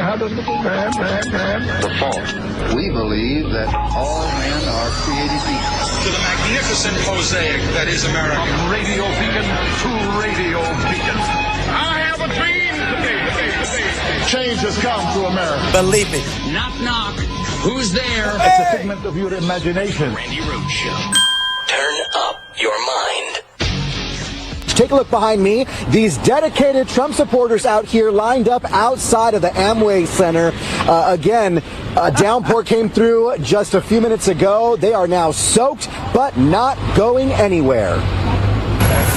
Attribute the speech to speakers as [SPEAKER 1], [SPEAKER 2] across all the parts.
[SPEAKER 1] The fault. We believe that all men are created equal.
[SPEAKER 2] To the magnificent mosaic that is America.
[SPEAKER 3] From radio beacon to radio beacon. I have a dream. Change has come to America.
[SPEAKER 4] Believe me.
[SPEAKER 2] Knock, knock. Who's there?
[SPEAKER 3] It's a figment of your imagination.
[SPEAKER 2] Randi Rhodes Show.
[SPEAKER 4] Turn up your mind.
[SPEAKER 5] Take a look behind me. These dedicated Trump supporters out here lined up outside of the Amway Center. Again, a downpour came through just a few minutes ago. They are now soaked, but not going anywhere.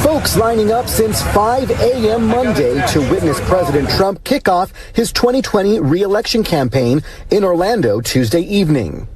[SPEAKER 5] Folks lining up since 5 a.m. Monday to witness President Trump kick off his 2020 re-election campaign in Orlando Tuesday evening.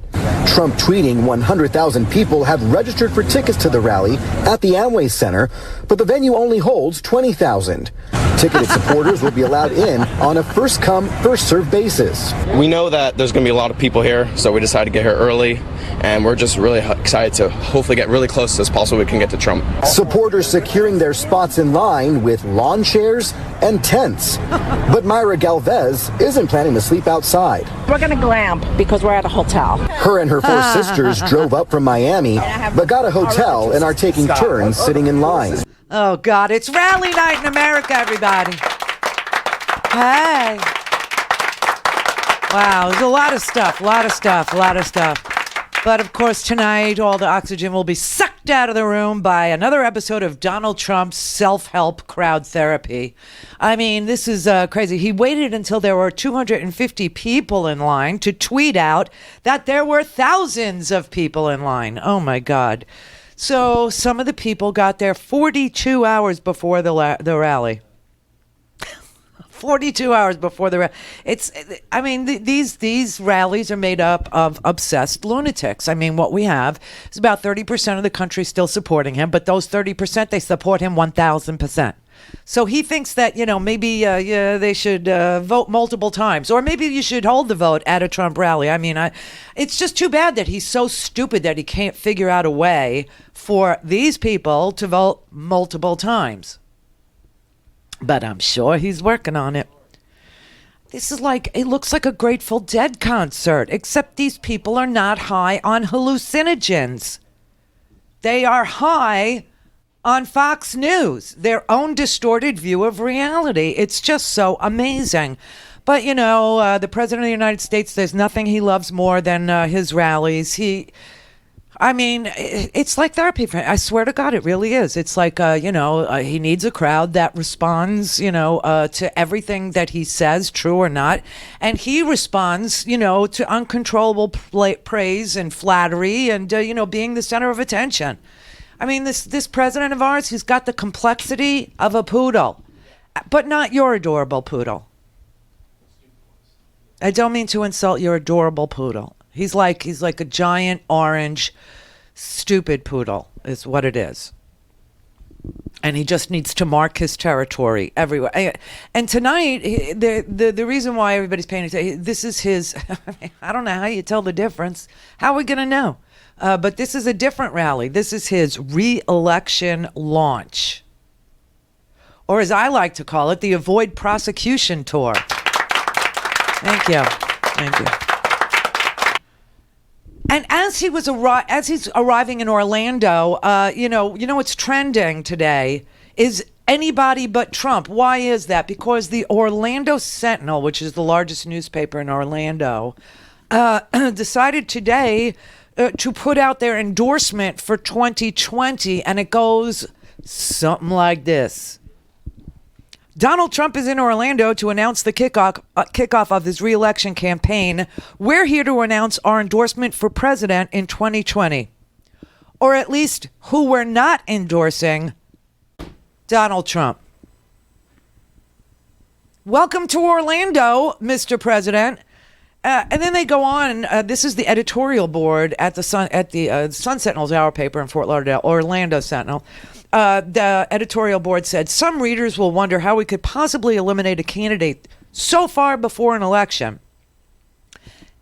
[SPEAKER 5] Trump tweeting 100,000 people have registered for tickets to the rally at the Amway Center, but the venue only holds 20,000. Ticketed supporters will be allowed in on a first-come, first-served basis.
[SPEAKER 6] We know that there's going to be a lot of people here, so we decided to get here early, and we're just really excited to hopefully get really close as possible we can get to Trump.
[SPEAKER 5] Supporters securing their spots in line with lawn chairs and tents. But Myra Galvez isn't planning to sleep outside.
[SPEAKER 7] We're going to glamp because we're at a hotel.
[SPEAKER 5] Her and her four sisters drove up from Miami, but got a hotel and are taking turns sitting in line.
[SPEAKER 8] Oh, God, it's rally night in America, everybody. Hey. Wow, there's a lot of stuff. But, of course, tonight, all the oxygen will be sucked out of the room by another episode of Donald Trump's self-help crowd therapy. I mean, this is crazy. He waited until there were 250 people in line to tweet out that there were thousands of people in line. Oh, my God. So some of the people got there 42 hours before the rally. 42 hours before the rally. These rallies are made up of obsessed lunatics. I mean, what we have is about 30% of the country still supporting him, but those 30%, they support him 1,000%. So he thinks that, maybe they should vote multiple times, or maybe you should hold the vote at a Trump rally. I mean, it's just too bad that he's so stupid that he can't figure out a way for these people to vote multiple times. But I'm sure he's working on it. This is it looks like a Grateful Dead concert, except these people are not high on hallucinogens. They are high on Fox News, their own distorted view of reality. It's just so amazing. But, the President of the United States, there's nothing he loves more than his rallies. It's like therapy for him. I swear to God, it really is. It's like, he needs a crowd that responds, to everything that he says, true or not. And he responds, to uncontrollable praise and flattery and, being the center of attention. I mean, this president of ours, he's got the complexity of a poodle, but not your adorable poodle. I don't mean to insult your adorable poodle. He's like a giant orange, stupid poodle is what it is. And he just needs to mark his territory everywhere. And tonight, the reason why everybody's paying attention, this is his, I don't know how you tell the difference. How are we going to know? But this is a different rally. This is his re-election launch. Or as I like to call it, the Avoid Prosecution Tour. Thank you. And as he's arriving in Orlando, what's trending today is anybody but Trump. Why is that? Because the Orlando Sentinel, which is the largest newspaper in Orlando, decided today to put out their endorsement for 2020, and it goes something like this. Donald Trump is in Orlando to announce the kickoff of his re-election campaign. We're here to announce our endorsement for president in 2020. Or at least who we're not endorsing, Donald Trump. Welcome to Orlando, Mr. President. And then they go on. This is the editorial board at the Sun Sentinel's Hour paper in Fort Lauderdale, Orlando Sentinel. The editorial board said, some readers will wonder how we could possibly eliminate a candidate so far before an election,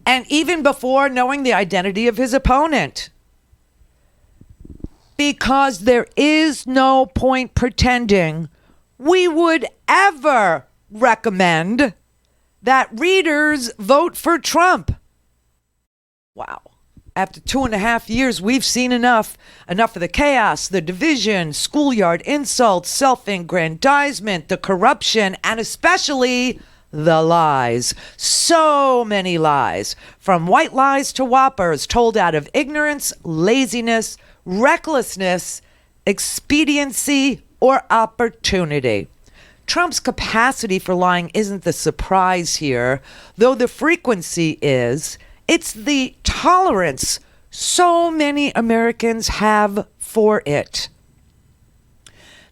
[SPEAKER 8] and even before knowing the identity of his opponent. Because there is no point pretending we would ever recommend that readers vote for Trump. Wow. After 2.5 years, we've seen enough. Enough of the chaos, the division, schoolyard insults, self-aggrandizement, the corruption, and especially the lies. So many lies. From white lies to whoppers told out of ignorance, laziness, recklessness, expediency, or opportunity. Trump's capacity for lying isn't the surprise here, though the frequency is. It's the tolerance so many Americans have for it.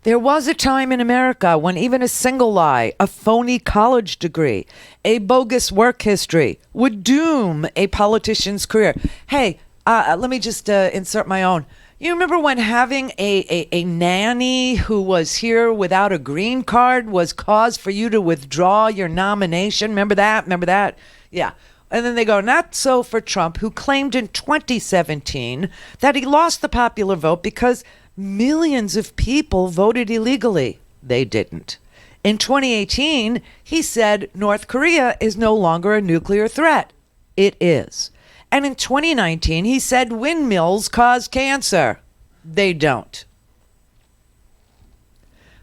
[SPEAKER 8] There was a time in America when even a single lie, a phony college degree, a bogus work history would doom a politician's career. Hey, let me just insert my own. You remember when having a nanny who was here without a green card was cause for you to withdraw your nomination? Remember that? Yeah. And then they go, not so for Trump, who claimed in 2017 that he lost the popular vote because millions of people voted illegally. They didn't. In 2018, he said North Korea is no longer a nuclear threat. It is. And in 2019, he said windmills cause cancer. They don't.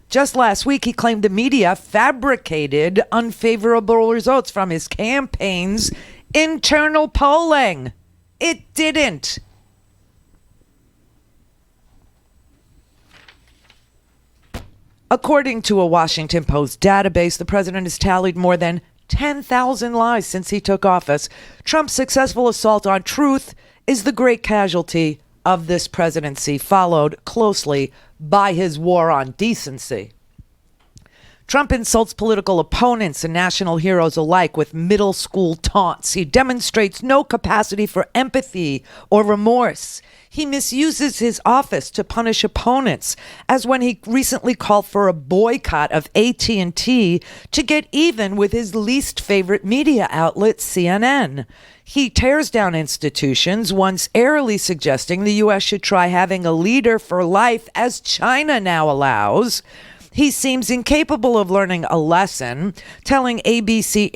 [SPEAKER 8] Just last week, he claimed the media fabricated unfavorable results from his campaign's internal polling. It didn't. According to a Washington Post database, the president has tallied more than 10,000 lies since he took office. Trump's successful assault on truth is the great casualty of this presidency, followed closely by his war on decency. Trump insults political opponents and national heroes alike with middle school taunts. He demonstrates no capacity for empathy or remorse. He misuses his office to punish opponents, as when he recently called for a boycott of AT&T to get even with his least favorite media outlet, CNN. He tears down institutions, once airily suggesting the U.S. should try having a leader for life, as China now allows. He seems incapable of learning a lesson, telling an ABC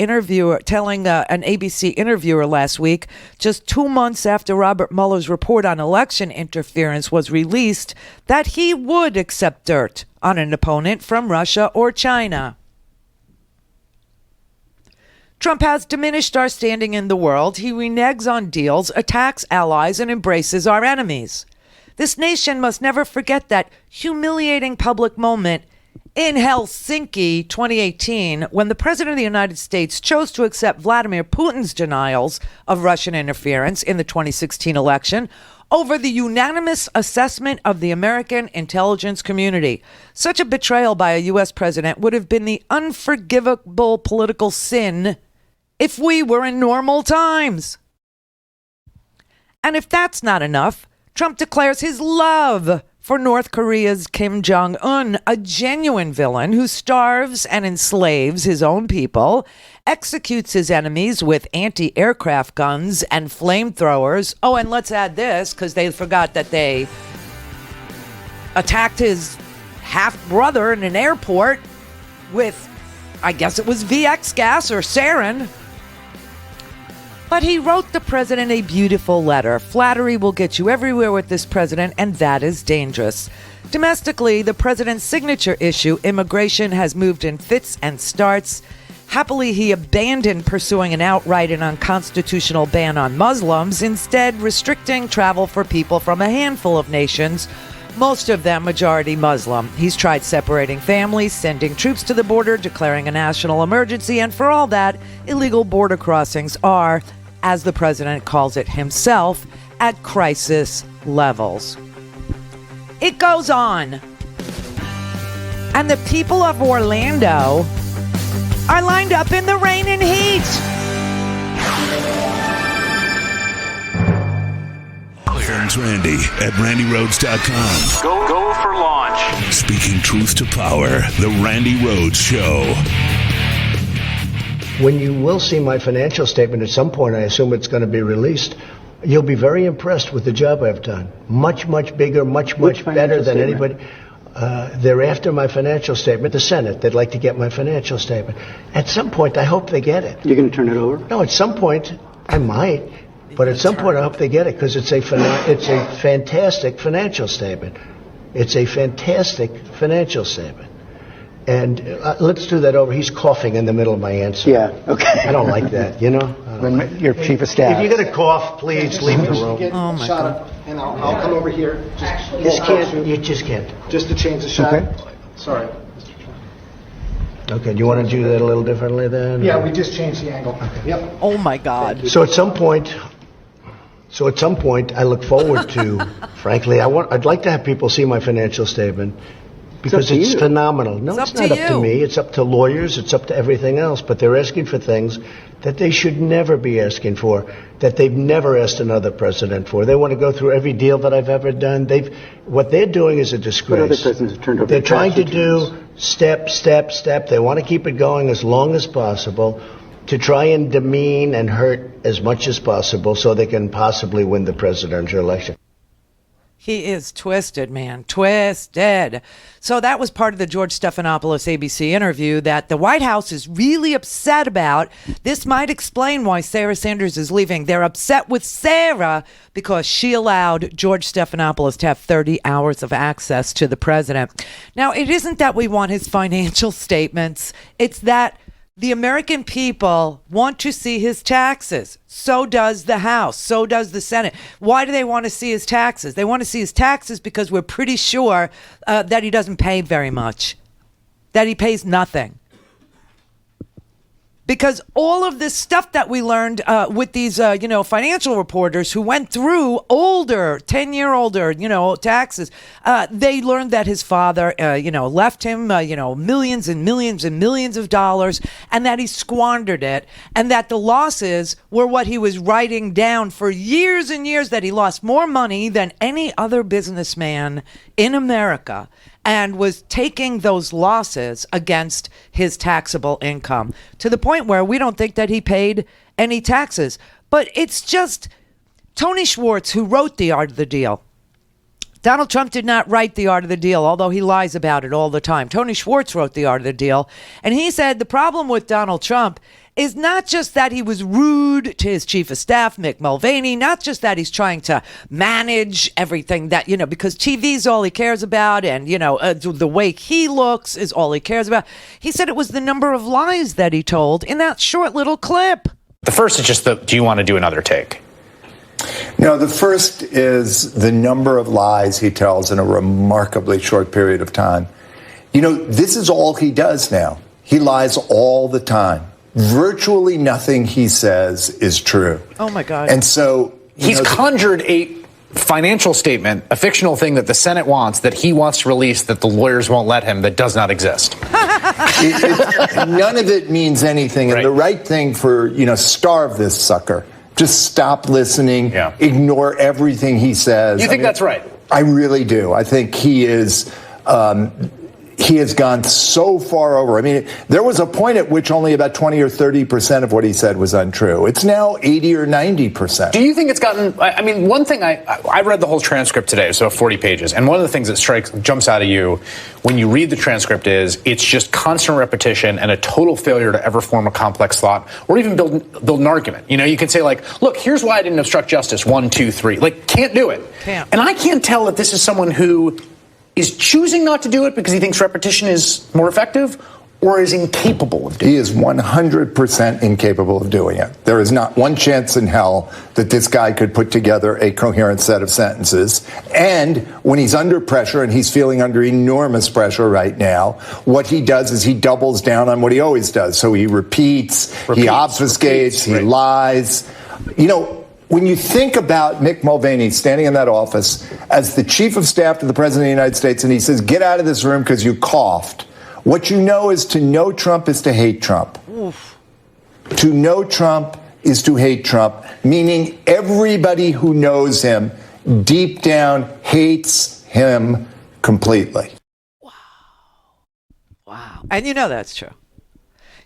[SPEAKER 8] interviewer last week, just 2 months after Robert Mueller's report on election interference was released, that he would accept dirt on an opponent from Russia or China. Trump has diminished our standing in the world. He reneges on deals, attacks allies, and embraces our enemies. This nation must never forget that humiliating public moment in Helsinki 2018, when the President of the United States chose to accept Vladimir Putin's denials of Russian interference in the 2016 election over the unanimous assessment of the American intelligence community. Such a betrayal by a U.S. president would have been the unforgivable political sin if we were in normal times. And if that's not enough, Trump declares his love for North Korea's Kim Jong-un, a genuine villain who starves and enslaves his own people, executes his enemies with anti-aircraft guns and flamethrowers. Oh, and let's add this, because they forgot that they attacked his half-brother in an airport with, I guess it was VX gas or sarin. But he wrote the president a beautiful letter. Flattery will get you everywhere with this president, and that is dangerous. Domestically, the president's signature issue, immigration, has moved in fits and starts. Happily, he abandoned pursuing an outright and unconstitutional ban on Muslims, instead restricting travel for people from a handful of nations, most of them majority Muslim. He's tried separating families, sending troops to the border, declaring a national emergency, and for all that, illegal border crossings are, as the president calls it himself, at crisis levels. It goes on. And the people of Orlando are lined up in the rain and heat.
[SPEAKER 9] Friends Randi at RandiRhodes.com.
[SPEAKER 3] Go for launch.
[SPEAKER 9] Speaking truth to power, the Randi Rhodes Show.
[SPEAKER 10] When you will see my financial statement at some point, I assume it's going to be released, you'll be very impressed with the job I've done. Much, much bigger, much better than anybody. They're after my financial statement. The Senate, they'd like to get my financial statement. At some point, I hope they get it.
[SPEAKER 5] You're going to turn it over?
[SPEAKER 10] No, at some point, I might. But at some point, I hope they get it because it's a fantastic financial statement. It's a fantastic financial statement. And let's do that over. He's coughing in the middle of my answer.
[SPEAKER 5] Yeah, okay.
[SPEAKER 10] I don't like that, you know?
[SPEAKER 5] Your chief of staff.
[SPEAKER 10] If you're going to cough, please leave the room.
[SPEAKER 8] Oh, my God.
[SPEAKER 5] And I'll come over here.
[SPEAKER 10] You just can't.
[SPEAKER 5] Just to change the shot. Okay.
[SPEAKER 10] Sorry. Okay, do you want to do that a little differently then?
[SPEAKER 5] Yeah, we just changed the angle. Okay. Yep.
[SPEAKER 8] Oh, my God.
[SPEAKER 10] So at some point, I look forward to, frankly, I'd like to have people see my financial statement because it's phenomenal. No, it's not up to me. It's up to lawyers. It's up to everything else. But they're asking for things that they should never be asking for, that they've never asked another president for. They want to go through every deal that I've ever done. What they're doing is a disgrace.
[SPEAKER 5] What other presidents have turned over?
[SPEAKER 10] They're trying to do step. They want to keep it going as long as possible to try and demean and hurt as much as possible so they can possibly win the presidential election.
[SPEAKER 8] He is twisted, man. Twisted. So that was part of the George Stephanopoulos ABC interview that the White House is really upset about. This might explain why Sarah Sanders is leaving. They're upset with Sarah because she allowed George Stephanopoulos to have 30 hours of access to the president. Now, it isn't that we want his financial statements. It's that the American people want to see his taxes. So does the House. So does the Senate. Why do they want to see his taxes? They want to see his taxes because we're pretty sure that he doesn't pay very much, that he pays nothing. Because all of this stuff that we learned with these, financial reporters who went through 10-year-older, taxes, they learned that his father, left him, millions and millions and millions of dollars, and that he squandered it, and that the losses were what he was writing down for years and years, that he lost more money than any other businessman in America, and was taking those losses against his taxable income to the point where we don't think that he paid any taxes. But it's just Tony Schwartz who wrote The Art of the Deal. Donald Trump did not write The Art of the Deal, although he lies about it all the time. Tony Schwartz wrote The Art of the Deal, and he said the problem with Donald Trump is not just that he was rude to his chief of staff, Mick Mulvaney, not just that he's trying to manage everything that, because TV's all he cares about and, the way he looks is all he cares about. He said it was the number of lies that he told in that short little clip.
[SPEAKER 11] The first is just do you want to do another take?
[SPEAKER 12] No, the first is the number of lies he tells in a remarkably short period of time. This is all he does now. He lies all the time. Virtually nothing he says is true.
[SPEAKER 8] Oh, my God.
[SPEAKER 12] And so
[SPEAKER 11] he's conjured a financial statement, a fictional thing that the Senate wants, that he wants to release, that the lawyers won't let him, that does not exist.
[SPEAKER 12] None of it means anything. And the right thing for, starve this sucker. Just stop listening, ignore everything he says.
[SPEAKER 11] You think that's right?
[SPEAKER 12] I really do. I think he is... he has gone so far over. I mean, there was a point at which only about 20 or 30% of what he said was untrue. It's now 80 or 90%.
[SPEAKER 11] Do you think it's gotten... one thing, I read the whole transcript today, so 40 pages, and one of the things that jumps out at you when you read the transcript is it's just constant repetition and a total failure to ever form a complex thought or even build an argument. You can say, look, here's why I didn't obstruct justice, 1, 2, 3. Can't do it.
[SPEAKER 8] Can't.
[SPEAKER 11] And I can't tell if this is someone who is choosing not to do it because he thinks repetition is more effective, or is incapable of doing it?
[SPEAKER 12] He is 100% incapable of doing it. There is not one chance in hell that this guy could put together a coherent set of sentences. And when he's under pressure, and he's feeling under enormous pressure right now, what he does is he doubles down on what he always does. So he repeats, he obfuscates, he lies. When you think about Mick Mulvaney standing in that office as the chief of staff to the president of the United States, and he says, get out of this room because you coughed. What you know is to know Trump is to hate Trump.
[SPEAKER 8] Oof.
[SPEAKER 12] To know Trump is to hate Trump, meaning everybody who knows him deep down hates him completely.
[SPEAKER 8] Wow. And that's true.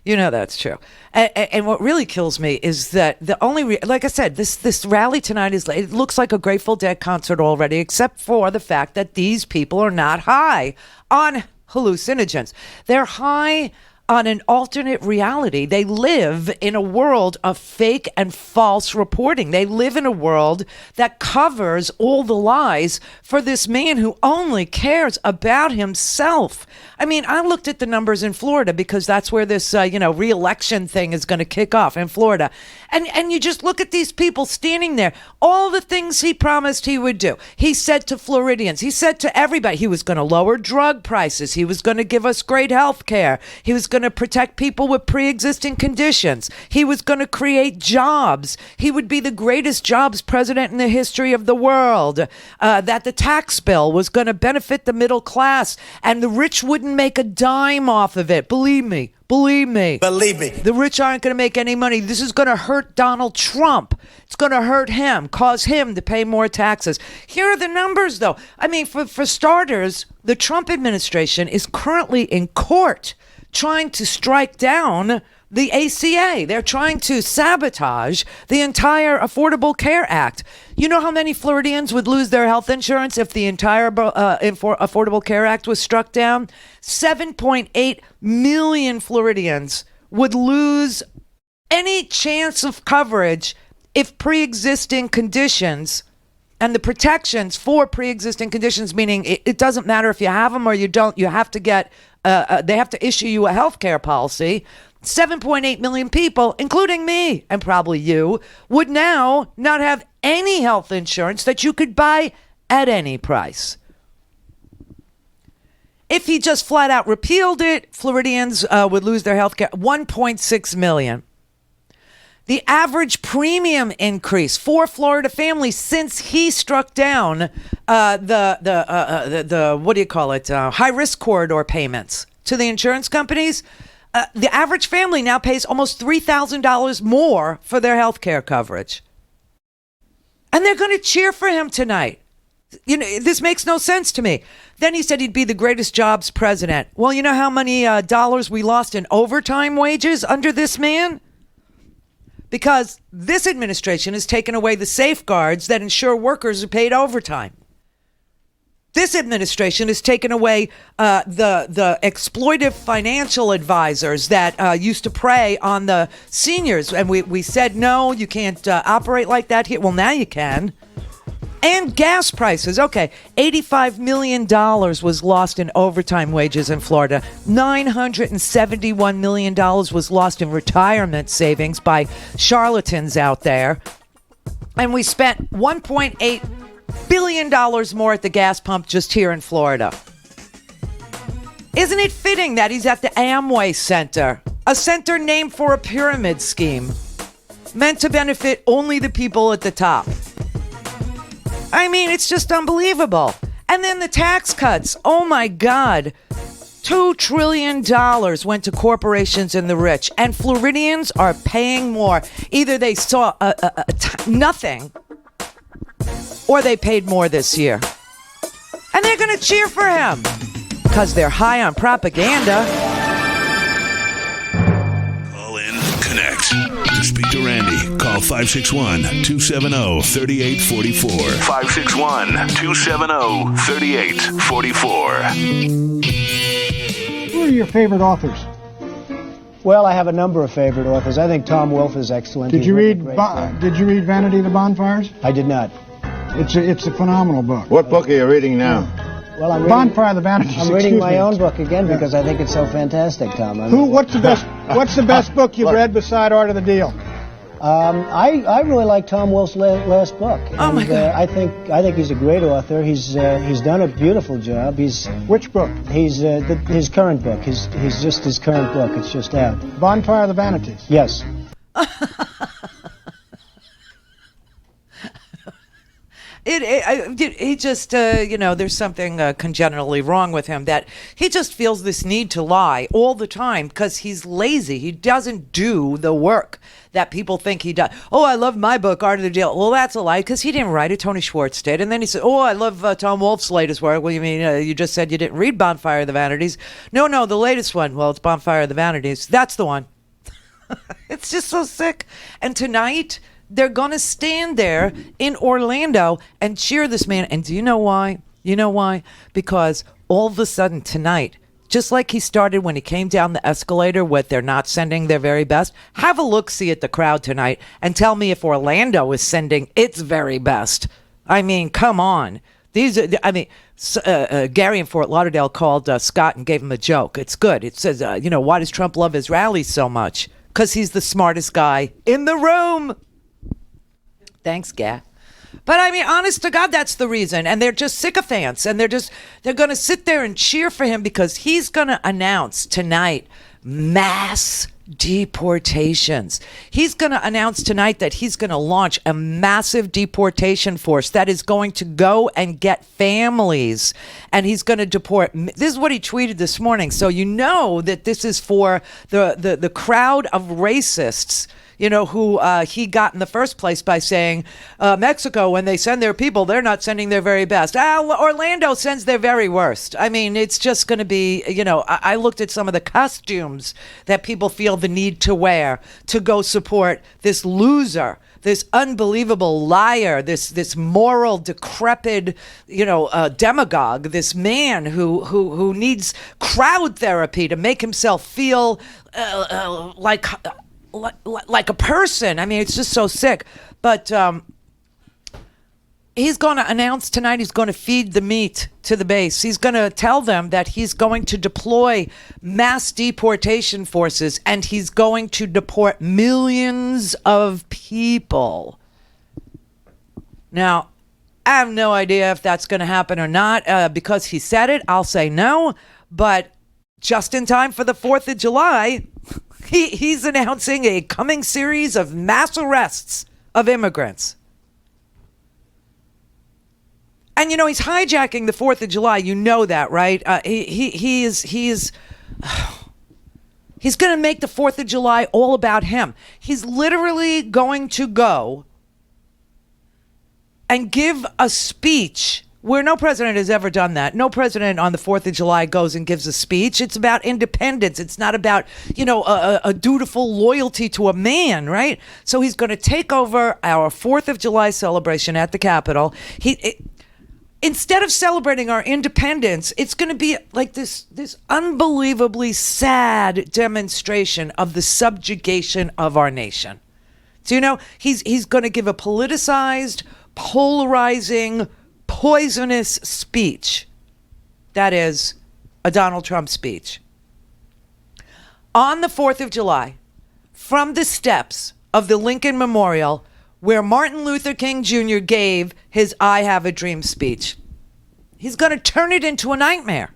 [SPEAKER 8] You know that's true. And what really kills me is that the only, like I said, this rally tonight it looks like a Grateful Dead concert already, except for the fact that these people are not high on hallucinogens. They're high on an alternate reality. They live in a world of fake and false reporting. They live in a world that covers all the lies for this man who only cares about himself. I mean, I looked at the numbers in Florida because that's where this, re-election thing is going to kick off in Florida. And you just look at these people standing there, all the things he promised he would do. He said to Floridians, he said to everybody, he was going to lower drug prices. He was going to give us great health care. He was going to protect people with pre-existing conditions. He was going to create jobs. He would be the greatest jobs president in the history of the world. That the tax bill was going to benefit the middle class and the rich wouldn't make a dime off of it. Believe me. The rich aren't going to make any money. This is going to hurt Donald Trump. It's going to hurt him, cause him to pay more taxes. Here are the numbers, though. I mean, for starters, the Trump administration is currently in court trying to strike down the ACA. They're trying to sabotage the entire Affordable Care Act. You know how many Floridians would lose their health insurance if the entire Affordable Care Act was struck down? 7.8 million Floridians would lose any chance of coverage if pre-existing conditions and the protections for pre-existing conditions, meaning it doesn't matter if you have them or you don't, you have to get, they have to issue you a health care policy. 7.8 million people, including me and probably you, would now not have any health insurance that you could buy at any price. If he just flat out repealed it, Floridians would lose their health care. 1.6 million. The average premium increase for Florida families since he struck down the what do you call it? High risk corridor payments to the insurance companies. The average family now pays almost $3,000 more for their health care coverage. And they're going to cheer for him tonight. You know, this makes no sense to me. Then he said he'd be the greatest jobs president. Well, you know how many dollars we lost in overtime wages under this man? Because this administration has taken away the safeguards that ensure workers are paid overtime. This administration has taken away the exploitive financial advisors that used to prey on the seniors. And we said, no, you can't operate like that here. Well, now you can. And gas prices. Okay, $85 million was lost in overtime wages in Florida. $971 million was lost in retirement savings by charlatans out there. And we spent $1.8 billion more at the gas pump just here in Florida. Isn't it fitting that he's at the Amway Center, a center named for a pyramid scheme meant to benefit only the people at the top? I mean, it's just unbelievable. And then the tax cuts. Oh, my God. $2 trillion went to corporations and the rich. And Floridians are paying more. Either they saw nothing or they paid more this year. And they're going to cheer for him because they're high on propaganda.
[SPEAKER 9] Call in, connect. To speak to Randi, call 561-270-3844. 561-270-3844.
[SPEAKER 13] Who are your favorite authors?
[SPEAKER 14] Well, I have a number of favorite authors. I think Tom Wolfe is excellent.
[SPEAKER 13] Did you read Vanity of the Bonfires?
[SPEAKER 14] I did not.
[SPEAKER 13] It's a phenomenal book.
[SPEAKER 1] What book are you reading now?
[SPEAKER 14] Well, I'm
[SPEAKER 13] Bonfire of the Vanities.
[SPEAKER 14] I'm reading my own book again because I think it's so fantastic, Tom.
[SPEAKER 13] What's the best book you've read beside Art of the Deal?
[SPEAKER 14] I really like Tom Wolfe's last book.
[SPEAKER 8] Oh my God!
[SPEAKER 14] I think he's a great author. He's done a beautiful job.
[SPEAKER 13] Which book?
[SPEAKER 14] His current book. His current book. It's just out.
[SPEAKER 13] Bonfire of the Vanities.
[SPEAKER 14] Yes.
[SPEAKER 8] He just, there's something congenitally wrong with him, that he just feels this need to lie all the time because he's lazy. He doesn't do the work that people think he does. Oh, I love my book, Art of the Deal. Well, that's a lie because he didn't write it. Tony Schwartz did. And then he said, oh, I love Tom Wolfe's latest work. Well, you mean you just said you didn't read Bonfire of the Vanities? No, the latest one. Well, it's Bonfire of the Vanities. That's the one. It's just so sick. And tonight, they're going to stand there in Orlando and cheer this man. And do you know why? You know why? Because all of a sudden tonight, just like he started when he came down the escalator with they're not sending their very best, have a look-see at the crowd tonight and tell me if Orlando is sending its very best. I mean, come on. Gary in Fort Lauderdale called Scott and gave him a joke. It's good. It says, why does Trump love his rallies so much? Because he's the smartest guy in the room. Thanks, Gary. But I mean, honest to God, that's the reason. And they're just sycophants. And they're going to sit there and cheer for him because he's going to announce tonight mass deportations. He's going to announce tonight that he's going to launch a massive deportation force that is going to go and get families. And he's going to deport. This is what he tweeted this morning. So you know that this is for the crowd of racists, who he got in the first place by saying, Mexico, when they send their people, they're not sending their very best. Orlando sends their very worst. I mean, it's just going to be, I looked at some of the costumes that people feel the need to wear to go support this loser, this unbelievable liar, this moral decrepit, demagogue, this man who needs crowd therapy to make himself feel like a person. I mean, it's just so sick. But he's going to announce tonight he's going to feed the meat to the base. He's going to tell them that he's going to deploy mass deportation forces and he's going to deport millions of people. Now, I have no idea if that's going to happen or not. Because he said it, I'll say no. But just in time for the 4th of July... He's announcing a coming series of mass arrests of immigrants. And, he's hijacking the 4th of July. You know that, right? He's going to make the 4th of July all about him. He's literally going to go and give a speech where no president has ever done that. No president on the 4th of July goes and gives a speech. It's about independence. It's not about, a dutiful loyalty to a man, right? So he's going to take over our 4th of July celebration at the Capitol. Instead of celebrating our independence, it's going to be like this unbelievably sad demonstration of the subjugation of our nation. So, he's going to give a politicized, polarizing, poisonous speech. That is a Donald Trump speech. On the 4th of July, from the steps of the Lincoln Memorial, where Martin Luther King Jr. gave his I Have a Dream speech. He's going to turn it into a nightmare.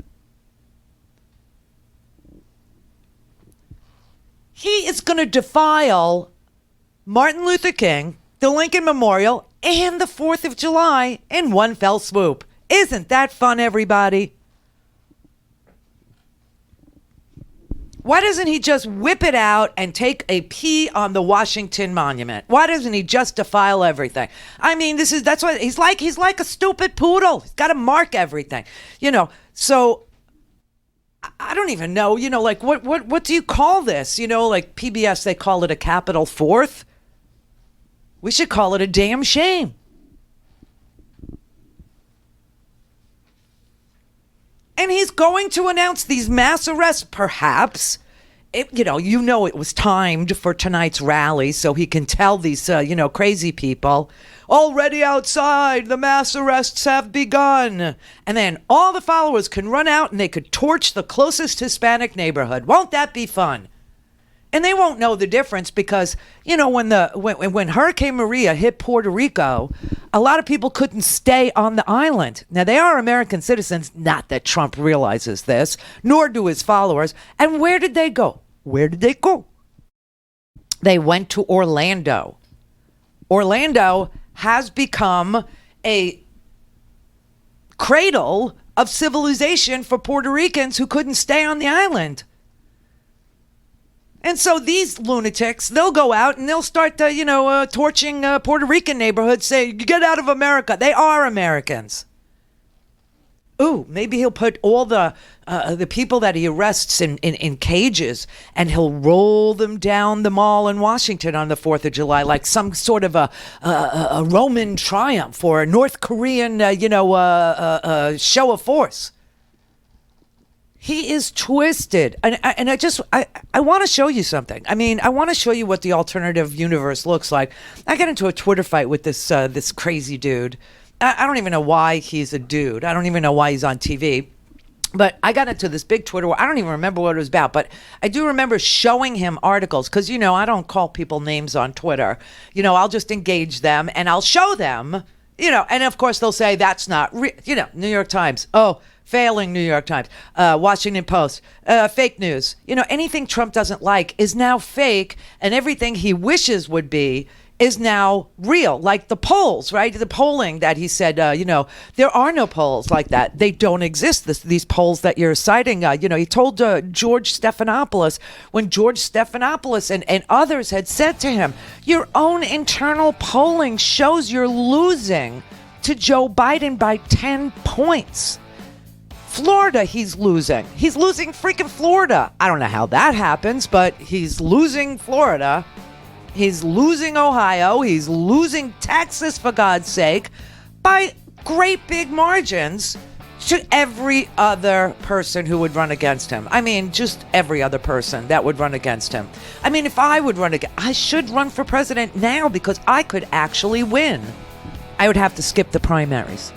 [SPEAKER 8] He is going to defile Martin Luther King, the Lincoln Memorial, and the 4th of July in one fell swoop. Isn't that fun, everybody? Why doesn't he just whip it out and take a pee on the Washington Monument? Why doesn't he just defile everything? I mean, that's what he's like a stupid poodle. He's got to mark everything. So I don't even know, what do you call this? Like PBS, they call it a Capitol 4th. We should call it a damn shame. And he's going to announce these mass arrests, perhaps. It was timed for tonight's rally, so he can tell these, crazy people, already outside, the mass arrests have begun. And then all the followers can run out and they could torch the closest Hispanic neighborhood. Won't that be fun? And they won't know the difference because, when Hurricane Maria hit Puerto Rico, a lot of people couldn't stay on the island. Now, they are American citizens, not that Trump realizes this, nor do his followers. And where did they go? They went to Orlando. Orlando has become a cradle of civilization for Puerto Ricans who couldn't stay on the island. And so these lunatics, they'll go out and they'll start, torching Puerto Rican neighborhoods, say, get out of America. They are Americans. Ooh, maybe he'll put all the people that he arrests in cages, and he'll roll them down the mall in Washington on the 4th of July like some sort of a Roman triumph or a North Korean, show of force. He is twisted. And I want to show you something. I mean, I want to show you what the alternative universe looks like. I got into a Twitter fight with this crazy dude. I don't even know why he's a dude. I don't even know why he's on TV. But I got into this big Twitter war. I don't even remember what it was about. But I do remember showing him articles. Because, I don't call people names on Twitter. I'll just engage them and I'll show them. And of course they'll say that's not New York Times. Oh, failing New York Times, Washington Post, fake news. Anything Trump doesn't like is now fake, and everything he wishes would be is now real, like the polls, right? The polling that he said, there are no polls like that. They don't exist, these polls that you're citing. He told George Stephanopoulos, when George Stephanopoulos and others had said to him, your own internal polling shows you're losing to Joe Biden by 10 points. Florida, he's losing. He's losing freaking Florida. I don't know how that happens, but he's losing Florida. He's losing Ohio. He's losing Texas, for God's sake, by great big margins to every other person who would run against him. I mean, just every other person that would run against him. I mean, if I would run again, I should run for president now because I could actually win. I would have to skip the primaries.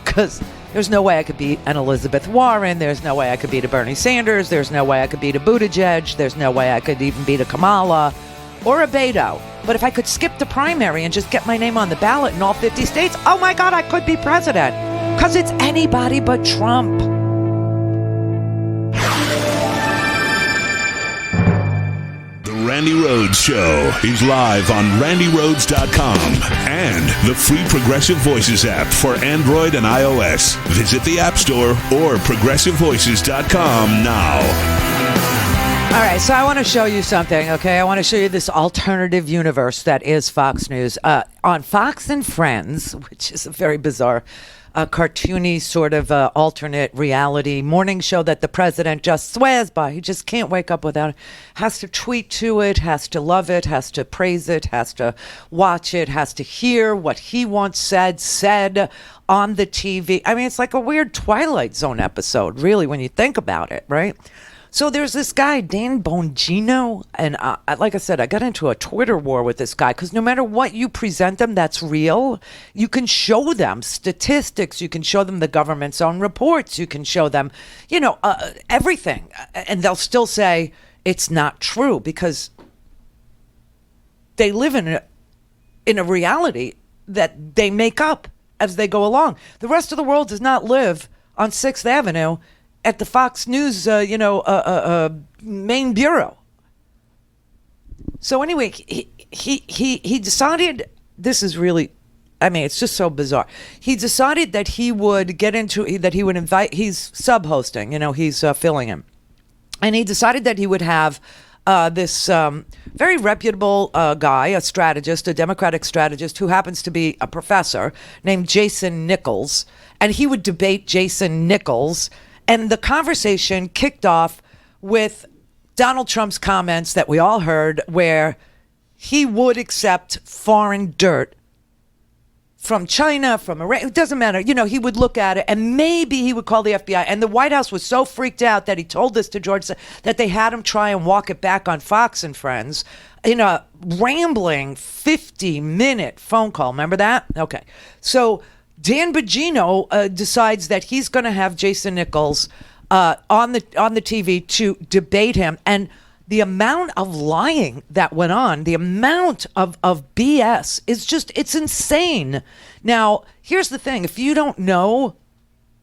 [SPEAKER 8] Because there's no way I could beat an Elizabeth Warren. There's no way I could beat a Bernie Sanders. There's no way I could beat a Buttigieg. There's no way I could even beat a Kamala or a Beto. But if I could skip the primary and just get my name on the ballot in all 50 states, oh my God, I could be president. Because it's anybody but Trump.
[SPEAKER 9] Randi Rhodes Show is live on RandiRhodes.com and the free Progressive Voices app for Android and iOS. Visit the App Store or ProgressiveVoices.com now.
[SPEAKER 8] All right, so I want to show you something, okay? I want to show you this alternative universe that is Fox News. On Fox and Friends, which is a very bizarre cartoony sort of alternate reality morning show that the president just swears by. He just can't wake up without it. Has to tweet to it, has to love it, has to praise it, has to watch it, has to hear what he once said on the TV. I mean, it's like a weird Twilight Zone episode, really, when you think about it, right? So there's this guy, Dan Bongino, and like I said, I got into a Twitter war with this guy because no matter what you present them that's real, you can show them statistics, you can show them the government's own reports, you can show them, everything, and they'll still say it's not true because they live in a reality that they make up as they go along. The rest of the world does not live on 6th Avenue at the Fox News, main bureau. So anyway, he decided, this is really, I mean, it's just so bizarre. He decided that he would invite, he's sub-hosting, he's filling him. And he decided that he would have this very reputable guy, a strategist, a Democratic strategist who happens to be a professor named Jason Nichols. And he would debate Jason Nichols. And the conversation kicked off with Donald Trump's comments that we all heard, where he would accept foreign dirt from China, from Iran. It doesn't matter. He would look at it and maybe he would call the FBI. And the White House was so freaked out that he told this to George that they had him try and walk it back on Fox and Friends in a rambling 50-minute phone call. Remember that? Okay. So Dan Bongino decides that he's going to have Jason Nichols on the TV to debate him, and the amount of lying that went on, the amount of BS is just, it's insane. Now, here's the thing: if you don't know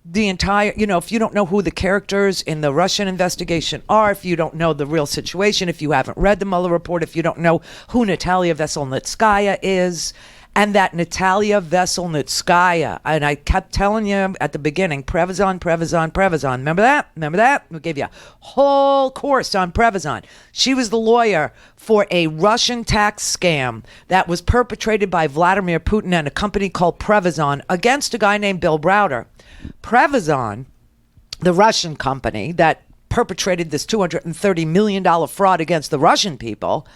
[SPEAKER 8] the entire, if you don't know who the characters in the Russian investigation are, if you don't know the real situation, if you haven't read the Mueller report, if you don't know who Natalia Veselnitskaya is, and that Natalia Veselnitskaya, and I kept telling you at the beginning, Prevezon. Remember that? We gave you a whole course on Prevezon. She was the lawyer for a Russian tax scam that was perpetrated by Vladimir Putin and a company called Prevezon against a guy named Bill Browder. Prevezon, the Russian company that perpetrated this $230 million fraud against the Russian people,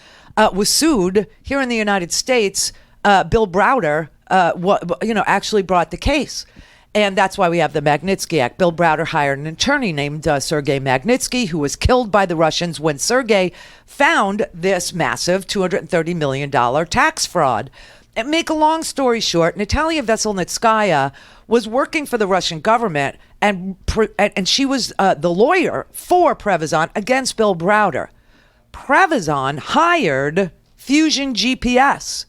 [SPEAKER 8] was sued here in the United States. Bill Browder, actually brought the case. And that's why we have the Magnitsky Act. Bill Browder hired an attorney named Sergei Magnitsky, who was killed by the Russians when Sergei found this massive $230 million tax fraud. And make a long story short, Natalia Veselnitskaya was working for the Russian government, and she was the lawyer for Prevezon against Bill Browder. Prevezon hired Fusion GPS,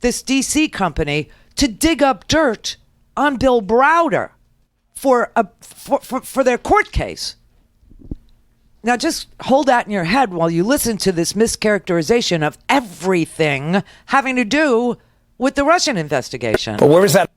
[SPEAKER 8] this DC company, to dig up dirt on Bill Browder for their court case. Now, just hold that in your head while you listen to this mischaracterization of everything having to do with the Russian investigation.
[SPEAKER 15] But where was that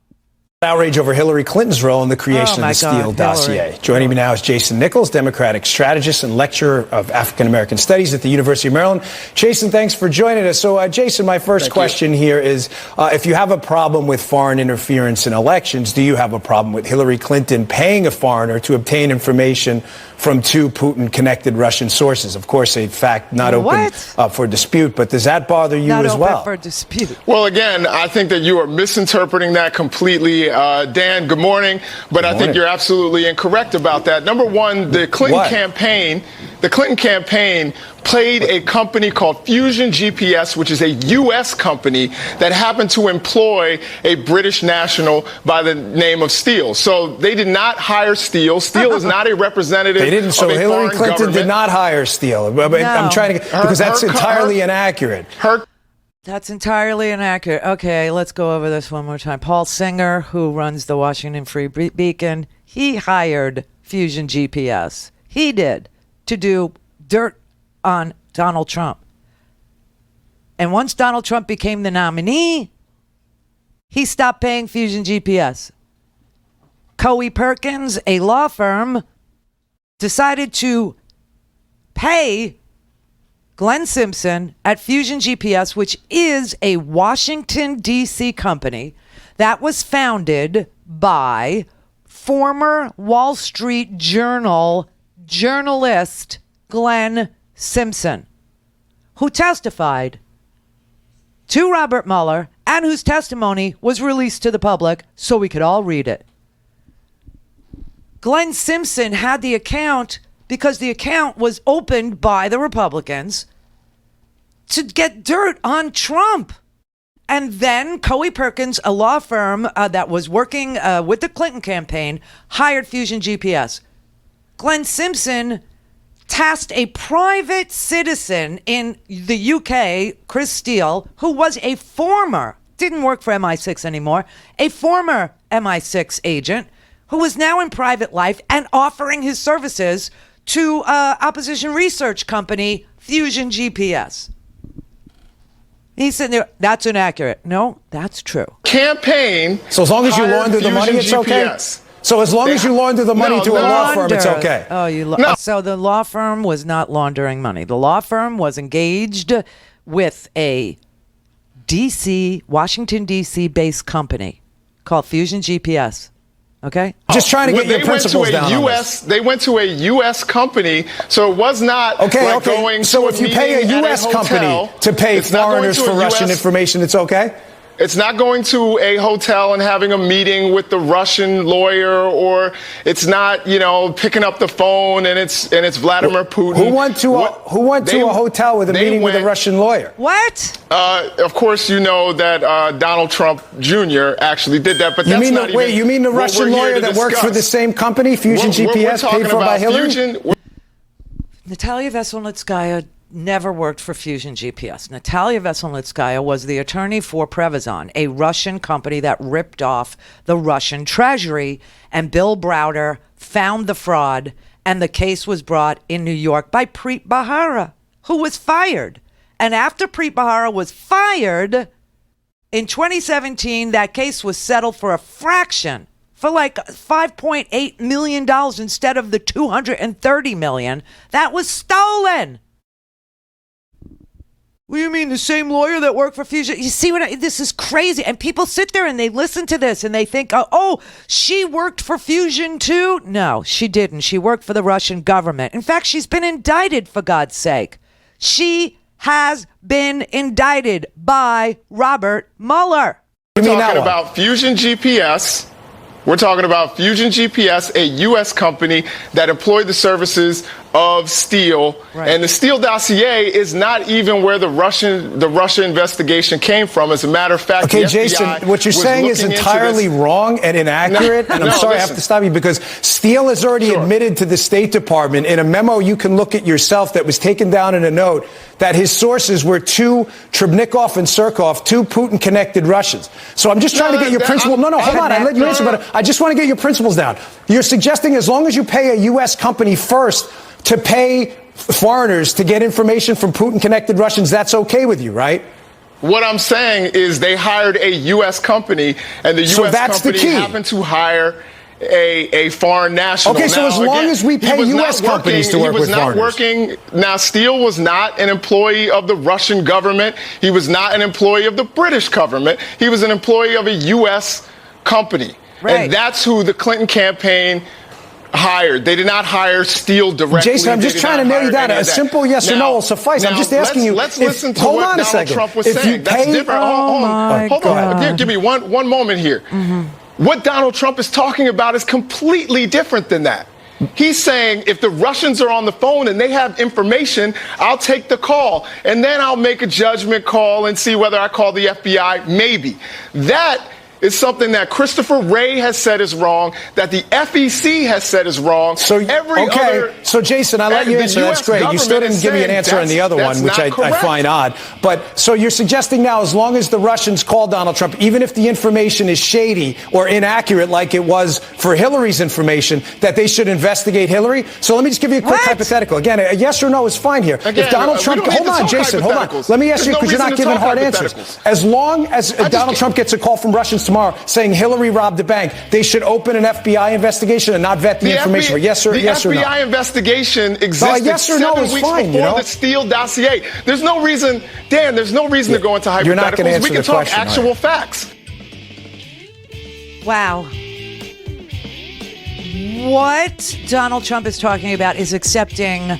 [SPEAKER 15] outrage over Hillary Clinton's role in the creation of the Steele dossier? Joining me now is Jason Nichols, Democratic strategist and lecturer of African American Studies at the University of Maryland. Jason, thanks for joining us. So, Jason, my first question here is, if you have a problem with foreign interference in elections, do you have a problem with Hillary Clinton paying a foreigner to obtain information from two Putin-connected Russian sources? Of course, a fact not open for dispute, but does that bother you as well?
[SPEAKER 8] Not open for dispute.
[SPEAKER 16] Well, again, I think that you are misinterpreting that completely. Dan, good morning. But I think you're absolutely incorrect about that. Number one, the Clinton campaign played a company called Fusion GPS, which is a U.S. company that happened to employ a British national by the name of Steele. So they did not hire Steele. Steele is not a representative
[SPEAKER 15] They didn't. So
[SPEAKER 16] of a
[SPEAKER 15] Hillary
[SPEAKER 16] foreign
[SPEAKER 15] Clinton
[SPEAKER 16] government.
[SPEAKER 15] did not hire Steele. I'm trying to get, because that's entirely inaccurate.
[SPEAKER 8] That's entirely inaccurate. Okay, let's go over this one more time. Paul Singer, who runs the Washington Free Beacon, he hired Fusion GPS. He did, to do dirt on Donald Trump. And once Donald Trump became the nominee, he stopped paying Fusion GPS. Coe Perkins, a law firm, decided to pay Glenn Simpson at Fusion GPS, which is a Washington, D.C. company that was founded by former Wall Street Journal journalist Glenn Simpson, who testified to Robert Mueller and whose testimony was released to the public so we could all read it. Glenn Simpson had the account because the account was opened by the Republicans to get dirt on Trump. And then Coe Perkins, a law firm that was working with the Clinton campaign, hired Fusion GPS. Glenn Simpson tasked a private citizen in the UK, Chris Steele, who was a former, didn't work for MI6 anymore, a former MI6 agent who was now in private life and offering his services to opposition research company Fusion GPS. He said, that's inaccurate. No, that's true.
[SPEAKER 16] Campaign.
[SPEAKER 15] So as long as you launder the money, it's okay? So as long as you launder the money to a law firm, it's okay?
[SPEAKER 8] So the law firm was not laundering money. The law firm was engaged with a Washington, D.C. based company called Fusion GPS. Okay?
[SPEAKER 15] Just trying to get your principles down on this.
[SPEAKER 16] They went to a U.S. company, so it was not going
[SPEAKER 15] so
[SPEAKER 16] to
[SPEAKER 15] if you pay a U.S. company to pay foreigners for Russian information, it's okay?
[SPEAKER 16] It's not going to a hotel and having a meeting with the Russian lawyer, or it's not, picking up the phone and it's Vladimir Putin.
[SPEAKER 15] Who went to a hotel with a meeting with a Russian lawyer?
[SPEAKER 8] What?
[SPEAKER 16] Of course, you know that Donald Trump Jr. actually did that, but you
[SPEAKER 15] mean the Russian lawyer that works for the same company, Fusion GPS, paid for by Hillary?
[SPEAKER 8] Natalia Veselnitskaya never worked for Fusion GPS. Natalia Veselnitskaya was the attorney for Prevezon, a Russian company that ripped off the Russian treasury, and Bill Browder found the fraud, and the case was brought in New York by Preet Bharara, who was fired. And after Preet Bharara was fired, In 2017, that case was settled for a fraction, for like $5.8 million instead of the $230 million that was stolen. What do you mean, the same lawyer that worked for Fusion? You see this is crazy. And people sit there and they listen to this and they think, oh, she worked for Fusion too? No, she didn't. She worked for the Russian government. In fact, she's been indicted, for God's sake. She has been indicted by Robert Mueller.
[SPEAKER 16] We're talking about Fusion GPS. We're talking about Fusion GPS, a U.S. company that employed the services of Steele. Right. And the Steele dossier is not even where the Russia investigation came from. As a matter of fact,
[SPEAKER 15] okay, Jason, what you're saying is entirely wrong and inaccurate. And I'm sorry, I have to stop you because Steele has already admitted to the State Department in a memo you can look at yourself that was taken down in a note that his sources were two Trebnikov and Surkov, two Putin-connected Russians. So I'm just trying to get your principle. No, hold on. I let you answer, but I just want to get your principles down. You're suggesting as long as you pay a U.S. company first to pay foreigners to get information from Putin-connected Russians, that's okay with you, right?
[SPEAKER 16] What I'm saying is they hired a U.S. company, and the U.S. company happened to hire a foreign national.
[SPEAKER 15] Okay, so as long as we pay U.S. companies to work with foreigners.
[SPEAKER 16] Now, Steele was not an employee of the Russian government. He was not an employee of the British government. He was an employee of a U.S. company. Right. And that's who the Clinton campaign hired. They did not hire Steele directly.
[SPEAKER 15] Jason, I'm just trying to nail you down. A simple yes or no will suffice. I'm just asking you.
[SPEAKER 16] Let's listen to what Donald Trump was saying. That's different. Hold on. Give me one moment here. Mm-hmm. What Donald Trump is talking about is completely different than that. He's saying if the Russians are on the phone and they have information, I'll take the call. And then I'll make a judgment call and see whether I call the FBI. Maybe. That is something that Christopher Wray has said is wrong, that the FEC has said is wrong.
[SPEAKER 15] So Jason, I let you answer. That's great. You still didn't give me an answer on the other one, which I find odd. But so you're suggesting now, as long as the Russians call Donald Trump, even if the information is shady or inaccurate, like it was for Hillary's information, that they should investigate Hillary? So let me just give you a quick hypothetical. Again, a yes or no is fine here. If Donald Trump, hold on, Jason, hold on. Let me ask you, because you're not giving hard answers. As long as Donald Trump gets a call from Russians tomorrow saying Hillary robbed the bank, they should open an FBI investigation and not vet the information. Yes or no? The
[SPEAKER 16] FBI investigation existed
[SPEAKER 15] yes or no
[SPEAKER 16] 7 weeks
[SPEAKER 15] fine,
[SPEAKER 16] before the Steele dossier. There's no reason, Dan, there's no reason to go into hypotheticals.
[SPEAKER 15] You're not going to answer
[SPEAKER 16] we can talk actual facts.
[SPEAKER 8] Wow. What Donald Trump is talking about is accepting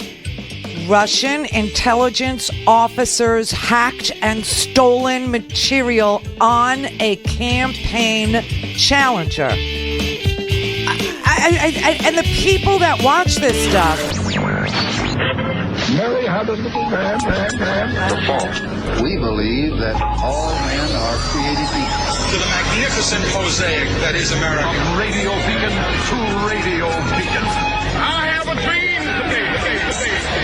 [SPEAKER 8] Russian intelligence officers hacked and stolen material on a campaign challenger. And the people that watch this stuff.
[SPEAKER 1] Mary had a little man to fall. We believe that all men are created equal.
[SPEAKER 2] To the magnificent mosaic that is America.
[SPEAKER 3] From radio beacon to radio beacon. I have a dream today.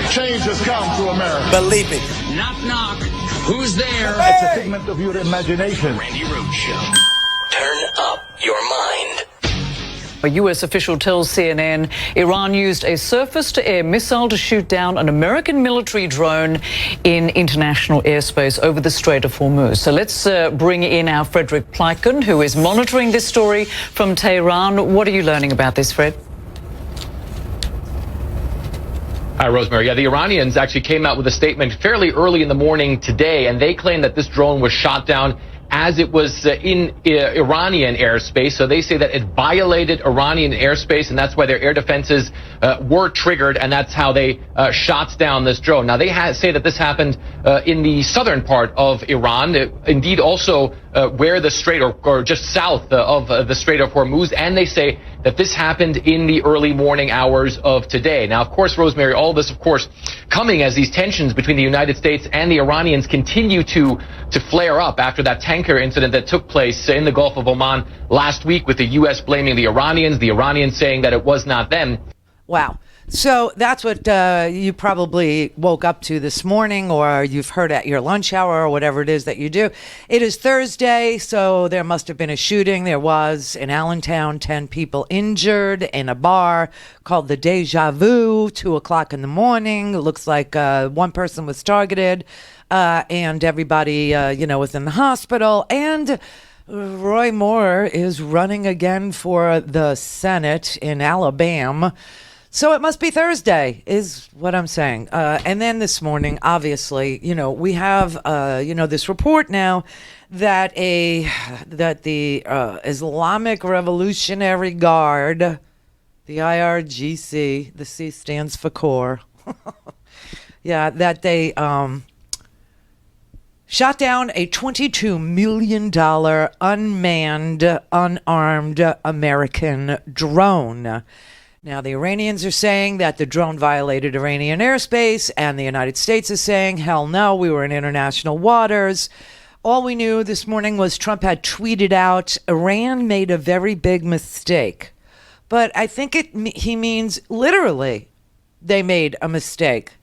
[SPEAKER 3] Change has come to America.
[SPEAKER 15] Believe it.
[SPEAKER 2] Knock, knock. Who's there?
[SPEAKER 3] It's a figment of your imagination.
[SPEAKER 2] Randi Rhodes Show.
[SPEAKER 4] Turn up your mind.
[SPEAKER 17] A U.S. official tells CNN Iran used a surface-to-air missile to shoot down an American military drone in international airspace over the Strait of Hormuz. So let's bring in our Frederick Pleiken, who is monitoring this story from Tehran. What are you learning about this, Fred?
[SPEAKER 18] Hi, Rosemary. Yeah, the Iranians actually came out with a statement fairly early in the morning today, and they claim that this drone was shot down as it was in Iranian airspace. So they say that it violated Iranian airspace, and that's why their air defenses were triggered, and that's how they shot down this drone. Now, they say that this happened in the southern part of Iran, indeed also where the strait, or just south of the Strait of Hormuz, and they say that this happened in the early morning hours of today. Now, of course, Rosemary, all this, of course, coming as these tensions between the United States and the Iranians continue to flare up after that tanker incident that took place in the Gulf of Oman last week, with the U.S. blaming the Iranians saying that it was not them.
[SPEAKER 8] Wow. So that's what you probably woke up to this morning, or you've heard at your lunch hour, or whatever it is that you do. It is Thursday, so there must have been a shooting. There was in Allentown, 10 people injured in a bar called the Deja Vu, 2 o'clock in the morning. It looks like one person was targeted. and everybody, was in the hospital. And Roy Moore is running again for the Senate in Alabama. So it must be Thursday, is what I'm saying. And then this morning, obviously, we have, this report now that the Islamic Revolutionary Guard, the IRGC, the C stands for Corps, that they shot down a $22 million unmanned, unarmed American drone. Now, the Iranians are saying that the drone violated Iranian airspace, and the United States is saying, hell no, we were in international waters. All we knew this morning was Trump had tweeted out, Iran made a very big mistake. But I think he means literally they made a mistake.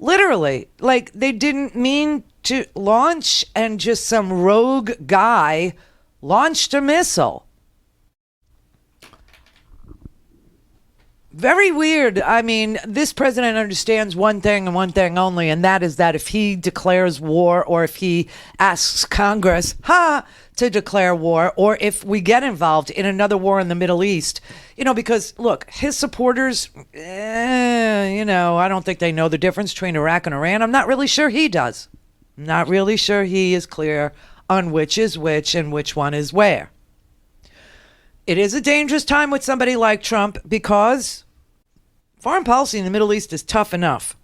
[SPEAKER 8] Literally. Like they didn't mean to launch, and just some rogue guy launched a missile. Very weird. I mean, this president understands one thing and one thing only, and that is that if he declares war, or if he asks Congress, to declare war, or if we get involved in another war in the Middle East, because, look, his supporters, I don't think they know the difference between Iraq and Iran. I'm not really sure he does. I'm not really sure he is clear on which is which and which one is where. It is a dangerous time with somebody like Trump because foreign policy in the Middle East is tough enough.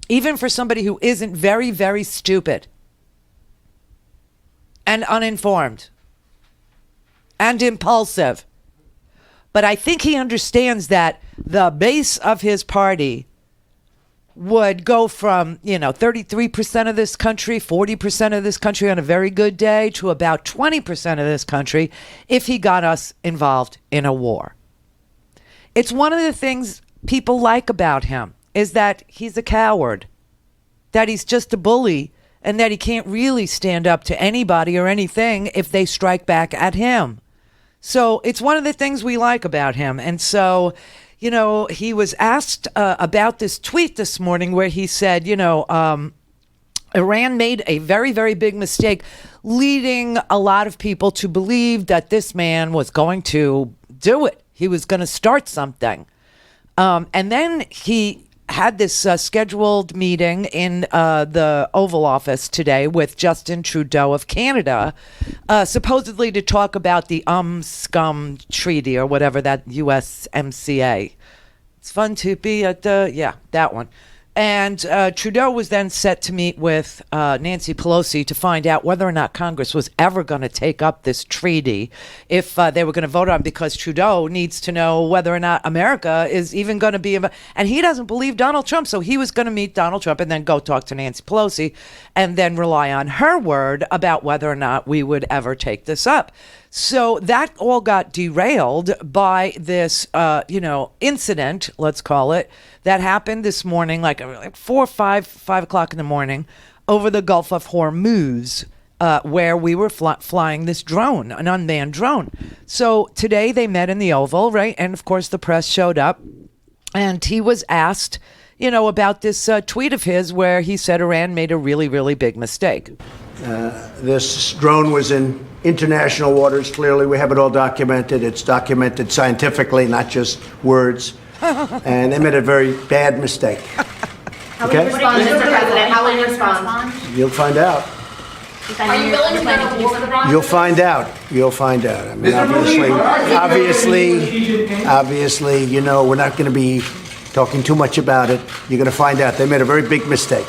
[SPEAKER 8] Even for somebody who isn't very, very stupid and uninformed and impulsive. But I think he understands that the base of his party would go from, 33% of this country, 40% of this country on a very good day, to about 20% of this country if he got us involved in a war. It's one of the things people like about him is that he's a coward, that he's just a bully, and that he can't really stand up to anybody or anything if they strike back at him. So it's one of the things we like about him. And so, he was asked about this tweet this morning where he said, Iran made a very, very big mistake, leading a lot of people to believe that this man was going to do it. He was going to start something. And then he had this scheduled meeting in the Oval Office today with Justin Trudeau of Canada, supposedly to talk about the scum treaty or whatever, that USMCA. It's fun to be at that one. And Trudeau was then set to meet with Nancy Pelosi to find out whether or not Congress was ever going to take up this treaty, if they were going to vote on it, because Trudeau needs to know whether or not America is even going to be. And he doesn't believe Donald Trump, so he was going to meet Donald Trump and then go talk to Nancy Pelosi and then rely on her word about whether or not we would ever take this up. So that all got derailed by this, incident, let's call it, that happened this morning, like 4 or 5 o'clock in the morning, over the Gulf of Hormuz, where we were flying this drone, an unmanned drone. So today they met in the Oval, right? And of course the press showed up, and he was asked, about this tweet of his where he said Iran made a really, really big mistake.
[SPEAKER 10] This drone was in international waters. Clearly, we have it all documented. It's documented scientifically, not just words. And they made a very bad mistake.
[SPEAKER 19] How will you respond, Mr. President? How will you respond?
[SPEAKER 10] You'll find out.
[SPEAKER 19] Are you willing to make a war with Iran?
[SPEAKER 10] You'll find out. You'll find out. I mean, obviously, we're not going to be talking too much about it. You're going to find out. They made a very big mistake.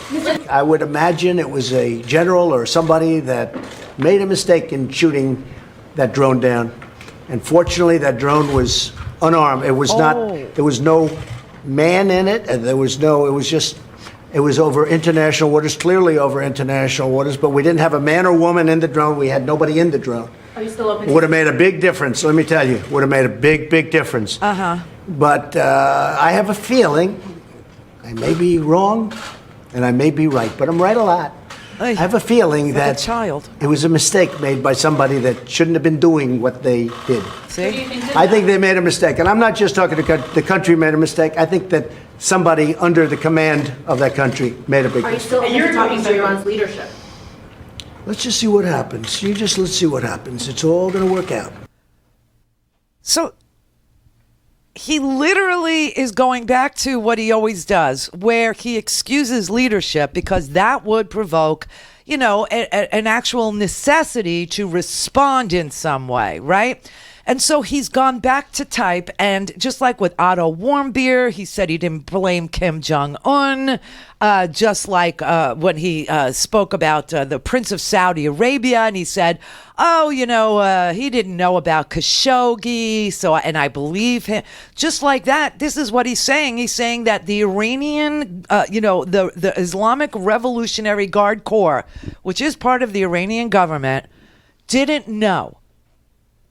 [SPEAKER 10] I would imagine it was a general or somebody that made a mistake in shooting that drone down. And fortunately, that drone was unarmed. It was there was no man in it. And it was over international waters, clearly over international waters, but we didn't have a man or woman in the drone. We had nobody in the drone.
[SPEAKER 19] Are you still open?
[SPEAKER 10] Would have made a big difference. Let me tell you, would have made a big, big difference. But I have a feeling, I may be wrong and I may be right, but I'm right a lot. I have a feeling that it was a mistake made by somebody that shouldn't have been doing what they did.
[SPEAKER 8] See?
[SPEAKER 10] I think they made a mistake. And I'm not just talking to the country made a mistake. I think that somebody under the command of that country made a big
[SPEAKER 19] Are you
[SPEAKER 10] mistake.
[SPEAKER 19] still talking about Iran's leadership?
[SPEAKER 10] Let's just see what happens. Let's see what happens. It's all going to work out.
[SPEAKER 8] So he literally is going back to what he always does, where he excuses leadership because that would provoke, an actual necessity to respond in some way, right? And so he's gone back to type, and just like with Otto Warmbier, he said he didn't blame Kim Jong-un, just like when he spoke about the Prince of Saudi Arabia, and he said, he didn't know about Khashoggi, and I believe him. Just like that, this is what he's saying. He's saying that the Iranian, the Islamic Revolutionary Guard Corps, which is part of the Iranian government, didn't know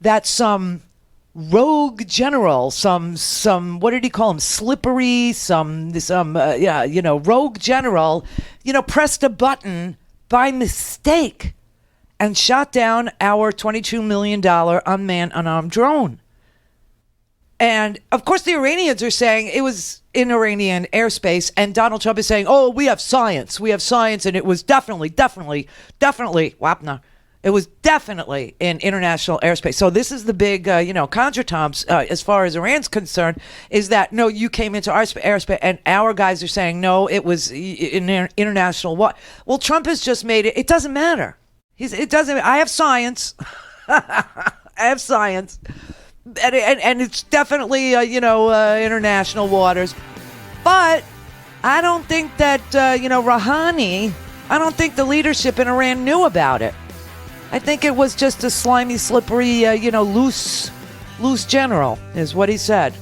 [SPEAKER 8] that some rogue general, some what did he call him? Slippery, rogue general, pressed a button by mistake and shot down our $22 million unmanned unarmed drone. And of course, the Iranians are saying it was in Iranian airspace, and Donald Trump is saying, "Oh, we have science, and it was definitely, Wapner." It was definitely in international airspace. So this is the big, contretemps as far as Iran's concerned, is that, no, you came into our airspace, and our guys are saying, no, it was in international water. Well, Trump has just made it. It doesn't matter. I have science. I have science. And it's definitely, international waters. But I don't think that, Rouhani, I don't think the leadership in Iran knew about it. I think it was just a slimy, slippery, loose general, is what he said.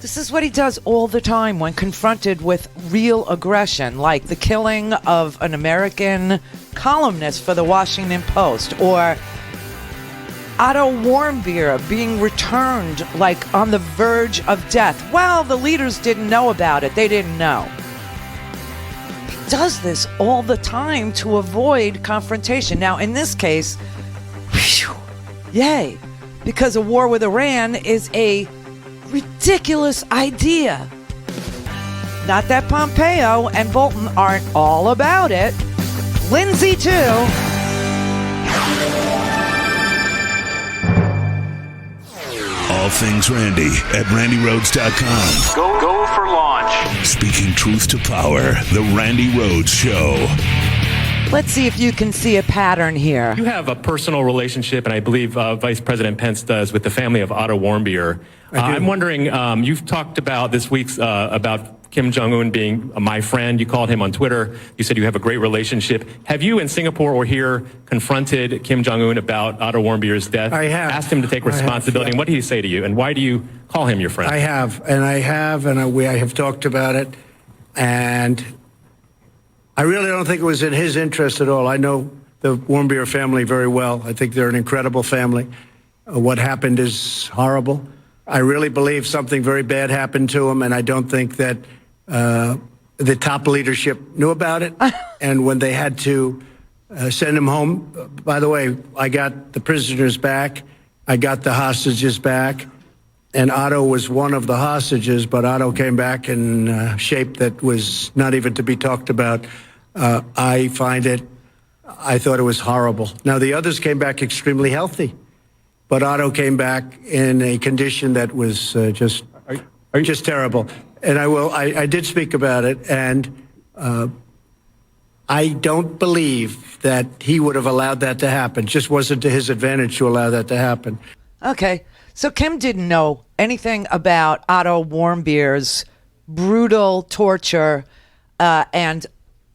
[SPEAKER 8] This is what he does all the time when confronted with real aggression, like the killing of an American columnist for the Washington Post, or Otto Warmbier being returned, like on the verge of death. Well, the leaders didn't know about it. They didn't know. Does this all the time to avoid confrontation. Now, in this case, yay, because a war with Iran is a ridiculous idea. Not that Pompeo and Bolton aren't all about it. Lindsay, too.
[SPEAKER 9] All things Randi at RandiRhodes.com.
[SPEAKER 2] Go for launch.
[SPEAKER 9] Speaking truth to power, the Randi Rhodes Show.
[SPEAKER 8] Let's see if you can see a pattern here.
[SPEAKER 20] You have a personal relationship, and I believe Vice President Pence does, with the family of Otto Warmbier. I'm wondering, you've talked about this week's about Kim Jong-un being my friend. You called him on Twitter. You said you have a great relationship. Have you in Singapore or here confronted Kim Jong-un about Otto Warmbier's death?
[SPEAKER 21] I have.
[SPEAKER 20] Asked him to take responsibility. And what did he say to you? And why do you call him your friend?
[SPEAKER 21] I have, and I have talked about it. And I really don't think it was in his interest at all. I know the Warmbier family very well. I think they're an incredible family. What happened is horrible. I really believe something very bad happened to him, and I don't think that the top leadership knew about it. And when they had to send him home, by the way, I got the prisoners back. I got the hostages back. And Otto was one of the hostages, but Otto came back in shape that was not even to be talked about. I thought it was horrible. Now, the others came back extremely healthy, but Otto came back in a condition that was just terrible. And I did speak about it, and I don't believe that he would have allowed that to happen. It just wasn't to his advantage to allow that to happen.
[SPEAKER 8] Okay, so Kim didn't know anything about Otto Warmbier's brutal torture, and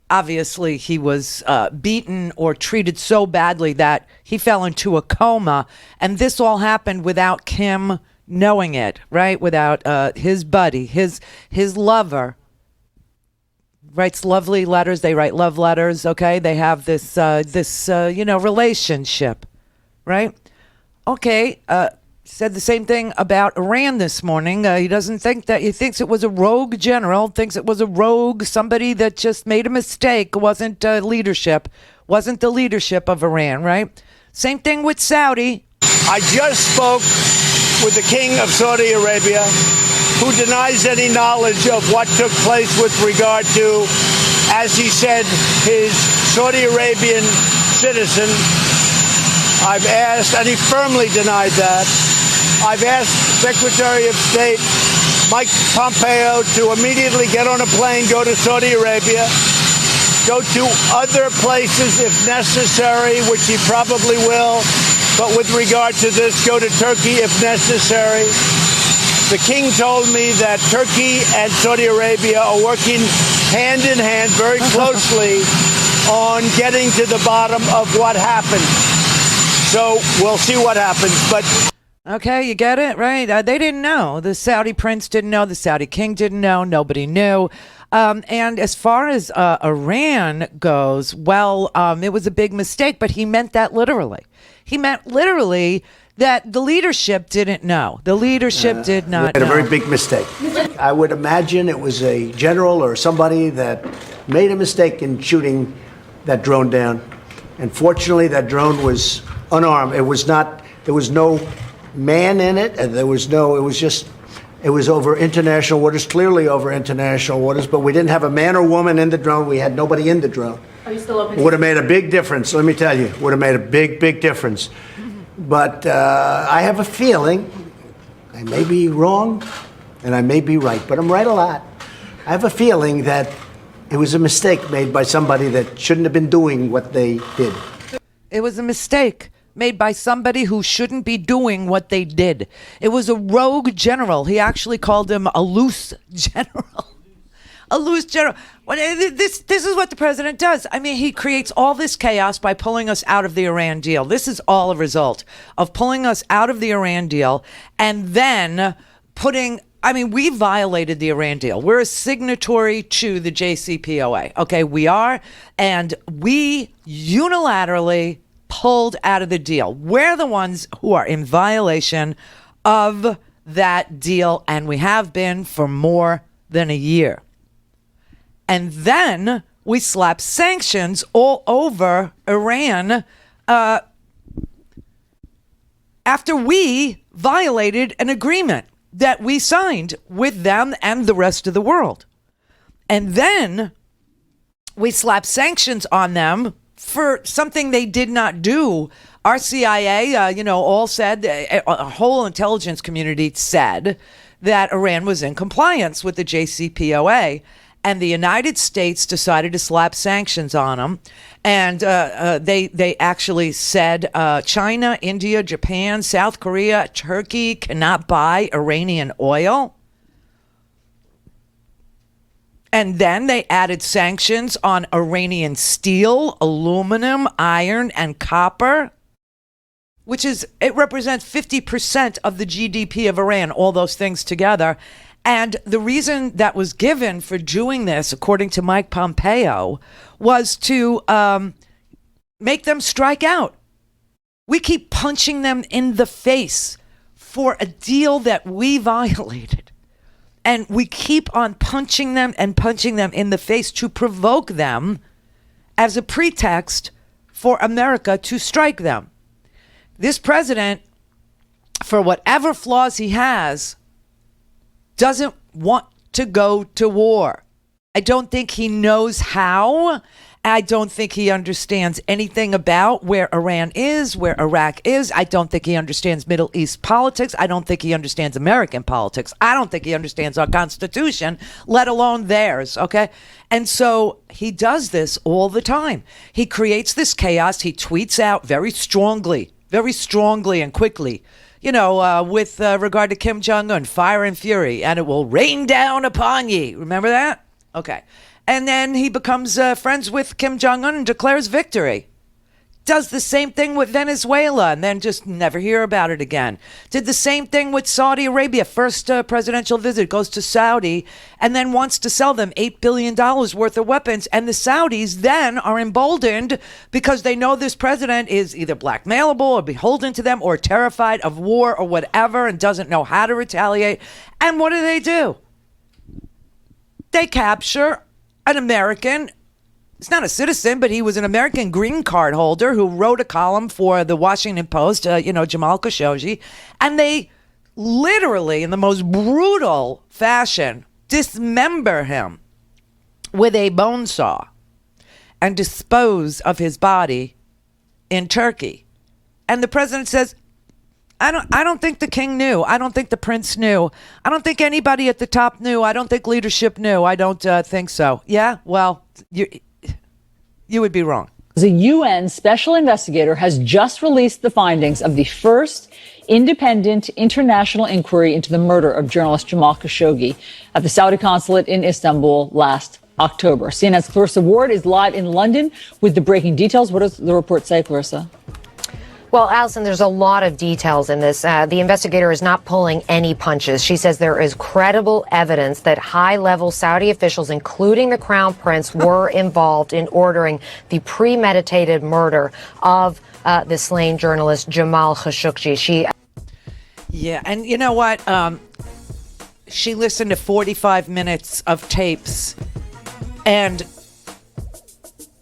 [SPEAKER 8] obviously he was beaten or treated so badly that he fell into a coma, and this all happened without Kim knowing it, right? Without his buddy, his lover, writes lovely letters. They write love letters. Okay, they have this relationship, right? Okay, said the same thing about Iran this morning. He doesn't think that, he thinks it was a rogue general, thinks it was a rogue, somebody that just made a mistake, wasn't the leadership of Iran, right? Same thing with Saudi.
[SPEAKER 21] I just spoke with the King of Saudi Arabia, who denies any knowledge of what took place with regard to, as he said, his Saudi Arabian citizen. I've asked, and he firmly denied that. I've asked Secretary of State Mike Pompeo to immediately get on a plane, go to Saudi Arabia, go to other places if necessary, which he probably will. But with regard to this, go to Turkey if necessary. The king told me that Turkey and Saudi Arabia are working hand in hand very closely on getting to the bottom of what happened. So we'll see what happens. But
[SPEAKER 8] okay, you get it, right? They didn't know. The Saudi prince didn't know. The Saudi king didn't know. Nobody knew. And as far as Iran goes, well, it was a big mistake, but he meant that literally. He meant literally that the leadership didn't know. The leadership did not know.
[SPEAKER 10] A very big mistake. I would imagine it was a general or somebody that made a mistake in shooting that drone down. And fortunately, that drone was unarmed. It was not, there was no man in it, and it was over international waters, clearly over international waters, but we didn't have a man or woman in the drone. We had nobody in the drone.
[SPEAKER 19] Are you still open?
[SPEAKER 10] Would have made a big difference, let me tell you. Would have made a big, big difference. But I have a feeling, I may be wrong, and I may be right, but I'm right a lot. I have a feeling that it was a mistake made by somebody that shouldn't have been doing what they did.
[SPEAKER 8] It was a mistake made by somebody who shouldn't be doing what they did. It was a rogue general. He actually called him a loose general. A loose general. This is what the president does. I mean, he creates all this chaos by pulling us out of the Iran deal. This is all a result of pulling us out of the Iran deal and then we violated the Iran deal. We're a signatory to the JCPOA. Okay, we are. And we unilaterally pulled out of the deal. We're the ones who are in violation of that deal, and we have been for more than a year. And then we slapped sanctions all over Iran after we violated an agreement that we signed with them and the rest of the world. And then we slapped sanctions on them for something they did not do. Our CIA, all said, a whole intelligence community said that Iran was in compliance with the JCPOA. And the United States decided to slap sanctions on them. And they actually said China, India, Japan, South Korea, Turkey cannot buy Iranian oil. And then they added sanctions on Iranian steel, aluminum, iron, and copper, it represents 50% of the GDP of Iran, all those things together. And the reason that was given for doing this, according to Mike Pompeo, was to make them strike out. We keep punching them in the face for a deal that we violated. And we keep on punching them in the face to provoke them as a pretext for America to strike them. This president, for whatever flaws he has, doesn't want to go to war. I don't think he knows how. I don't think he understands anything about where Iran is, where Iraq is. I don't think he understands Middle East politics. I don't think he understands American politics. I don't think he understands our Constitution, let alone theirs, okay? And so he does this all the time. He creates this chaos. He tweets out very strongly and quickly, with regard to Kim Jong-un, fire and fury, and it will rain down upon ye. Remember that? Okay. And then he becomes friends with Kim Jong-un and declares victory. Does the same thing with Venezuela and then just never hear about it again. Did the same thing with Saudi Arabia. First presidential visit, goes to Saudi and then wants to sell them $8 billion worth of weapons. And the Saudis then are emboldened because they know this president is either blackmailable or beholden to them or terrified of war or whatever and doesn't know how to retaliate. And what do? They capture an American. He's not a citizen, but he was an American green card holder who wrote a column for the Washington Post, Jamal Khashoggi, and they literally, in the most brutal fashion, dismember him with a bone saw and dispose of his body in Turkey. And the president says, I don't think the king knew. I don't think the prince knew. I don't think anybody at the top knew. I don't think leadership knew. I don't think so. Yeah, well, you would be wrong.
[SPEAKER 6] The UN special investigator has just released the findings of the first independent international inquiry into the murder of journalist Jamal Khashoggi at the Saudi consulate in Istanbul last October. CNN's Clarissa Ward is live in London with the breaking details. What does the report say, Clarissa?
[SPEAKER 22] Well, Allison, there's a lot of details in this. The investigator is not pulling any punches. She says there is credible evidence that high-level Saudi officials, including the crown prince, were involved in ordering the premeditated murder of the slain journalist Jamal Khashoggi.
[SPEAKER 8] Yeah, and you know what? She listened to 45 minutes of tapes, and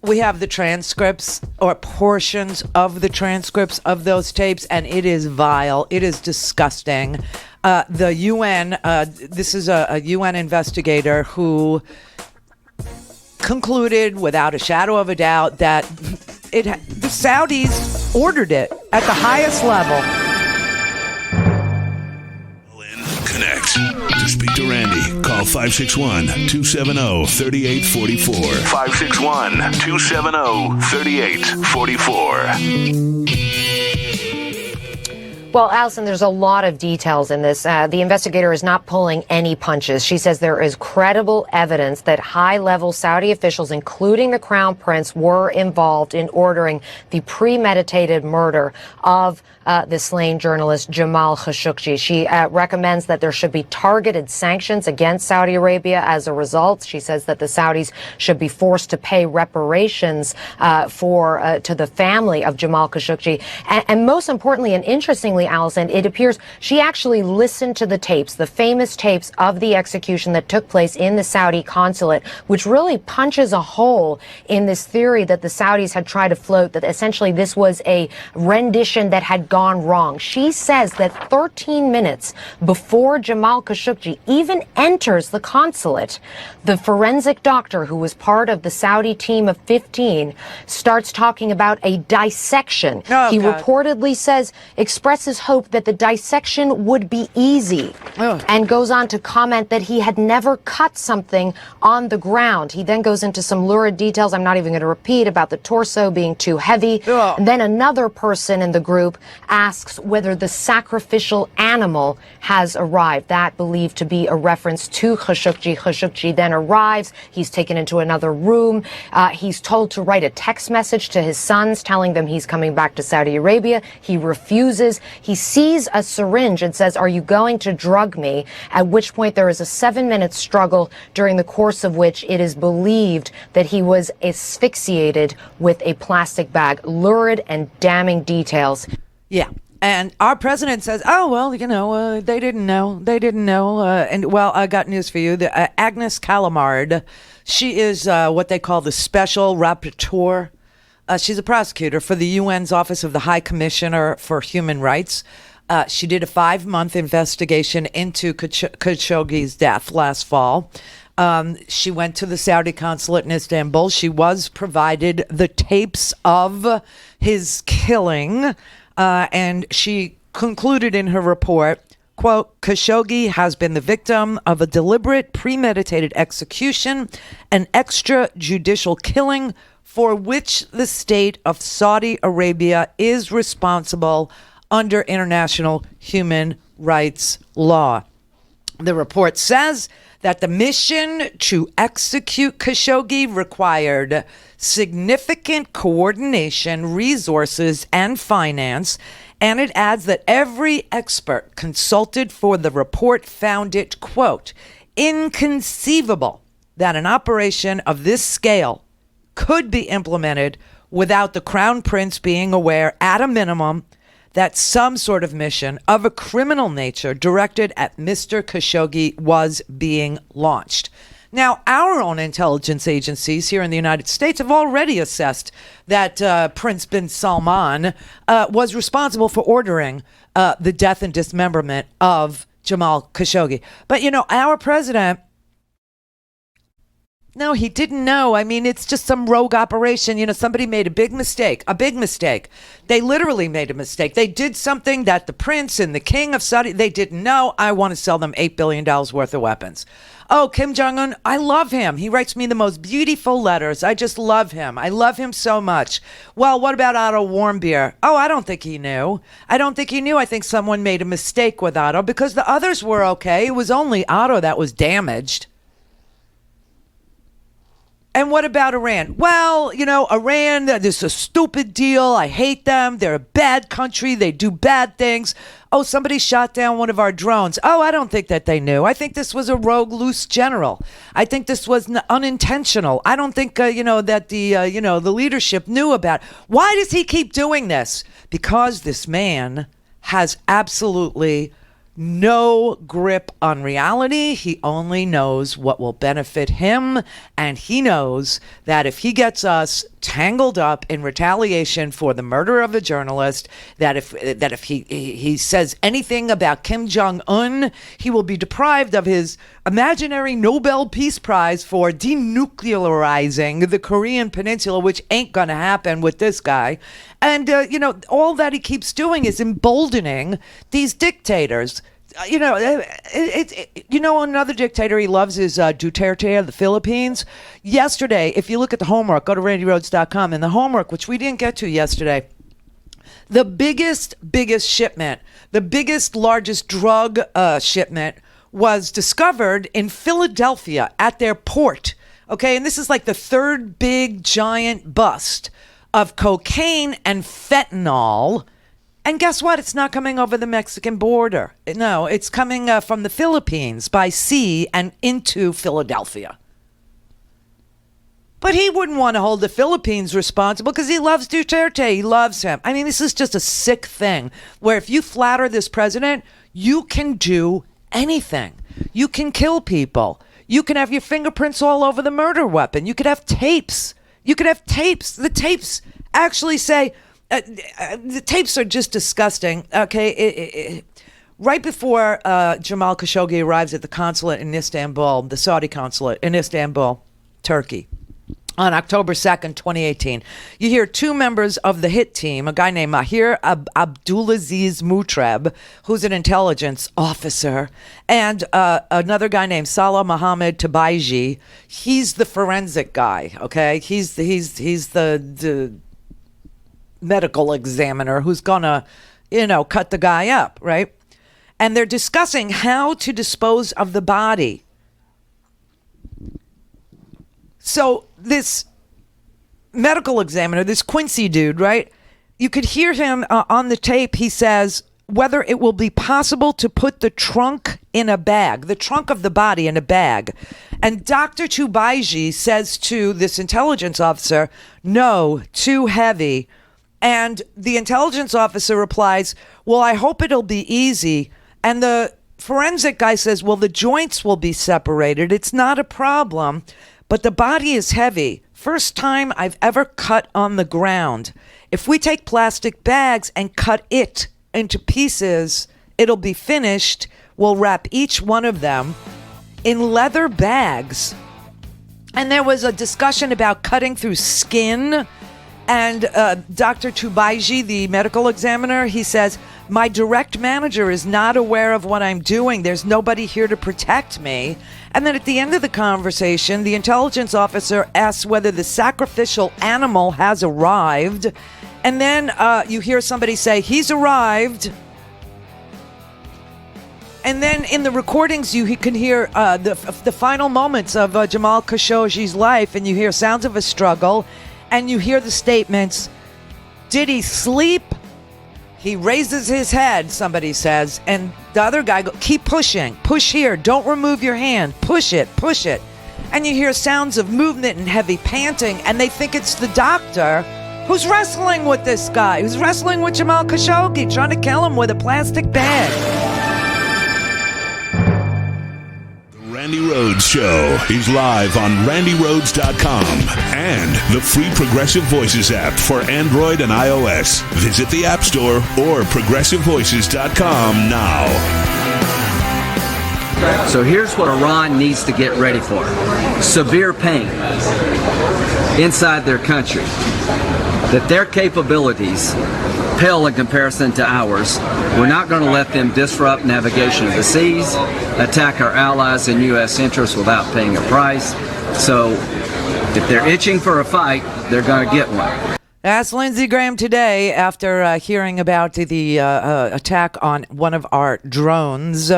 [SPEAKER 8] we have the transcripts or portions of the transcripts of those tapes, and it is vile. It is disgusting. The UN, this is a UN investigator who concluded without a shadow of a doubt that the Saudis ordered it at the highest level.
[SPEAKER 9] Connect. To speak to Randi, call 561-270-3844.
[SPEAKER 22] 561-270-3844. Well, Allison, there's a lot of details in this. The investigator is not pulling any punches. She says there is credible evidence that high-level Saudi officials, including the crown prince, were involved in ordering the premeditated murder of the slain journalist Jamal Khashoggi. She recommends that there should be targeted sanctions against Saudi Arabia as a result. She says that the Saudis should be forced to pay reparations to the family of Jamal Khashoggi. And most importantly and interestingly, Allison, it appears she actually listened to the tapes, the famous tapes of the execution that took place in the Saudi consulate, which really punches a hole in this theory that the Saudis had tried to float, that essentially this was a rendition that had gone wrong. She says that 13 minutes before Jamal Khashoggi even enters the consulate, the forensic doctor who was part of the Saudi team of 15 starts talking about a dissection. He reportedly expresses hope that the dissection would be easy and goes on to comment that he had never cut something on the ground. He then goes into some lurid details I'm not even going to repeat about the torso being too heavy. And then another person in the group asks whether the sacrificial animal has arrived. That believed to be a reference to Khashoggi. Khashoggi then arrives. He's taken into another room. He's told to write a text message to his sons telling them he's coming back to Saudi Arabia. He refuses. He sees a syringe and says, "Are you going to drug me?" At which point there is a 7-minute struggle, during the course of which it is believed that he was asphyxiated with a plastic bag. Lurid and damning details.
[SPEAKER 8] Yeah. And our president says, oh, well, they didn't know. They didn't know. And, well, I got news for you. Agnes Calamard, she is what they call the special rapporteur. She's a prosecutor for the UN's Office of the High Commissioner for Human Rights. She did a 5-month investigation into Khashoggi's death last fall. She went to the Saudi consulate in Istanbul. She was provided the tapes of his killing. And she concluded in her report, quote, Khashoggi has been the victim of a deliberate, premeditated execution, an extrajudicial killing for which the state of Saudi Arabia is responsible under international human rights law. The report says that the mission to execute Khashoggi required significant coordination, resources, and finance, and it adds that every expert consulted for the report found it, quote, inconceivable that an operation of this scale could be implemented without the Crown Prince being aware, at a minimum, that some sort of mission of a criminal nature directed at Mr. Khashoggi was being launched. Now, our own intelligence agencies here in the United States have already assessed that Prince bin Salman was responsible for ordering the death and dismemberment of Jamal Khashoggi. But, our president... No, he didn't know. I mean, it's just some rogue operation. Somebody made a big mistake. They literally made a mistake. They did something that the prince and the king of Saudi, they didn't know. I want to sell them $8 billion worth of weapons. Oh, Kim Jong-un, I love him. He writes me the most beautiful letters. I just love him. I love him so much. Well, what about Otto Warmbier? Oh, I don't think he knew. I think someone made a mistake with Otto because the others were okay. It was only Otto that was damaged. And what about Iran? Well, Iran, this is a stupid deal. I hate them. They're a bad country. They do bad things. Oh, somebody shot down one of our drones. Oh, I don't think that they knew. I think this was a rogue, loose general. I think this was unintentional. I don't think, that the leadership knew about it. Why does he keep doing this? Because this man has absolutely no grip on reality. He only knows what will benefit him, and he knows that if he gets us tangled up in retaliation for the murder of a journalist, that if he says anything about Kim Jong-un, he will be deprived of his imaginary Nobel Peace Prize for denuclearizing the Korean Peninsula, which ain't gonna happen with this guy. And all that he keeps doing is emboldening these dictators. Another dictator he loves is Duterte of the Philippines. Yesterday, if you look at the homework, go to RandiRhodes.com, and the homework, which we didn't get to yesterday, the biggest shipment, largest drug shipment was discovered in Philadelphia at their port. Okay, and this is like the third big giant bust of cocaine and fentanyl. And guess what? It's not coming over the Mexican border. No, it's coming from the Philippines by sea and into Philadelphia. But he wouldn't want to hold the Philippines responsible because he loves Duterte. He loves him. I mean, this is just a sick thing where if you flatter this president, you can do anything. You can kill people. You can have your fingerprints all over the murder weapon. You could have tapes. The tapes actually say... the tapes are just disgusting. Okay, right before Jamal Khashoggi arrives at the consulate in Istanbul, the Saudi consulate in Istanbul, Turkey, on October 2nd, 2018, you hear two members of the hit team, a guy named Mahir Abdulaziz Mutreb, who's an intelligence officer, and another guy named Salah Mohammed Tabaiji. He's the forensic guy. Okay, he's the medical examiner who's gonna, cut the guy up, right? And they're discussing how to dispose of the body. So this medical examiner, this Quincy dude, right? You could hear him on the tape. He says whether it will be possible to put the trunk in a bag, the trunk of the body in a bag. And Dr. Tubaiji says to this intelligence officer, no, too heavy. And the intelligence officer replies, well, I hope it'll be easy. And the forensic guy says, well, the joints will be separated. It's not a problem, but the body is heavy. First time I've ever cut on the ground. If we take plastic bags and cut it into pieces, it'll be finished. We'll wrap each one of them in leather bags. And there was a discussion about cutting through skin. And Dr. Tubaiji, the medical examiner, he says, my direct manager is not aware of what I'm doing. There's nobody here to protect me. And then at the end of the conversation, the intelligence officer asks whether the sacrificial animal has arrived. And then you hear somebody say, he's arrived. And then in the recordings, you can hear the final moments of Jamal Khashoggi's life, and you hear sounds of a struggle. And you hear the statements, did he sleep? He raises his head, somebody says. And the other guy goes, keep pushing. Push here. Don't remove your hand. Push it. Push it. And you hear sounds of movement and heavy panting. And they think it's the doctor who's wrestling with this guy, who's wrestling with Jamal Khashoggi, trying to kill him with a plastic bag.
[SPEAKER 9] Randi Rhodes Show is live on RandiRhodes.com and the free Progressive Voices app for Android and iOS. Visit the App Store or ProgressiveVoices.com now.
[SPEAKER 5] So here's what Iran needs to get ready for. Severe pain inside their country. That their capabilities pale in comparison to ours. We're not going to let them disrupt navigation of the seas, attack our allies and U.S. interests without paying a price. So if they're itching for a fight, they're going to get one.
[SPEAKER 8] Asked Lindsey Graham today after hearing about the attack on one of our drones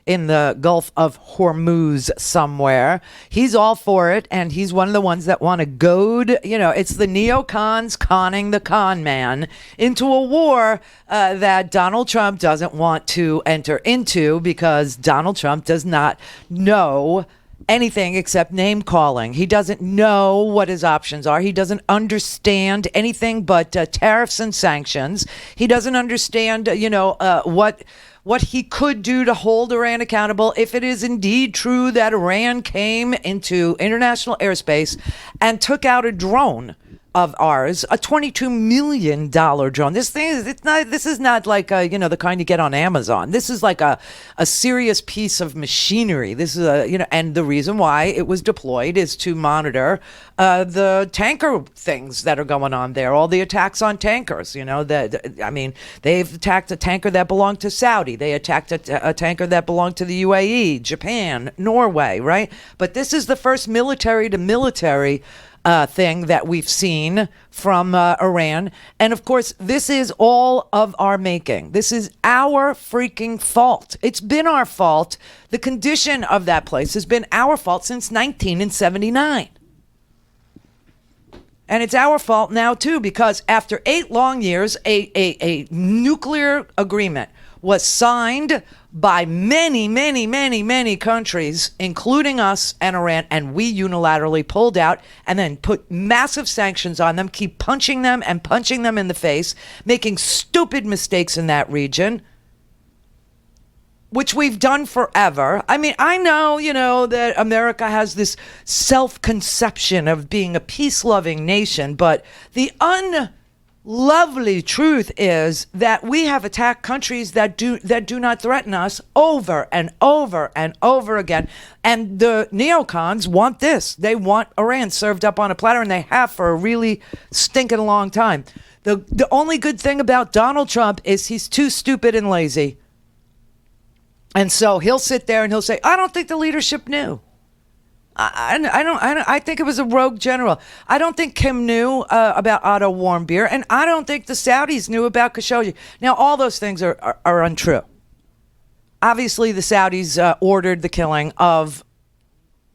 [SPEAKER 8] in the Gulf of Hormuz somewhere. He's all for it, and he's one of the ones that want to goad, it's the neocons conning the con man into a war that Donald Trump doesn't want to enter into because Donald Trump does not know anything except name calling. He doesn't know what his options are. He doesn't understand anything but tariffs and sanctions. He doesn't understand, what he could do to hold Iran accountable if it is indeed true that Iran came into international airspace and took out a drone of ours, a $22 million drone. This is not like, the kind you get on Amazon. This is like a serious piece of machinery. This is and the reason why it was deployed is to monitor the tanker things that are going on there, all the attacks on tankers. They've attacked a tanker that belonged to Saudi. They attacked a tanker that belonged to the UAE, Japan, Norway, right? But this is the first military to military thing that we've seen from Iran. And of course, this is all of our making. This is our freaking fault. It's been our fault. The condition of that place has been our fault since 1979. And it's our fault now, too, because after 8 long years, a nuclear agreement was signed by many, many, many, many countries, including us and Iran, and we unilaterally pulled out and then put massive sanctions on them, keep punching them and punching them in the face, making stupid mistakes in that region, which we've done forever. I mean, I know, that America has this self-conception of being a peace-loving nation, but the lovely truth is that we have attacked countries that do not threaten us over and over and over again. And the neocons want this. They want Iran served up on a platter, and they have for a really stinking long time. The only good thing about Donald Trump is he's too stupid and lazy. And so he'll sit there and he'll say, I don't think the leadership knew. I think it was a rogue general. I don't think Kim knew about Otto Warmbier, and I don't think the Saudis knew about Khashoggi. Now, all those things are untrue. Obviously, the Saudis ordered the killing of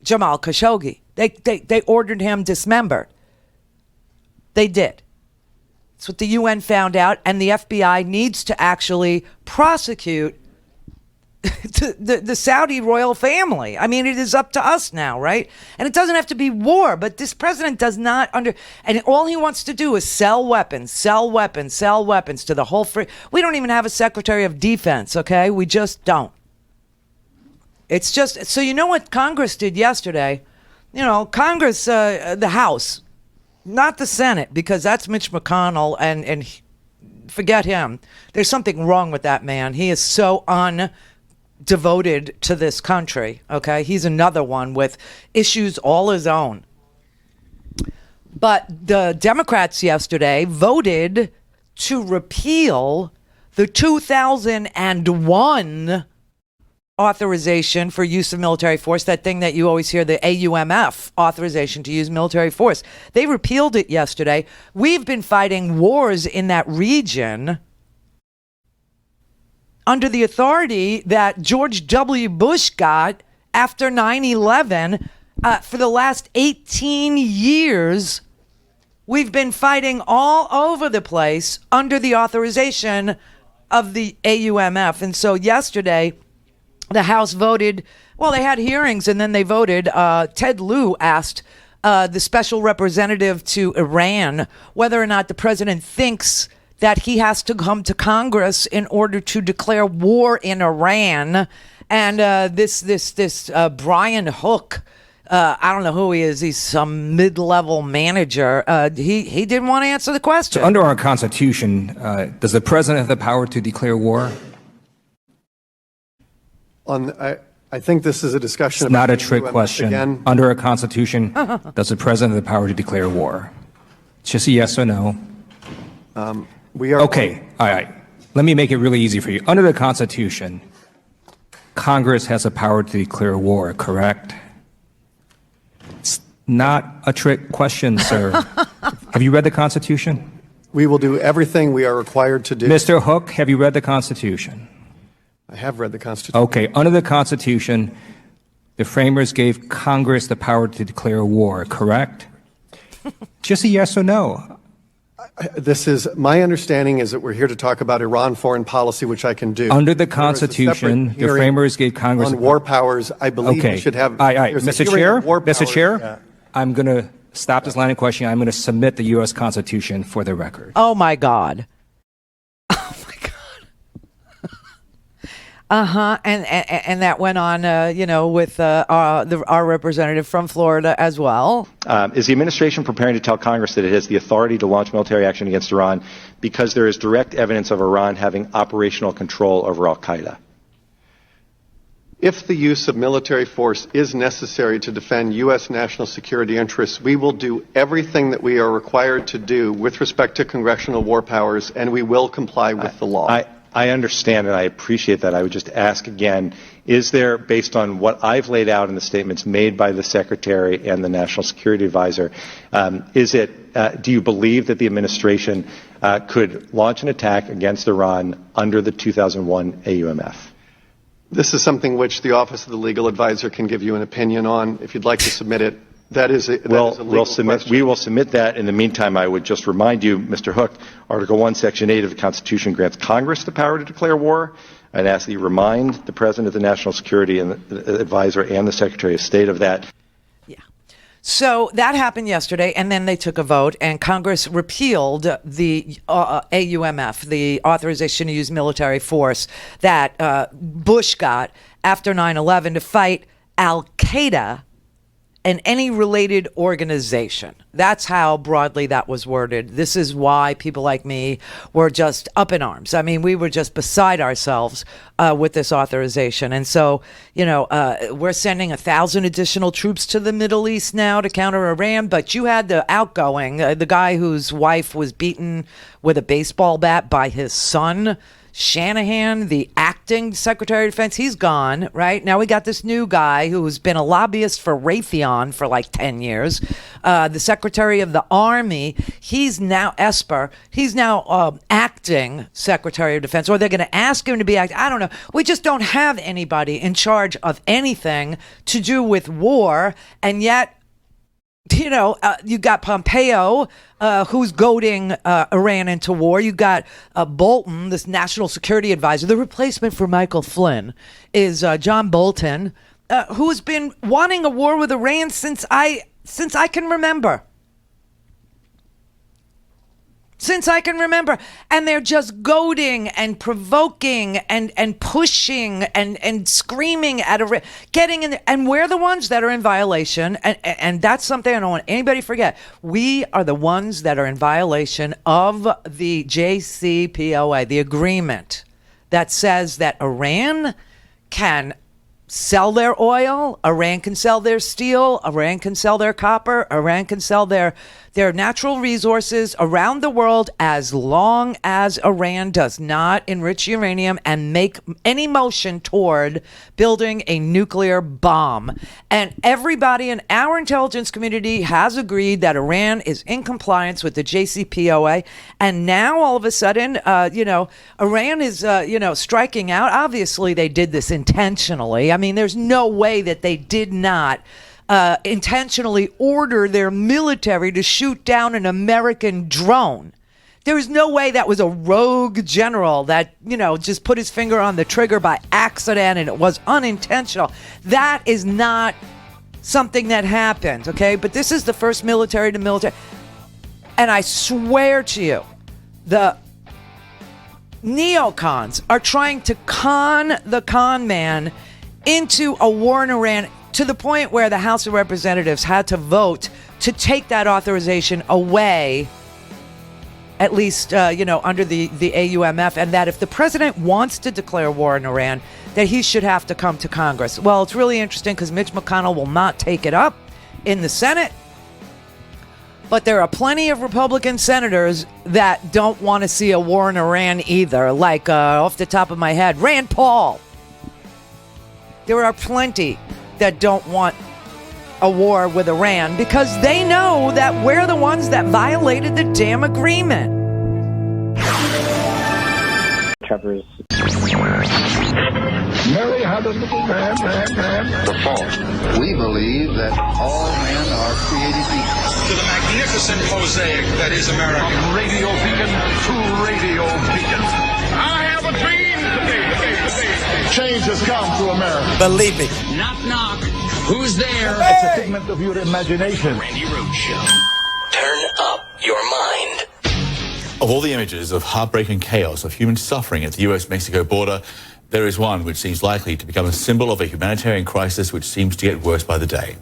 [SPEAKER 8] Jamal Khashoggi. They ordered him dismembered. They did. That's what the UN found out, and the FBI needs to actually prosecute the Saudi royal family. I mean, it is up to us now, right? And it doesn't have to be war, but this president does not and all he wants to do is sell weapons to the whole we don't even have a Secretary of Defense, okay? We just don't. It's just, so you know what Congress did yesterday? Congress, the House, not the Senate, because that's Mitch McConnell, and forget him. There's something wrong with that man. He is so devoted to this country, okay? He's another one with issues all his own. But the Democrats yesterday voted to repeal the 2001 authorization for use of military force, that thing that you always hear, the AUMF authorization to use military force. They repealed it yesterday. We've been fighting wars in that region under the authority that George W. Bush got after 9/11 for the last 18 years. We've been fighting all over the place under the authorization of the AUMF. And so yesterday, the House voted, well, they had hearings and then they voted. Ted Lieu asked the special representative to Iran whether or not the president thinks that he has to come to Congress in order to declare war in Iran. And this Brian Hook, I don't know who he is. He's some mid-level manager. He didn't want to answer the question.
[SPEAKER 7] So under our Constitution, does the president have the power to declare war?
[SPEAKER 11] I think this is a discussion.
[SPEAKER 7] It's not a trick question.
[SPEAKER 11] Again.
[SPEAKER 7] Under our Constitution, does the president have the power to declare war? It's just a yes or no.
[SPEAKER 11] We are
[SPEAKER 7] okay. All right. Let me make it really easy for you. Under the Constitution, Congress has the power to declare war, correct? It's not a trick question, sir. Have you read the Constitution?
[SPEAKER 11] We will do everything we are required to do.
[SPEAKER 7] Mr. Hook, have you read the Constitution?
[SPEAKER 11] I have read the Constitution.
[SPEAKER 7] Okay. Under the Constitution, the framers gave Congress the power to declare war, correct? Just a yes or no.
[SPEAKER 11] This is my understanding is that we're here to talk about Iran foreign policy, which I can do.
[SPEAKER 7] Under the Constitution, the framers gave Congress
[SPEAKER 11] on war powers. I believe we should have.
[SPEAKER 7] All right, Mr. Chair, I'm going to stop this line of questioning. I'm going to submit the U.S. Constitution for the record.
[SPEAKER 8] Oh my God. And that went on, with our representative from Florida as well.
[SPEAKER 23] Is the administration preparing to tell Congress that it has the authority to launch military action against Iran because there is direct evidence of Iran having operational control over al-Qaeda?
[SPEAKER 11] If the use of military force is necessary to defend U.S. national security interests, we will do everything that we are required to do with respect to congressional war powers, and we will comply with the law.
[SPEAKER 23] I understand and I appreciate that. I would just ask again, is there, based on what I've laid out in the statements made by the Secretary and the National Security Advisor, do you believe that the administration could launch an attack against Iran under the 2001 AUMF?
[SPEAKER 11] This is something which the Office of the Legal Advisor can give you an opinion on. If you'd like to submit it, that is a legal question.
[SPEAKER 23] We will submit that. In the meantime, I would just remind you, Mr. Hook, Article 1, Section 8 of the Constitution grants Congress the power to declare war. I'd ask that you remind the President of the National Security and the Advisor and the Secretary of State of that.
[SPEAKER 8] So that happened yesterday, and then they took a vote, and Congress repealed the AUMF, the authorization to use military force that Bush got after 9/11 to fight al-Qaeda and any related organization. That's how broadly that was worded. This is why people like me were just up in arms. I mean, we were just beside ourselves with this authorization. And so, we're sending 1,000 additional troops to the Middle East now to counter Iran. But you had the outgoing, the guy whose wife was beaten with a baseball bat by his son, Shanahan, the acting Secretary of Defense, he's gone, right? Now we got this new guy who's been a lobbyist for Raytheon for like 10 years. The Secretary of the Army, he's now Esper. He's now acting Secretary of Defense, or they're going to ask him to be acting. I don't know. We just don't have anybody in charge of anything to do with war, and yet you got Pompeo, who's goading Iran into war. You got Bolton, this national security advisor. The replacement for Michael Flynn is John Bolton, who has been wanting a war with Iran since I can remember. Since I can remember. And they're just goading and provoking and pushing and screaming at getting in there. And we're the ones that are in violation. And that's something I don't want anybody to forget. We are the ones that are in violation of the JCPOA, the agreement that says that Iran can sell their oil, Iran can sell their steel, Iran can sell their copper, Iran can sell their natural resources around the world as long as Iran does not enrich uranium and make any motion toward building a nuclear bomb. And everybody in our intelligence community has agreed that Iran is in compliance with the JCPOA. And now all of a sudden, Iran is, striking out. Obviously, they did this intentionally. I mean, there's no way that they did not intentionally order their military to shoot down an American drone. There was no way that was a rogue general that, just put his finger on the trigger by accident and it was unintentional. That is not something that happened, okay? But this is the first military to military. And I swear to you, the neocons are trying to con the con man into a war in Iran to the point where the House of Representatives had to vote to take that authorization away, at least, under the AUMF, and that if the president wants to declare war in Iran, that he should have to come to Congress. Well, it's really interesting because Mitch McConnell will not take it up in the Senate, but there are plenty of Republican senators that don't want to see a war in Iran either, like, off the top of my head, Rand Paul. There are plenty that don't want a war with Iran because they know that we're the ones that violated the damn agreement.
[SPEAKER 1] Trevor's. Mary had a little man. The fault. We believe that all men are created equal.
[SPEAKER 2] To the magnificent mosaic that is America.
[SPEAKER 3] From radio beacon to radio beacon. I have a dream today. Change has come to America.
[SPEAKER 15] Believe me.
[SPEAKER 2] Knock, knock. Who's there?
[SPEAKER 3] It's a figment of your imagination.
[SPEAKER 2] Randi Rhodes Show.
[SPEAKER 4] Turn up your mind.
[SPEAKER 12] Of all the images of heartbreak and chaos of human suffering at the US-Mexico border, there is one which seems likely to become a symbol of a humanitarian crisis which seems to get worse by the day.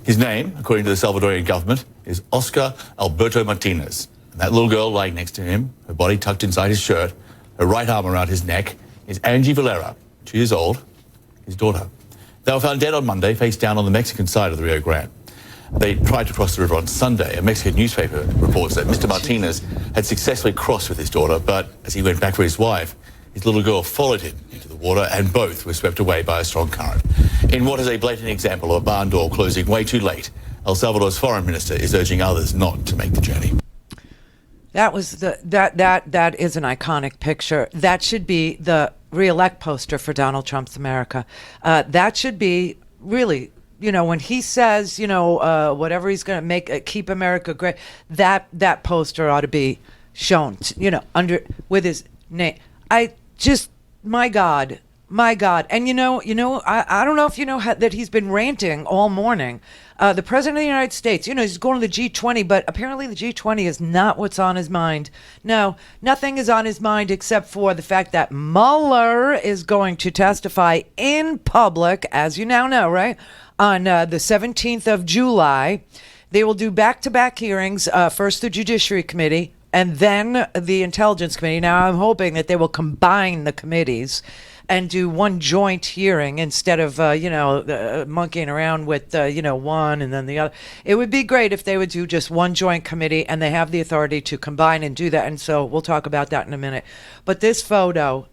[SPEAKER 12] His name, according to the Salvadorian government, is Oscar Alberto Martinez. And that little girl lying next to him, her body tucked inside his shirt, her right arm around his neck, is Angie Valera, 2 years old, his daughter. They were found dead on Monday, face down on the Mexican side of the Rio Grande. They tried to cross the river on Sunday. A Mexican newspaper reports that Mr. Martinez had successfully crossed with his daughter, but as he went back for his wife, his little girl followed him into the water and both were swept away by a strong current. In what is a blatant example of a barn door closing way too late, El Salvador's foreign minister is urging others not to make the journey.
[SPEAKER 8] That was that is an iconic picture. That should be the re-elect poster for Donald Trump's America. That should be really, when he says, whatever he's going to make, keep America great, that poster ought to be shown, under with his name. My God. And I don't know if you know that he's been ranting all morning. The president of the United States, he's going to the G20, but apparently the G20 is not what's on his mind. No, nothing is on his mind except for the fact that Mueller is going to testify in public, as you now know, right? On the 17th of July. They will do back-to-back hearings, first the Judiciary Committee, and then the Intelligence Committee. Now, I'm hoping that they will combine the committees and do one joint hearing instead of, monkeying around with, one and then the other. It would be great if they would do just one joint committee and they have the authority to combine and do that. And so we'll talk about that in a minute. But this photo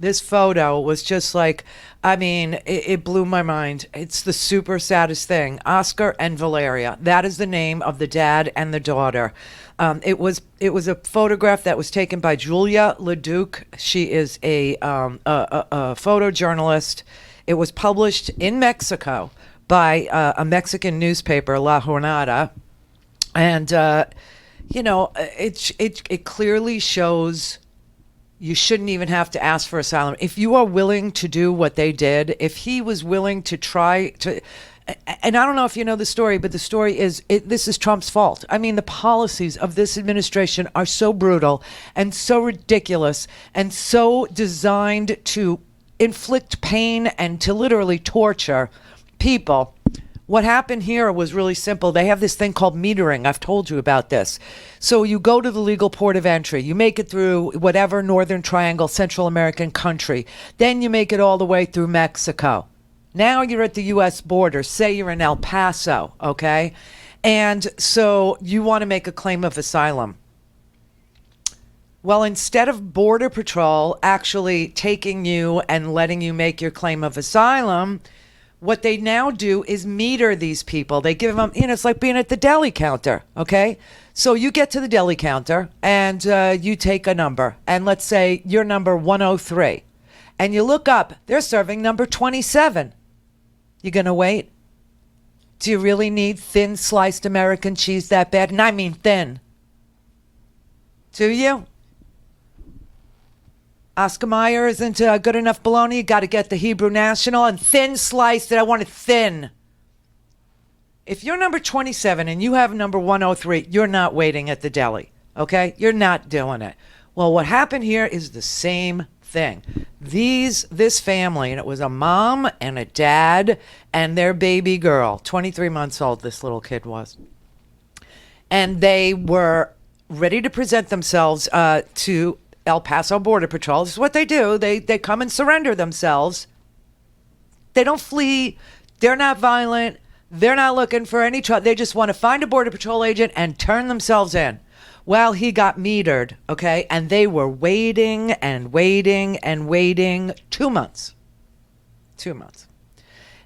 [SPEAKER 8] was just like, it blew my mind. It's the super saddest thing. Oscar and Valeria. That is the name of the dad and the daughter. It was a photograph that was taken by Julia Leduc. She is a photojournalist. It was published in Mexico by a Mexican newspaper, La Jornada, and it clearly shows you shouldn't even have to ask for asylum if you are willing to do what they did. If he was willing to try to. And I don't know if you know the story, but the story is this is Trump's fault. The policies of this administration are so brutal and so ridiculous and so designed to inflict pain and to literally torture people. What happened here was really simple. They have this thing called metering. I've told you about this. So you go to the legal port of entry. You make it through whatever Northern Triangle, Central American country. Then you make it all the way through Mexico. Now you're at the U.S. border. Say you're in El Paso, okay? And so you want to make a claim of asylum. Well, instead of Border Patrol actually taking you and letting you make your claim of asylum, what they now do is meter these people. They give them, it's like being at the deli counter, okay? So you get to the deli counter and you take a number. And let's say you're number 103. And you look up, they're serving number 27. You gonna wait? Do you really need thin sliced American cheese that bad? And I mean thin. Do you? Oscar Mayer isn't good enough bologna. You got to get the Hebrew National and thin sliced. I want it thin. If you're number 27 and you have number 103, you're not waiting at the deli. Okay? You're not doing it. Well, what happened here is the same thing. This family, and it was a mom and a dad and their baby girl, 23 months old, this little kid was. And they were ready to present themselves to El Paso Border Patrol. This is what they do. They come and surrender themselves. They don't flee. They're not violent. They're not looking for any trouble. They just want to find a Border Patrol agent and turn themselves in. Well, he got metered, okay? And they were waiting and waiting and waiting 2 months. 2 months.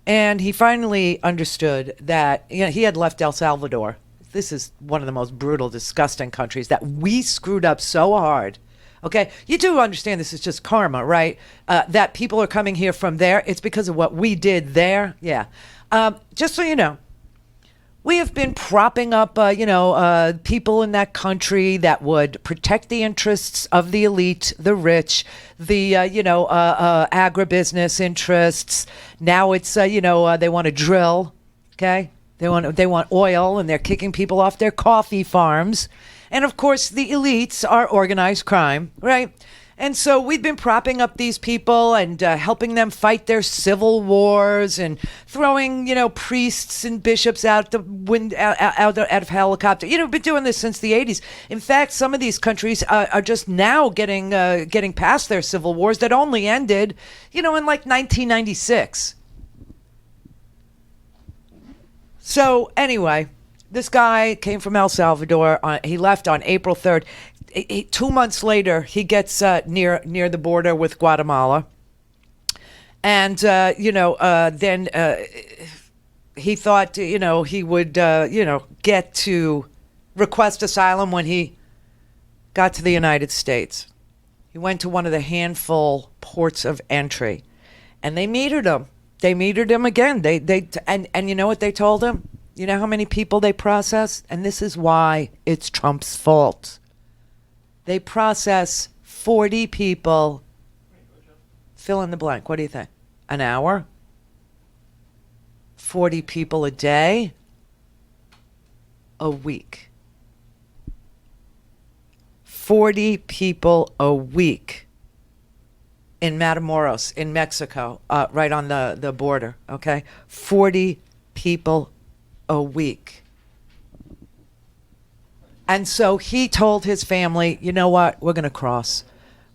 [SPEAKER 8] And he finally understood that he had left El Salvador. This is one of the most brutal, disgusting countries that we screwed up so hard. Okay? You do understand this is just karma, right? That people are coming here from there. It's because of what we did there. Yeah. Just so you know, we have been propping up, people in that country that would protect the interests of the elite, the rich, the, agribusiness interests. Now it's, they want to drill, okay? They want oil, and they're kicking people off their coffee farms. And, of course, the elites are organized crime, right? And so we've been propping up these people and helping them fight their civil wars and throwing, priests and bishops out of helicopter. We've been doing this since the 80s. In fact, some of these countries are just now getting past their civil wars that only ended, in like 1996. So anyway, this guy came from El Salvador. He left on April 3rd. 2 months later, he gets near the border with Guatemala. And, then he thought, he would, get to request asylum when he got to the United States. He went to one of the handful ports of entry. And they metered him. They metered him again. And you know what they told him? You know how many people they processed? And this is why it's Trump's fault. They process 40 people. Fill in the blank. What do you think? An hour? 40 people a day? A week. 40 people a week in Matamoros, in Mexico, right on the border, okay? 40 people a week. And so he told his family, you know what, we're going to cross.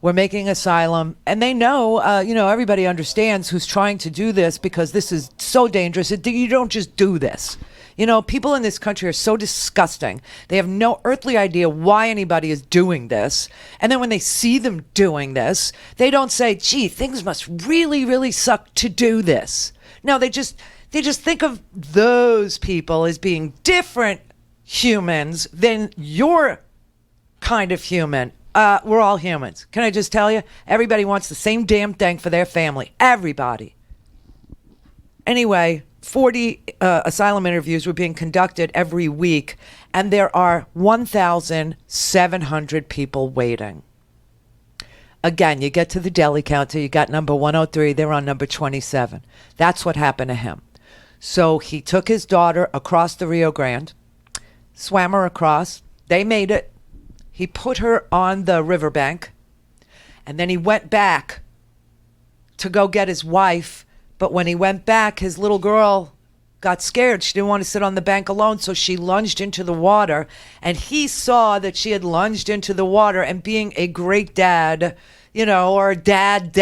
[SPEAKER 8] We're making asylum. And they know, everybody understands who's trying to do this because this is so dangerous. You don't just do this. People in this country are so disgusting. They have no earthly idea why anybody is doing this. And then when they see them doing this, they don't say, gee, things must really, really suck to do this. No, they just think of those people as being different humans than your kind of human. We're all humans. Can I just tell you? Everybody wants the same damn thing for their family. Everybody. Anyway, 40 asylum interviews were being conducted every week, and there are 1,700 people waiting. Again, you get to the deli counter, you got number 103, they're on number 27. That's what happened to him. So he took his daughter across the Rio Grande, swam her across. They made it. He put her on the riverbank, and then he went back to go get his wife. But when he went back, his little girl got scared. She didn't want to sit on the bank alone, so she lunged into the water. And he saw that she had lunged into the water, and being a great dad, or dads,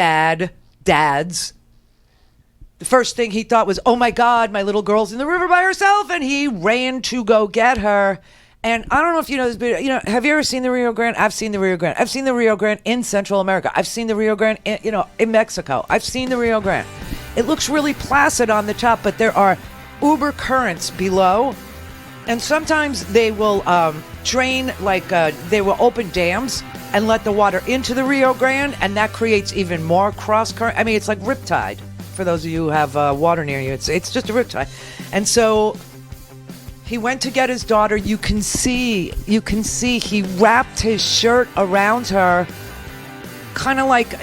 [SPEAKER 8] the first thing he thought was, oh my God, my little girl's in the river by herself. And he ran to go get her. And I don't know if you know this, but have you ever seen the Rio Grande? I've seen the Rio Grande. I've seen the Rio Grande in Central America. I've seen the Rio Grande in Mexico. I've seen the Rio Grande. It looks really placid on the top, but there are uber currents below. And sometimes they will drain, they will open dams and let the water into the Rio Grande, and that creates even more cross current. I mean, it's like riptide. For those of you who have water near you, it's just a riptide. And so he went to get his daughter. You can see he wrapped his shirt around her, kind of like,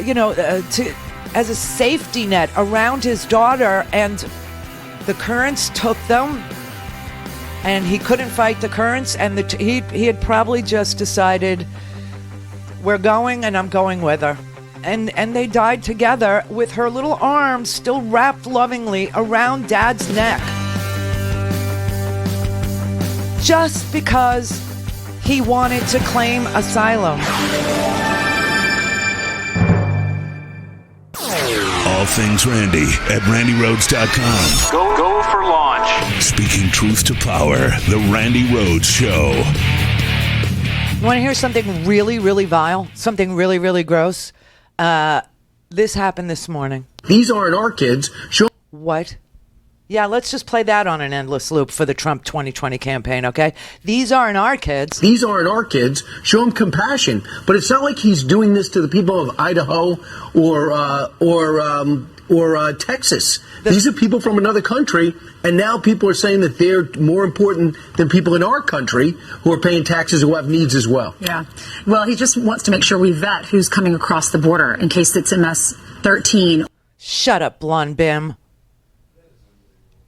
[SPEAKER 8] as a safety net around his daughter, and the currents took them, and he couldn't fight the currents, and he had probably just decided, we're going, and I'm going with her. and they died together with her little arms still wrapped lovingly around Dad's neck. Just because he wanted to claim asylum.
[SPEAKER 9] All things Randi at RandiRhodes.com.
[SPEAKER 13] Go for launch.
[SPEAKER 9] Speaking truth to power, the Randi Rhodes Show.
[SPEAKER 8] You want to hear something really, really vile? Something really, really gross? This happened this morning.
[SPEAKER 14] These aren't our kids.
[SPEAKER 8] What? Yeah, let's just play that on an endless loop for the Trump 2020 campaign, okay? These aren't our kids.
[SPEAKER 14] These aren't our kids. Show them compassion. But it's not like he's doing this to the people of Idaho or Texas. These are people from another country, and now people are saying that they're more important than people in our country who are paying taxes who have needs as well.
[SPEAKER 16] Yeah. Well, he just wants to make sure we vet who's coming across the border in case it's MS-13.
[SPEAKER 8] Shut up, blonde bim.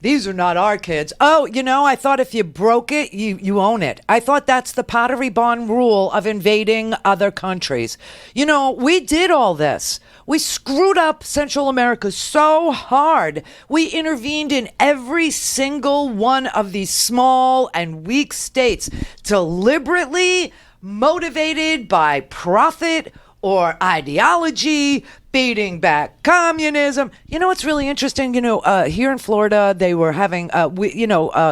[SPEAKER 8] These are not our kids. Oh, I thought if you broke it, you own it. I thought that's the Pottery Barn rule of invading other countries. We did all this. We screwed up Central America so hard. We intervened in every single one of these small and weak states, deliberately motivated by profit or ideology, beating back communism. What's really interesting? Here in Florida, they were having,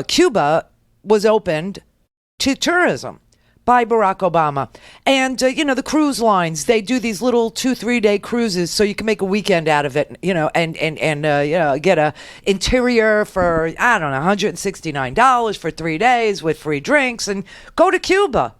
[SPEAKER 8] Cuba was opened to tourism by Barack Obama. And, the cruise lines, they do these little 2-3 day cruises so you can make a weekend out of it, and get a interior for, I don't know, $169 for 3 days with free drinks and go to Cuba.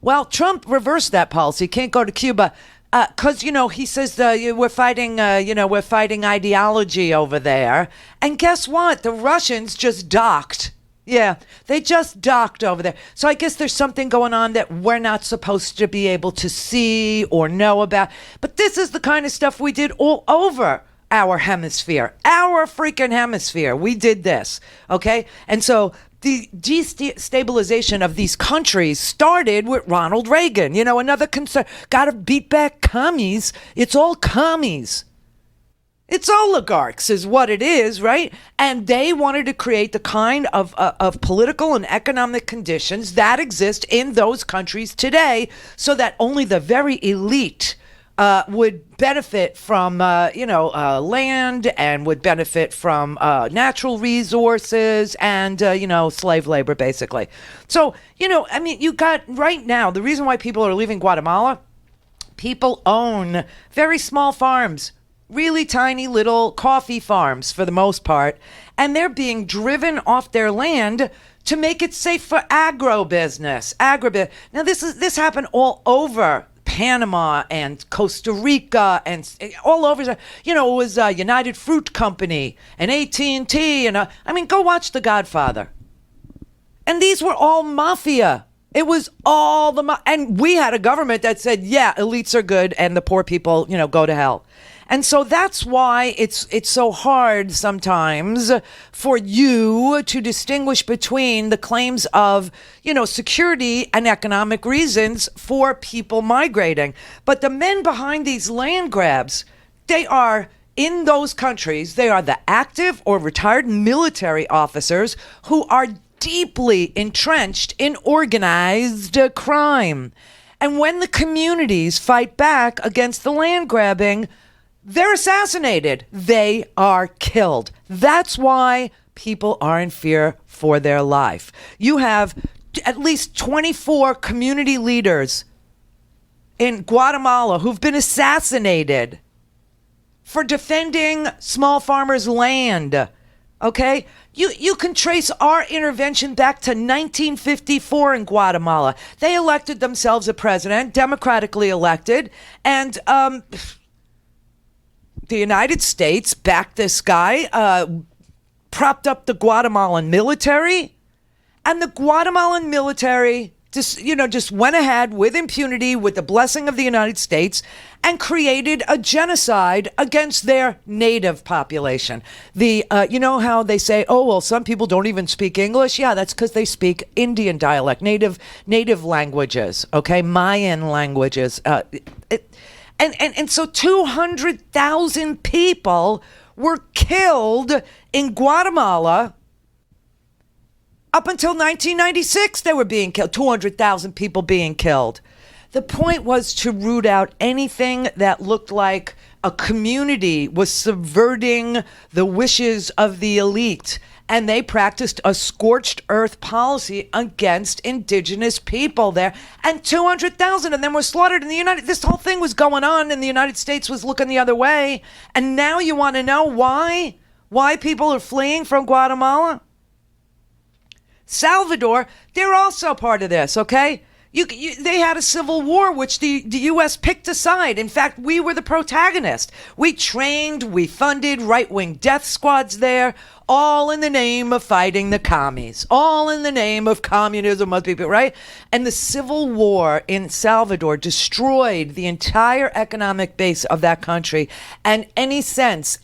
[SPEAKER 8] Well, Trump reversed that policy. Can't go to Cuba because, he says we're fighting ideology over there. And guess what? The Russians just docked. Yeah, they just docked over there. So I guess there's something going on that we're not supposed to be able to see or know about. But this is the kind of stuff we did all over our hemisphere, our freaking hemisphere. We did this, okay? And so the destabilization of these countries started with Ronald Reagan. Another concern. Got to beat back commies. It's all commies. It's oligarchs is what it is, right? And they wanted to create the kind of political and economic conditions that exist in those countries today so that only the very elite would benefit from, land and would benefit from natural resources and, slave labor, basically. So, you got right now, the reason why people are leaving Guatemala, people own very small farms, really tiny little coffee farms for the most part, and they're being driven off their land to make it safe for agribusiness. Now, this happened all over Panama and Costa Rica and all over. It was United Fruit Company and AT&T and go watch The Godfather. And these were all mafia. It was all and we had a government that said, yeah, elites are good and the poor people, go to hell. And so that's why it's so hard sometimes for you to distinguish between the claims of, security and economic reasons for people migrating. But the men behind these land grabs, they are in those countries, they are the active or retired military officers who are deeply entrenched in organized crime. And when the communities fight back against the land grabbing, they're assassinated. They are killed. That's why people are in fear for their life. You have at least 24 community leaders in Guatemala who've been assassinated for defending small farmers' land. Okay? You can trace our intervention back to 1954 in Guatemala. They elected themselves a president, democratically elected, and the United States backed this guy, propped up the Guatemalan military, and the Guatemalan military just went ahead with impunity, with the blessing of the United States, and created a genocide against their native population. How they say, oh, well, some people don't even speak English? Yeah, that's because they speak Indian dialect, native languages, okay, Mayan languages. And so 200,000 people were killed in Guatemala. Up until 1996, they were being killed. 200,000 people being killed. The point was to root out anything that looked like a community was subverting the wishes of the elite. And they practiced a scorched earth policy against indigenous people there. And 200,000 of them were slaughtered in the United States. This whole thing was going on and the United States was looking the other way. And now you want to know why? Why people are fleeing from Guatemala? Salvador, they're also part of this, okay? They had a civil war, which the U.S. picked a side. In fact, we were the protagonist. We trained, we funded right-wing death squads there, all in the name of fighting the commies. All in the name of communism, must be, right? And the civil war in Salvador destroyed the entire economic base of that country and any sense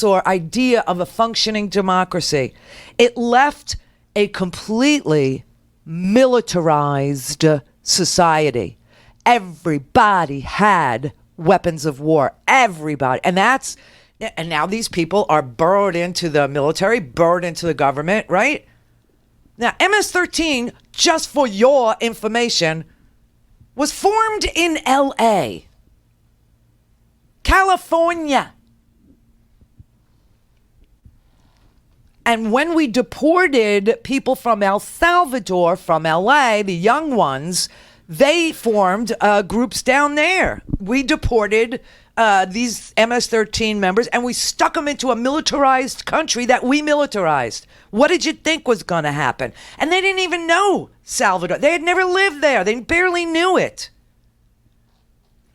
[SPEAKER 8] or idea of a functioning democracy. It left a completely militarized society. Everybody had weapons of war. Everybody. And now these people are burrowed into the military, burrowed into the government, right? Now, MS-13, just for your information, was formed in L.A., California. And when we deported people from El Salvador, from LA, the young ones, they formed groups down there. We deported these MS-13 members and we stuck them into a militarized country that we militarized. What did you think was going to happen? And they didn't even know Salvador. They had never lived there. They barely knew it.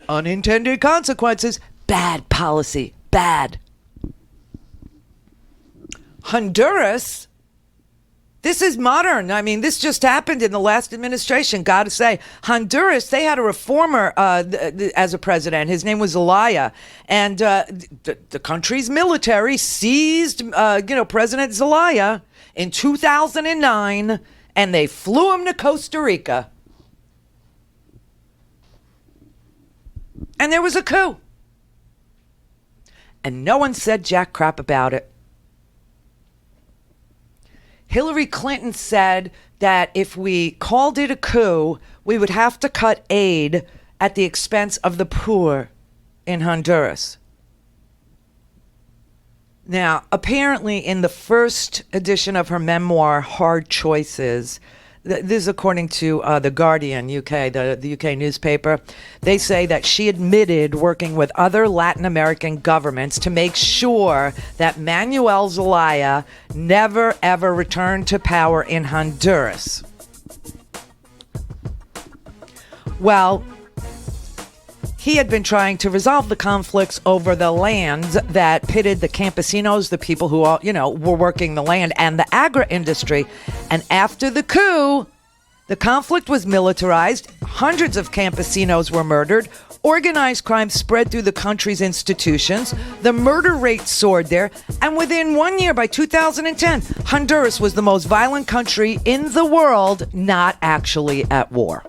[SPEAKER 8] Unintended consequences. Bad policy. Bad. Honduras, this is modern. I mean, this just happened in the last administration, gotta say. Honduras, they had a reformer as a president. His name was Zelaya. And the country's military seized, President Zelaya in 2009, and they flew him to Costa Rica. And there was a coup. And no one said jack crap about it. Hillary Clinton said that if we called it a coup, we would have to cut aid at the expense of the poor in Honduras. Now, apparently in the first edition of her memoir, Hard Choices, this is according to The Guardian, UK, the UK newspaper. They say that she admitted working with other Latin American governments to make sure that Manuel Zelaya never, ever returned to power in Honduras. Well, he had been trying to resolve the conflicts over the land that pitted the campesinos, the people who all, were working the land, and the agri-industry. And after the coup, the conflict was militarized. Hundreds of campesinos were murdered. Organized crime spread through the country's institutions. The murder rate soared there. And within 1 year, by 2010, Honduras was the most violent country in the world not actually at war.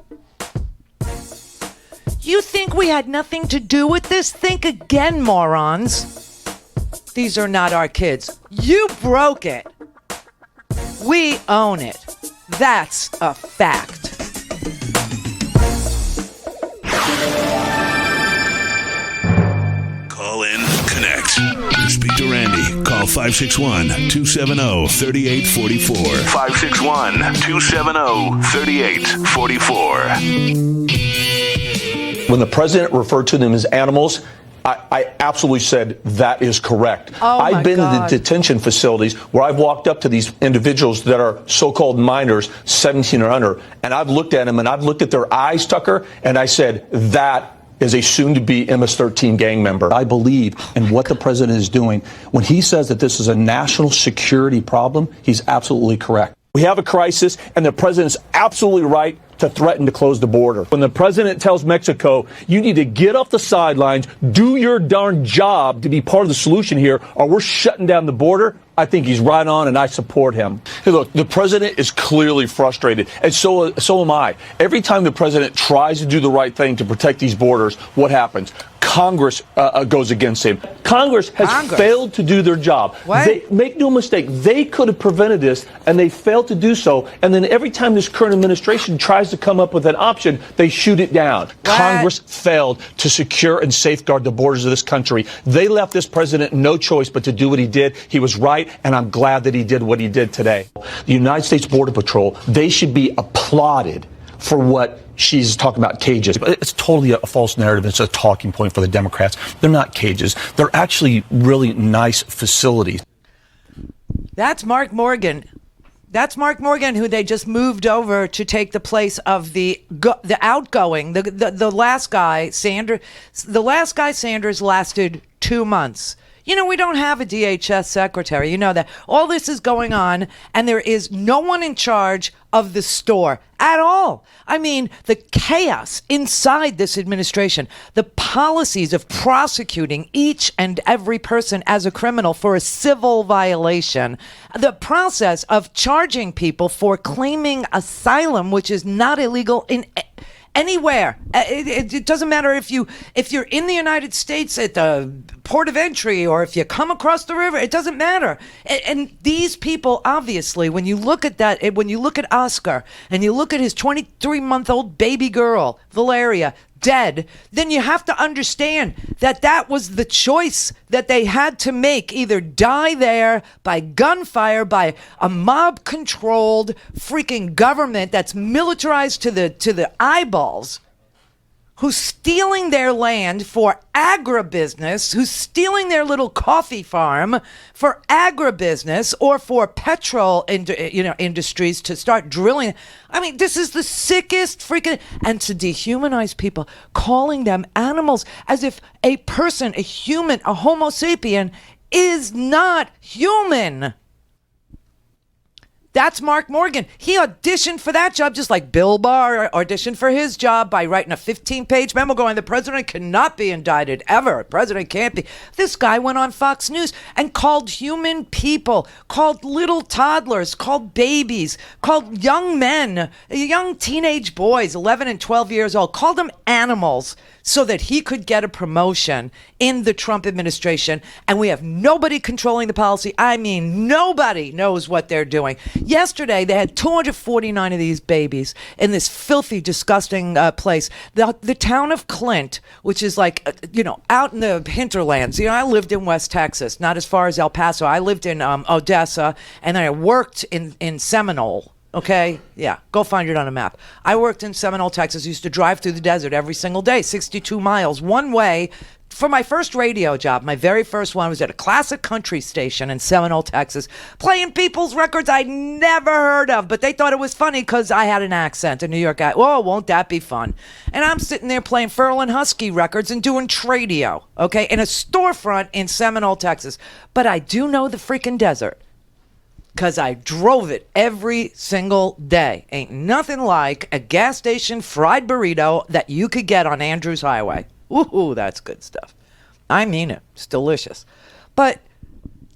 [SPEAKER 8] You think we had nothing to do with this? Think again, morons. These are not our kids. You broke it. We own it. That's a fact.
[SPEAKER 9] Call in, connect. Speak to Randi. Call 561-270-3844.
[SPEAKER 17] 561-270-3844. When the president referred to them as animals, I absolutely said that is correct. I've been in the detention facilities where I've walked up to these individuals that are so-called minors, 17 or under, and I've looked at them and I've looked at their eyes, Tucker, and I said, that is a soon-to-be MS-13 gang member. I believe in what the president is doing. When he says that this is a national security problem, he's absolutely correct. We have a crisis, and the president's absolutely right to threaten to close the border. When the president tells Mexico, you need to get off the sidelines, do your darn job to be part of the solution here, or we're shutting down the border, I think he's right on, and I support him. Hey, look, the president is clearly frustrated, and so am I. Every time the president tries to do the right thing to protect these borders, what happens? Congress goes against him. Congress has failed to do their job. Make no mistake, they could have prevented this, and they failed to do so. And then every time this current administration tries to come up with an option, they shoot it down. Congress failed to secure and safeguard the borders of this country. They left this president no choice but to do what he did. He was right, and I'm glad that he did what he did today. The United States Border Patrol, they should be applauded for what she's talking about, cages. It's totally a false narrative. It's a talking point for the Democrats. They're not cages. They're actually really nice facilities.
[SPEAKER 8] That's Mark Morgan. That's Mark Morgan, who they just moved over to take the place of the outgoing, the last guy, Sanders. The last guy, Sanders, lasted 2 months. You know, we don't have a DHS secretary. You know that. All this is going on, and there is no one in charge of the store at all. I mean, the chaos inside this administration, the policies of prosecuting each and every person as a criminal for a civil violation, the process of charging people for claiming asylum, which is not illegal in anywhere. It doesn't matter if you're in the United States at the port of entry or if you come across the river. It doesn't matter. And these people, obviously, when you look at that, when you look at Oscar and you look at his 23-month-old baby girl, Valeria, dead, then you have to understand that that was the choice that they had to make. Either die there by gunfire, by a mob-controlled freaking government that's militarized to the eyeballs, who's stealing their land for agribusiness, who's stealing their little coffee farm for agribusiness or for petrol industries to start drilling. I mean, this is the sickest freaking... And to dehumanize people, calling them animals as if a person, a human, a Homo sapien is not human. That's Mark Morgan. He auditioned for that job just like Bill Barr auditioned for his job by writing a 15-page memo going, the president cannot be indicted ever. The president can't be. This guy went on Fox News and called human people, called little toddlers, called babies, called young men, young teenage boys, 11 and 12 years old, called them animals so that he could get a promotion in the Trump administration. And we have nobody controlling the policy. I mean, nobody knows what they're doing. Yesterday, they had 249 of these babies in this filthy, disgusting place. The town of Clint, which is like, out in the hinterlands. I lived in West Texas, not as far as El Paso. I lived in Odessa, and then I worked in Seminole. Okay? Yeah. Go find it on a map. I worked in Seminole, Texas. Used to drive through the desert every single day, 62 miles one way. For my first radio job, my very first one was at a classic country station in Seminole, Texas, playing people's records I'd never heard of, but they thought it was funny because I had an accent, a New York guy. Whoa, won't that be fun? And I'm sitting there playing Furl and Husky records and doing tradio, okay, in a storefront in Seminole, Texas. But I do know the freaking desert, because I drove it every single day. Ain't nothing like a gas station fried burrito that you could get on Andrews Highway. Ooh, that's good stuff. I mean it. It's delicious. But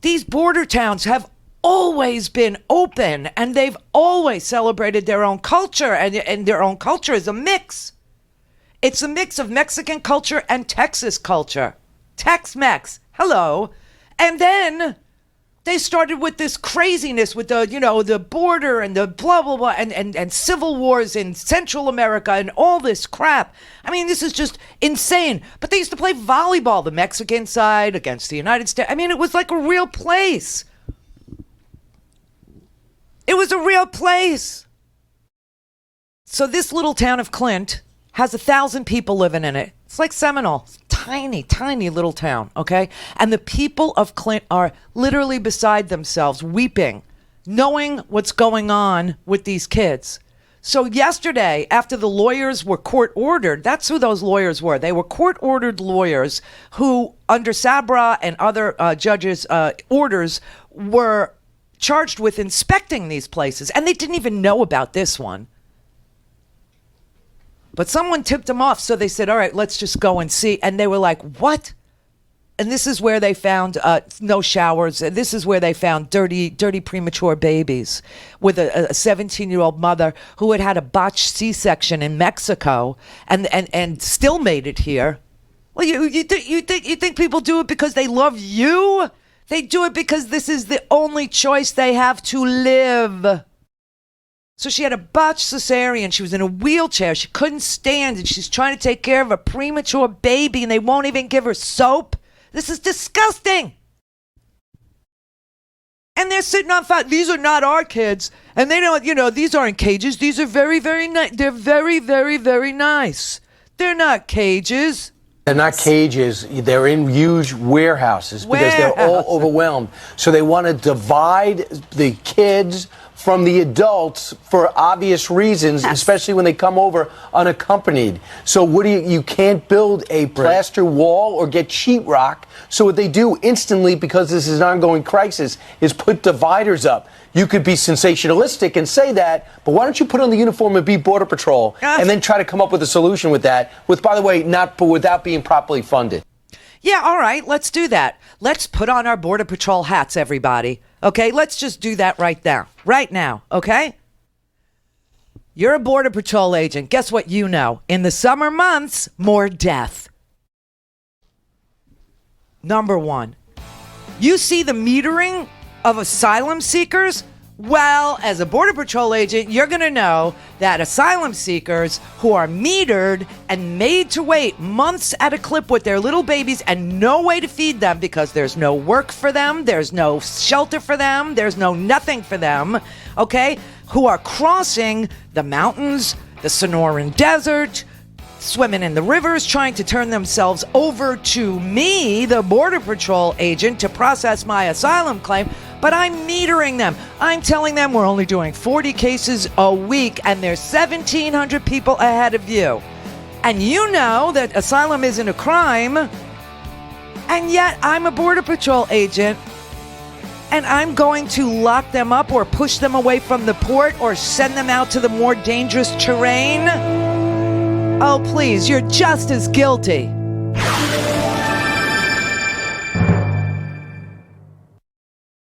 [SPEAKER 8] these border towns have always been open, and they've always celebrated their own culture, and their own culture is a mix. It's a mix of Mexican culture and Texas culture. Tex-Mex. Hello. And then they started with this craziness with the border and the blah, blah, blah, and civil wars in Central America and all this crap. I mean, this is just insane. But they used to play volleyball, the Mexican side against the United States. I mean, it was like a real place. It was a real place. So this little town of Clint has 1,000 people living in it. It's like Seminole. Tiny, tiny little town, okay? And the people of Clint are literally beside themselves, weeping, knowing what's going on with these kids. So yesterday, after the lawyers were court-ordered, that's who those lawyers were. They were court-ordered lawyers who, under Sabra and other judges' orders, were charged with inspecting these places. And they didn't even know about this one. But someone tipped them off, so they said, all right, let's just go and see. And they were like, what? And this is where they found no showers. This is where they found dirty premature babies with a 17-year-old mother who had a botched C-section in Mexico and still made it here. Well, you think people do it because they love you? They do it because this is the only choice they have to live. So she had a botched cesarean. She was in a wheelchair. She couldn't stand it. She's trying to take care of a premature baby, and they won't even give her soap. This is disgusting. And they're sitting on fire. These are not our kids. And they don't, these aren't cages. These are very, very nice. They're very, very, very nice. They're not cages.
[SPEAKER 14] They're not cages. They're in huge warehouses because they're all overwhelmed. So they want to divide the kids from the adults for obvious reasons, especially when they come over unaccompanied. So what you can't build a plaster wall or get sheetrock. So what they do instantly, because this is an ongoing crisis, is put dividers up. You could be sensationalistic and say that, but why don't you put on the uniform and be Border Patrol and then try to come up with a solution with that, by the way, without being properly funded?
[SPEAKER 8] Yeah, all right, let's do that. Let's put on our Border Patrol hats, everybody. Okay, let's just do that right now. Right now, okay? You're a Border Patrol agent. Guess what you know? In the summer months, more death. Number one, you see the metering of asylum seekers? Well, as a Border Patrol agent, you're going to know that asylum seekers who are metered and made to wait months at a clip with their little babies and no way to feed them because there's no work for them, there's no shelter for them, there's no nothing for them, okay, who are crossing the mountains, the Sonoran Desert, swimming in the rivers, trying to turn themselves over to me, the Border Patrol agent, to process my asylum claim. But I'm metering them. I'm telling them we're only doing 40 cases a week and there's 1,700 people ahead of you. And you know that asylum isn't a crime. And yet I'm a Border Patrol agent and I'm going to lock them up or push them away from the port or send them out to the more dangerous terrain. Oh, please, you're just as guilty.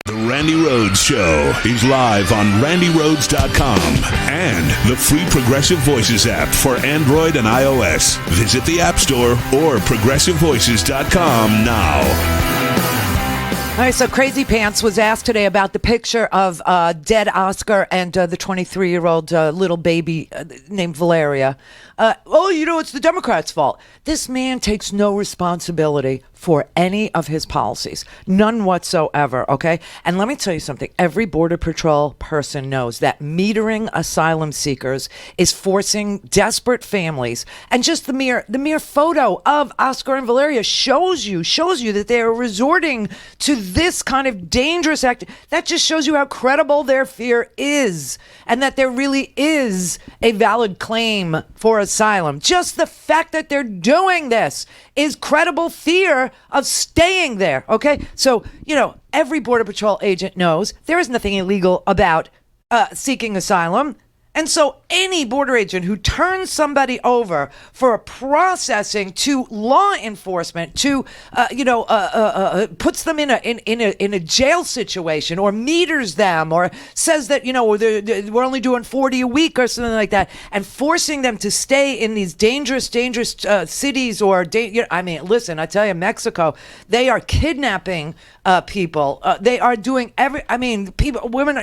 [SPEAKER 9] The Randi Rhodes Show is live on RandiRhodes.com and the free Progressive Voices app for Android and iOS. Visit the App Store or ProgressiveVoices.com now.
[SPEAKER 8] All right, so Crazy Pants was asked today about the picture of dead Oscar and the 23-year-old little baby named Valeria. It's the Democrats' fault. This man takes no responsibility for any of his policies. None whatsoever, okay? And let me tell you something. Every Border Patrol person knows that metering asylum seekers is forcing desperate families. And just the mere photo of Oscar and Valeria shows you that they are resorting to this kind of dangerous act. That just shows you how credible their fear is and that there really is a valid claim for asylum. Just the fact that they're doing this is credible fear of staying there, okay? So, every Border Patrol agent knows there is nothing illegal about seeking asylum. And so any border agent who turns somebody over for a processing to law enforcement, to puts them in a jail situation, or meters them, or says that we're only doing 40 a week or something like that, and forcing them to stay in these dangerous cities, or listen, I tell you, Mexico, they are kidnapping people. They are doing women.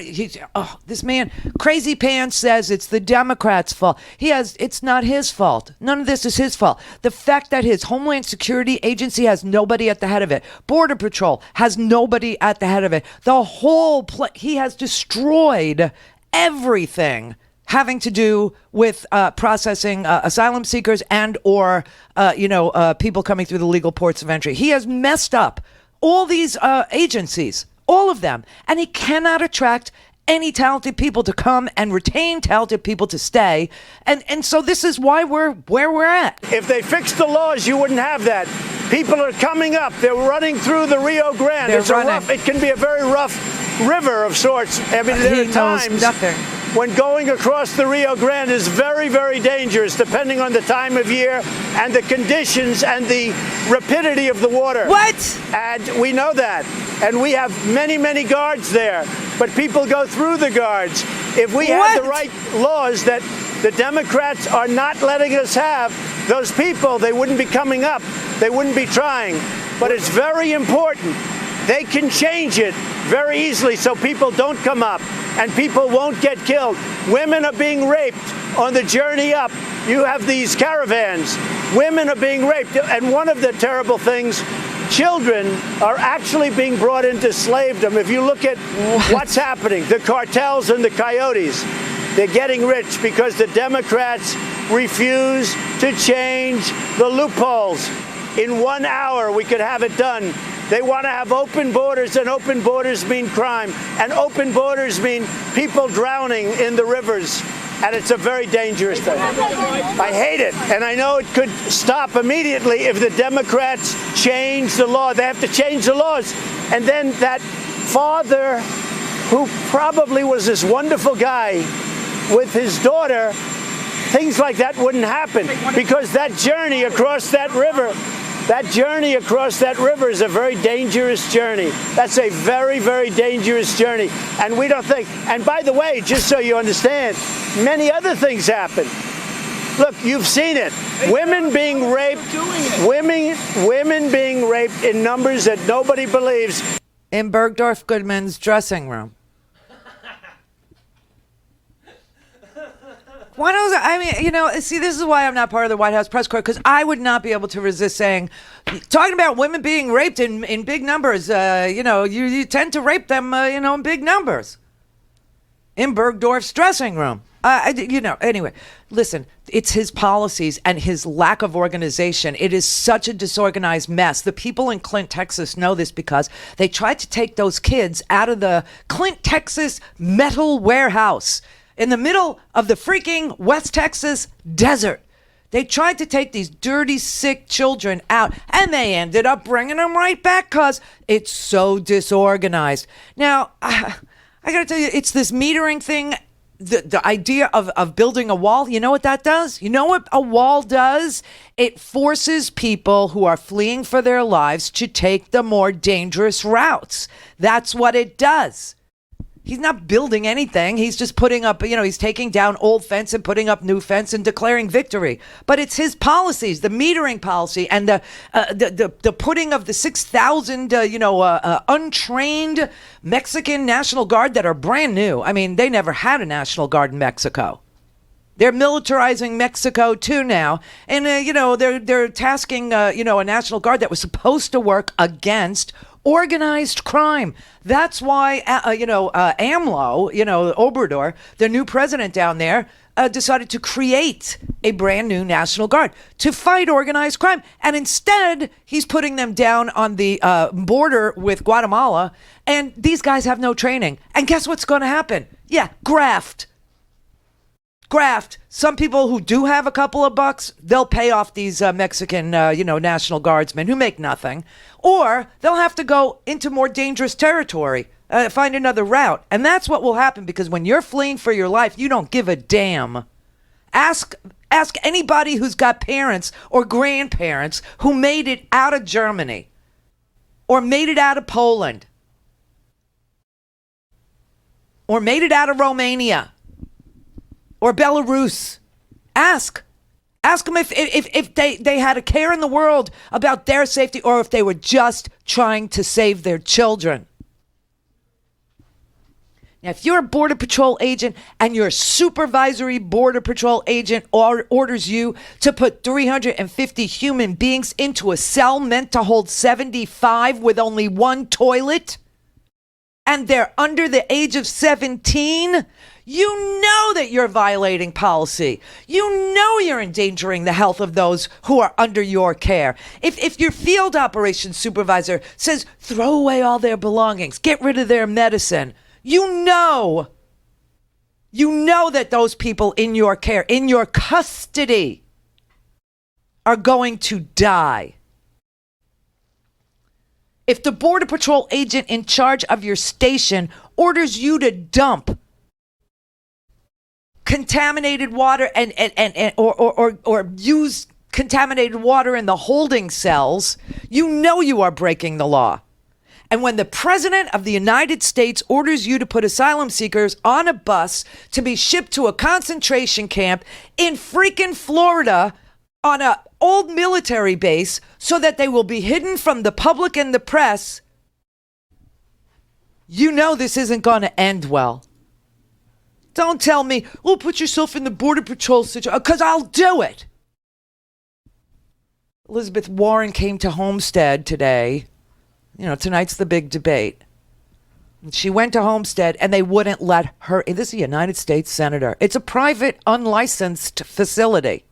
[SPEAKER 8] This man, Crazy Pants, says it's the Democrats' fault. It's not his fault. None of this is his fault. The fact that his Homeland Security Agency has nobody at the head of it, Border Patrol has nobody at the head of it, the whole he has destroyed everything having to do with processing asylum seekers and or people coming through the legal ports of entry. He has messed up all these agencies, all of them, and he cannot attract any talented people to come and retain talented people to stay. And so this is why we're where we're at.
[SPEAKER 18] If they fixed the laws, you wouldn't have that. People are coming up. They're running through the Rio Grande. It can be a very rough river of sorts. I mean, there are times.
[SPEAKER 8] Nothing.
[SPEAKER 18] when going across the Rio Grande is very, very dangerous, depending on the time of year and the conditions and the rapidity of the water.
[SPEAKER 8] What?
[SPEAKER 18] And we know that. And we have many, many guards there. But people go through the guards. If we had the right laws that the Democrats are not letting us have, those people, they wouldn't be coming up. They wouldn't be trying. But it's very important. They can change it very easily so people don't come up and people won't get killed. Women are being raped on the journey up. You have these caravans. Women are being raped. And one of the terrible things, children are actually being brought into slavedom. If you look at what's happening, the cartels and the coyotes, they're getting rich because the Democrats refuse to change the loopholes. In 1 hour, we could have it done. They want to have open borders, and open borders mean crime. And open borders mean people drowning in the rivers. And it's a very dangerous thing. I hate it. And I know it could stop immediately if the Democrats change the law. They have to change the laws. And then that father, who probably was this wonderful guy with his daughter, things like that wouldn't happen. Because that journey across that river, is a very dangerous journey. That's a very, very dangerous journey. And we don't think, and by the way, just so you understand, many other things happen. Look, you've seen it. Women being raped, women being raped in numbers that nobody believes.
[SPEAKER 8] In Bergdorf Goodman's dressing room. Why don't I mean, see, this is why I'm not part of the White House press corps, because I would not be able to resist talking about women being raped in big numbers. You tend to rape them, in big numbers. In Bergdorf's dressing room. Anyway, listen, it's his policies and his lack of organization. It is such a disorganized mess. The people in Clint, Texas know this because they tried to take those kids out of the Clint, Texas metal warehouse in the middle of the freaking West Texas desert. They tried to take these dirty, sick children out, and they ended up bringing them right back because it's so disorganized. Now, I got to tell you, it's this metering thing, the idea of building a wall. You know what that does? You know what a wall does? It forces people who are fleeing for their lives to take the more dangerous routes. That's what it does. He's not building anything. He's just putting up, he's taking down old fence and putting up new fence and declaring victory. But it's his policies, the metering policy and the putting of the 6,000, untrained Mexican National Guard that are brand new. I mean, they never had a National Guard in Mexico. They're militarizing Mexico too now. And, they're tasking, a National Guard that was supposed to work against organized crime. That's why, AMLO, Obrador, the new president down there, decided to create a brand new National Guard to fight organized crime. And instead, he's putting them down on the border with Guatemala. And these guys have no training. And guess what's going to happen? Yeah, graft. Some people who do have a couple of bucks, they'll pay off these Mexican, National Guardsmen who make nothing. Or they'll have to go into more dangerous territory, find another route. And that's what will happen, because when you're fleeing for your life, you don't give a damn. Ask anybody who's got parents or grandparents who made it out of Germany or made it out of Poland or made it out of Romania or Belarus. Ask them if they had a care in the world about their safety, or if they were just trying to save their children. Now, if you're a Border Patrol agent and your supervisory Border Patrol agent orders you to put 350 human beings into a cell meant to hold 75 with only one toilet, and they're under the age of 17, you know that you're violating policy. You know you're endangering the health of those who are under your care. If your field operations supervisor says throw away all their belongings, get rid of their medicine, you know that those people in your care, in your custody, are going to die. If the Border Patrol agent in charge of your station orders you to dump contaminated water or use contaminated water in the holding cells, you know you are breaking the law. And when the president of the United States orders you to put asylum seekers on a bus to be shipped to a concentration camp in freaking Florida on an old military base so that they will be hidden from the public and the press, you know this isn't going to end well. Don't tell me, oh, put yourself in the Border Patrol situation, because I'll do it. Elizabeth Warren came to Homestead today. You know, tonight's the big debate. She went to Homestead and they wouldn't let her. This is a United States senator. It's a private, unlicensed facility.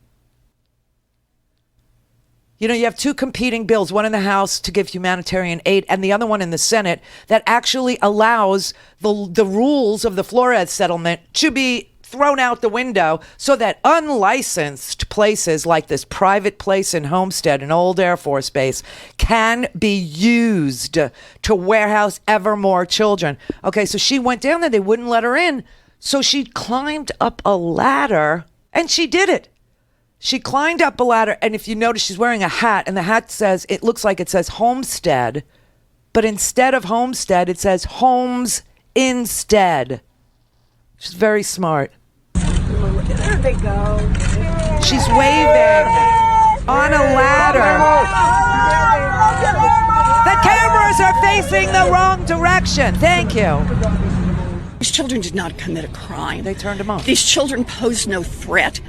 [SPEAKER 8] You know, you have two competing bills, one in the House to give humanitarian aid and the other one in the Senate that actually allows the rules of the Flores settlement to be thrown out the window so that unlicensed places like this private place in Homestead, an old Air Force base, can be used to warehouse ever more children. Okay, so she went down there. They wouldn't let her in. So she climbed up a ladder, and she did it. She climbed up a ladder, and if you notice, she's wearing a hat, and the hat says, it looks like it says Homestead, but instead of Homestead, it says Homes Instead. She's very smart.
[SPEAKER 19] There they go.
[SPEAKER 8] She's waving on a ladder. The cameras are facing the wrong direction. Thank you.
[SPEAKER 19] These children did not commit a crime.
[SPEAKER 8] They turned them off.
[SPEAKER 19] These children pose no threat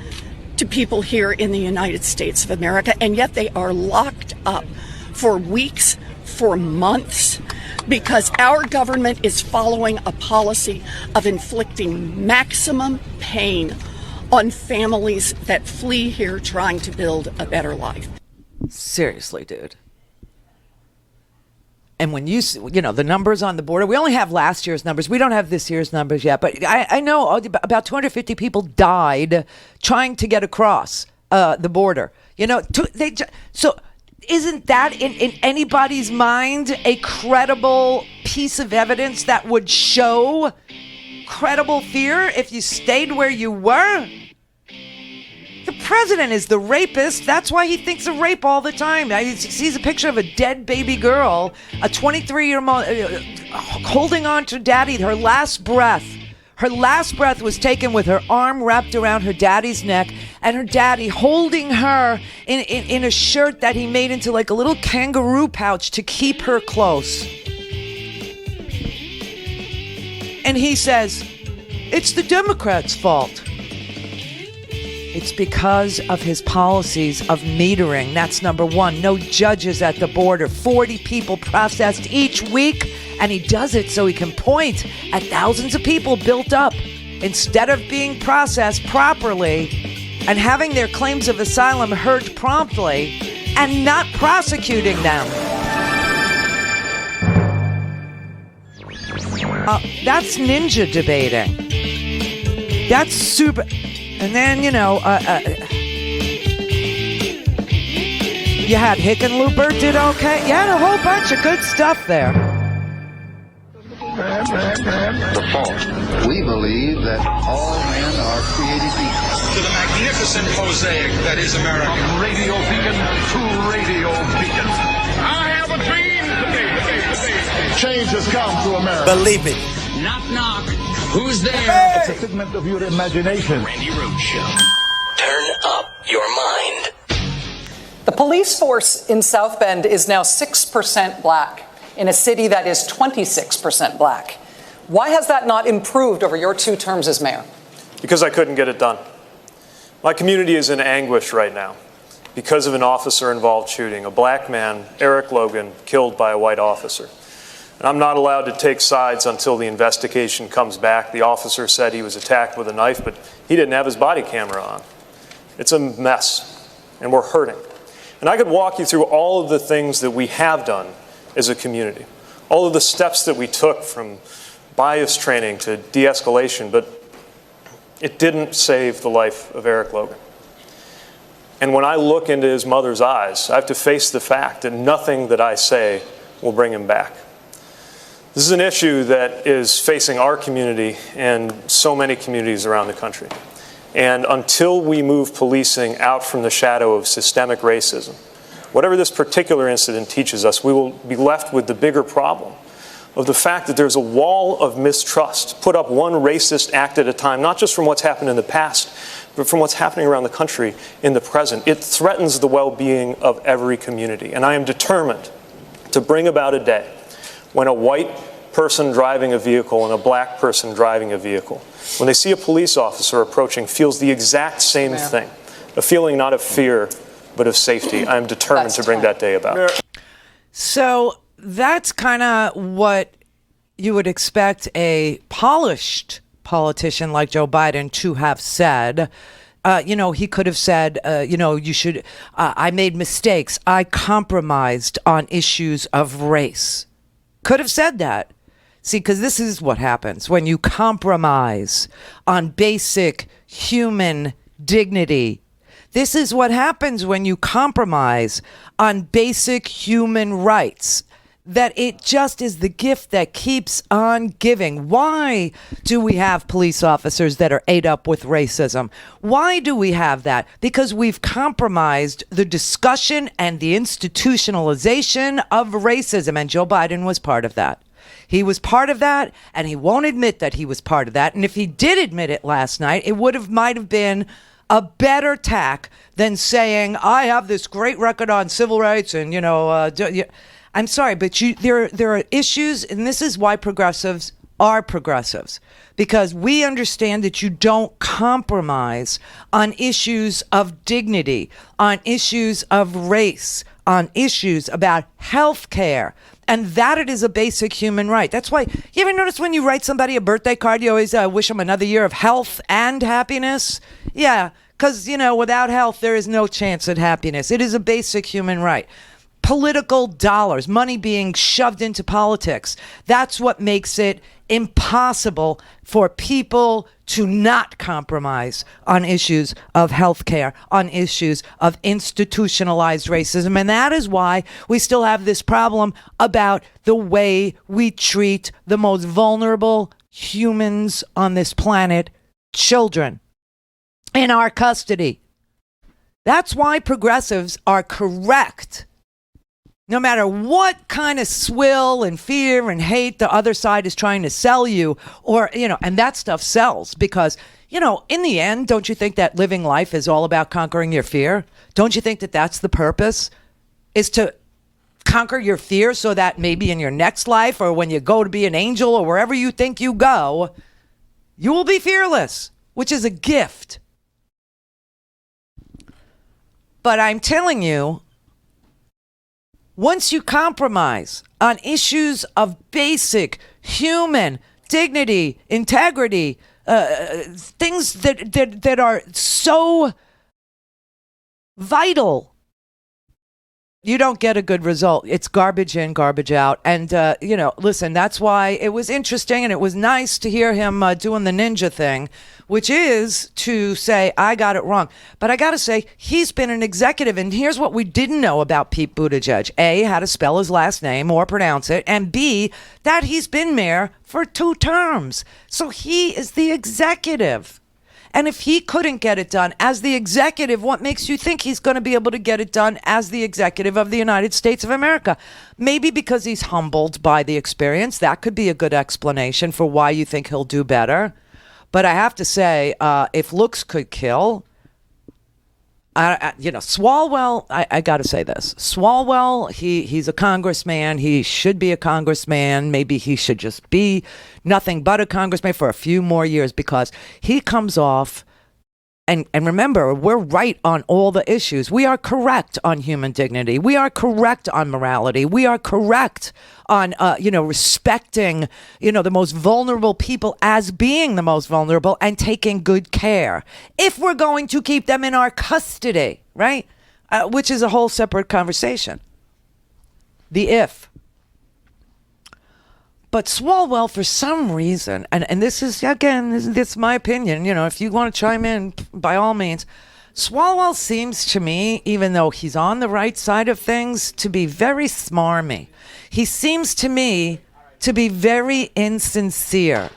[SPEAKER 19] to people here in the United States of America, and yet they are locked up for weeks, for months, because our government is following a policy of inflicting maximum pain on families that flee here trying to build a better life.
[SPEAKER 8] Seriously, dude. And when you know, the numbers on the border, we only have last year's numbers. We don't have this year's numbers yet. But I know about 250 people died trying to get across the border. You know, so isn't that in anybody's mind a credible piece of evidence that would show credible fear if you stayed where you were? The president is the rapist. That's why he thinks of rape all the time. He sees a picture of a dead baby girl, a 23-year-old holding on to daddy, her last breath. Her last breath was taken with her arm wrapped around her daddy's neck and her daddy holding her in a shirt that he made into like a little kangaroo pouch to keep her close. And he says, it's the Democrats' fault. It's because of his policies of metering. That's number one. No judges at the border. 40 people processed each week. And he does it so he can point at thousands of people built up instead of being processed properly and having their claims of asylum heard promptly and not prosecuting them. That's ninja debating. That's super... And then, you know, you had Hickenlooper did okay. You had a whole bunch of good stuff there.
[SPEAKER 1] The fault. We believe that all men are created equal.
[SPEAKER 2] To the magnificent mosaic that is America.
[SPEAKER 3] From radio beacon to radio beacon. I have a dream today. Change has come to America.
[SPEAKER 14] Believe it.
[SPEAKER 2] Knock, knock. Who's there?
[SPEAKER 3] It's a figment of your imagination.
[SPEAKER 2] Randi Rhodes Show.
[SPEAKER 4] Turn up your mind.
[SPEAKER 20] The police force in South Bend is now 6% black in a city that is 26% black. Why has that not improved over your 2 terms as mayor?
[SPEAKER 21] Because I couldn't get it done. My community is in anguish right now because of an officer-involved shooting. A black man, Eric Logan, killed by a white officer. And I'm not allowed to take sides until the investigation comes back. The officer said he was attacked with a knife, but he didn't have his body camera on. It's a mess, and we're hurting. And I could walk you through all of the things that we have done as a community, all of the steps that we took from bias training to de-escalation, but it didn't save the life of Eric Logan. And when I look into his mother's eyes, I have to face the fact that nothing that I say will bring him back. This is an issue that is facing our community and so many communities around the country. And until we move policing out from the shadow of systemic racism, whatever this particular incident teaches us, we will be left with the bigger problem of the fact that there's a wall of mistrust put up one racist act at a time, not just from what's happened in the past, but from what's happening around the country in the present. It threatens the well-being of every community. And I am determined to bring about a day when a white person driving a vehicle and a black person driving a vehicle, when they see a police officer approaching, feels the exact same thing, a feeling not of fear, but of safety. I am determined to bring that day about.
[SPEAKER 8] So that's kind of what you would expect a polished politician like Joe Biden to have said. He could have said, you should, I made mistakes. I compromised on issues of race. Could have said that. See, because this is what happens when you compromise on basic human dignity. This is what happens when you compromise on basic human rights. That it just is the gift that keeps on giving. Why do we have police officers that are ate up with racism? Why do we have that? Because we've compromised the discussion and the institutionalization of racism, and Joe Biden was part of that. He was part of that, and he won't admit that he was part of that. And if he did admit it last night, it might have been a better tack than saying, I have this great record on civil rights and, I'm sorry, but there are issues, and this is why progressives are progressives, because we understand that you don't compromise on issues of dignity, on issues of race, on issues about health care, and that it is a basic human right. That's why, you ever notice when you write somebody a birthday card, you always wish them another year of health and happiness? Yeah, because, without health, there is no chance at happiness. It is a basic human right. Political dollars, money being shoved into politics. That's what makes it impossible for people to not compromise on issues of healthcare, on issues of institutionalized racism. And that is why we still have this problem about the way we treat the most vulnerable humans on this planet, children, in our custody. That's why progressives are correct. No matter what kind of swill and fear and hate the other side is trying to sell you, or, and that stuff sells because, in the end, don't you think that living life is all about conquering your fear? Don't you think that that's the purpose? Is to conquer your fear so that maybe in your next life or when you go to be an angel or wherever you think you go, you will be fearless, which is a gift. But I'm telling you, once you compromise on issues of basic human dignity, integrity, things that are so vital, you don't get a good result. It's garbage in, garbage out. And, listen, that's why it was interesting and it was nice to hear him doing the ninja thing, which is to say, I got it wrong. But I got to say, he's been an executive. And here's what we didn't know about Pete Buttigieg. A, how to spell his last name or pronounce it. And B, that he's been mayor for 2 terms. So he is the executive. And if he couldn't get it done as the executive, what makes you think he's going to be able to get it done as the executive of the United States of America? Maybe because he's humbled by the experience. That could be a good explanation for why you think he'll do better. But I have to say, if looks could kill, Swalwell, I got to say this. Swalwell, he's a congressman. He should be a congressman. Maybe he should just be nothing but a congressman for a few more years because he comes off. And remember, we're right on all the issues. We are correct on human dignity. We are correct on morality. We are correct on, respecting, the most vulnerable people as being the most vulnerable and taking good care. If we're going to keep them in our custody, right? Which is a whole separate conversation. The if. But Swalwell, for some reason, and this is, again, this is my opinion, if you want to chime in, by all means, Swalwell seems to me, even though he's on the right side of things, to be very smarmy. He seems to me to be very insincere.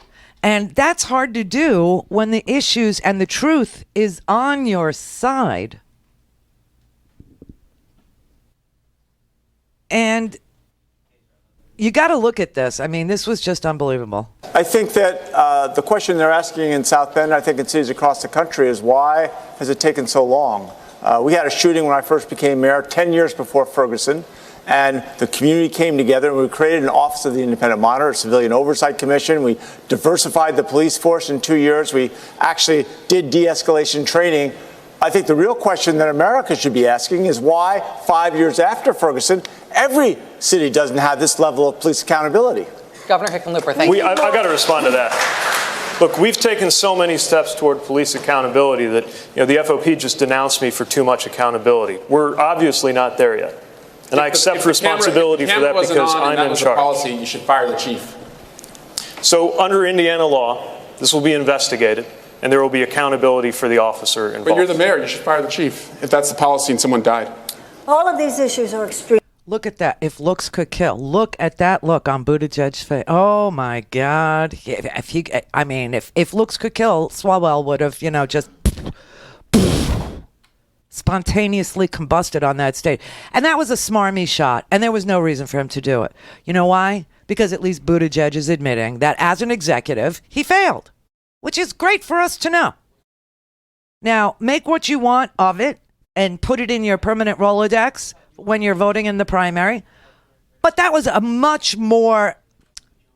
[SPEAKER 8] And that's hard to do when the issues and the truth is on your side. And you got to look at this. I mean, this was just unbelievable.
[SPEAKER 18] I think that the question they're asking in South Bend, I think in cities across the country, is why has it taken so long? We had a shooting when I first became mayor 10 years before Ferguson. And the community came together and we created an Office of the Independent Monitor, a Civilian Oversight Commission. We diversified the police force in 2 years. We actually did de-escalation training. I think the real question that America should be asking is why 5 years after Ferguson, every city doesn't have this level of police accountability.
[SPEAKER 20] Governor Hickenlooper, thank you.
[SPEAKER 21] I got to respond to that. Look, we've taken so many steps toward police accountability that, the FOP just denounced me for too much accountability. We're obviously not there yet. And I accept responsibility for that because I'm in charge.
[SPEAKER 6] Policy, you should fire the chief.
[SPEAKER 21] So under Indiana law, this will be investigated, and there will be accountability for the officer involved.
[SPEAKER 6] But you're the mayor. You should fire the chief if that's the policy and someone died.
[SPEAKER 10] All of these issues are extreme.
[SPEAKER 8] Look at that. If looks could kill. Look at that look on Buttigieg's face. Oh, my God. If looks could kill, Swalwell would have, just spontaneously combusted on that stage. And that was a smarmy shot, and there was no reason for him to do it. You know why? Because at least Buttigieg is admitting that as an executive, he failed, which is great for us to know. Now, make what you want of it and put it in your permanent Rolodex when you're voting in the primary. But that was a much more,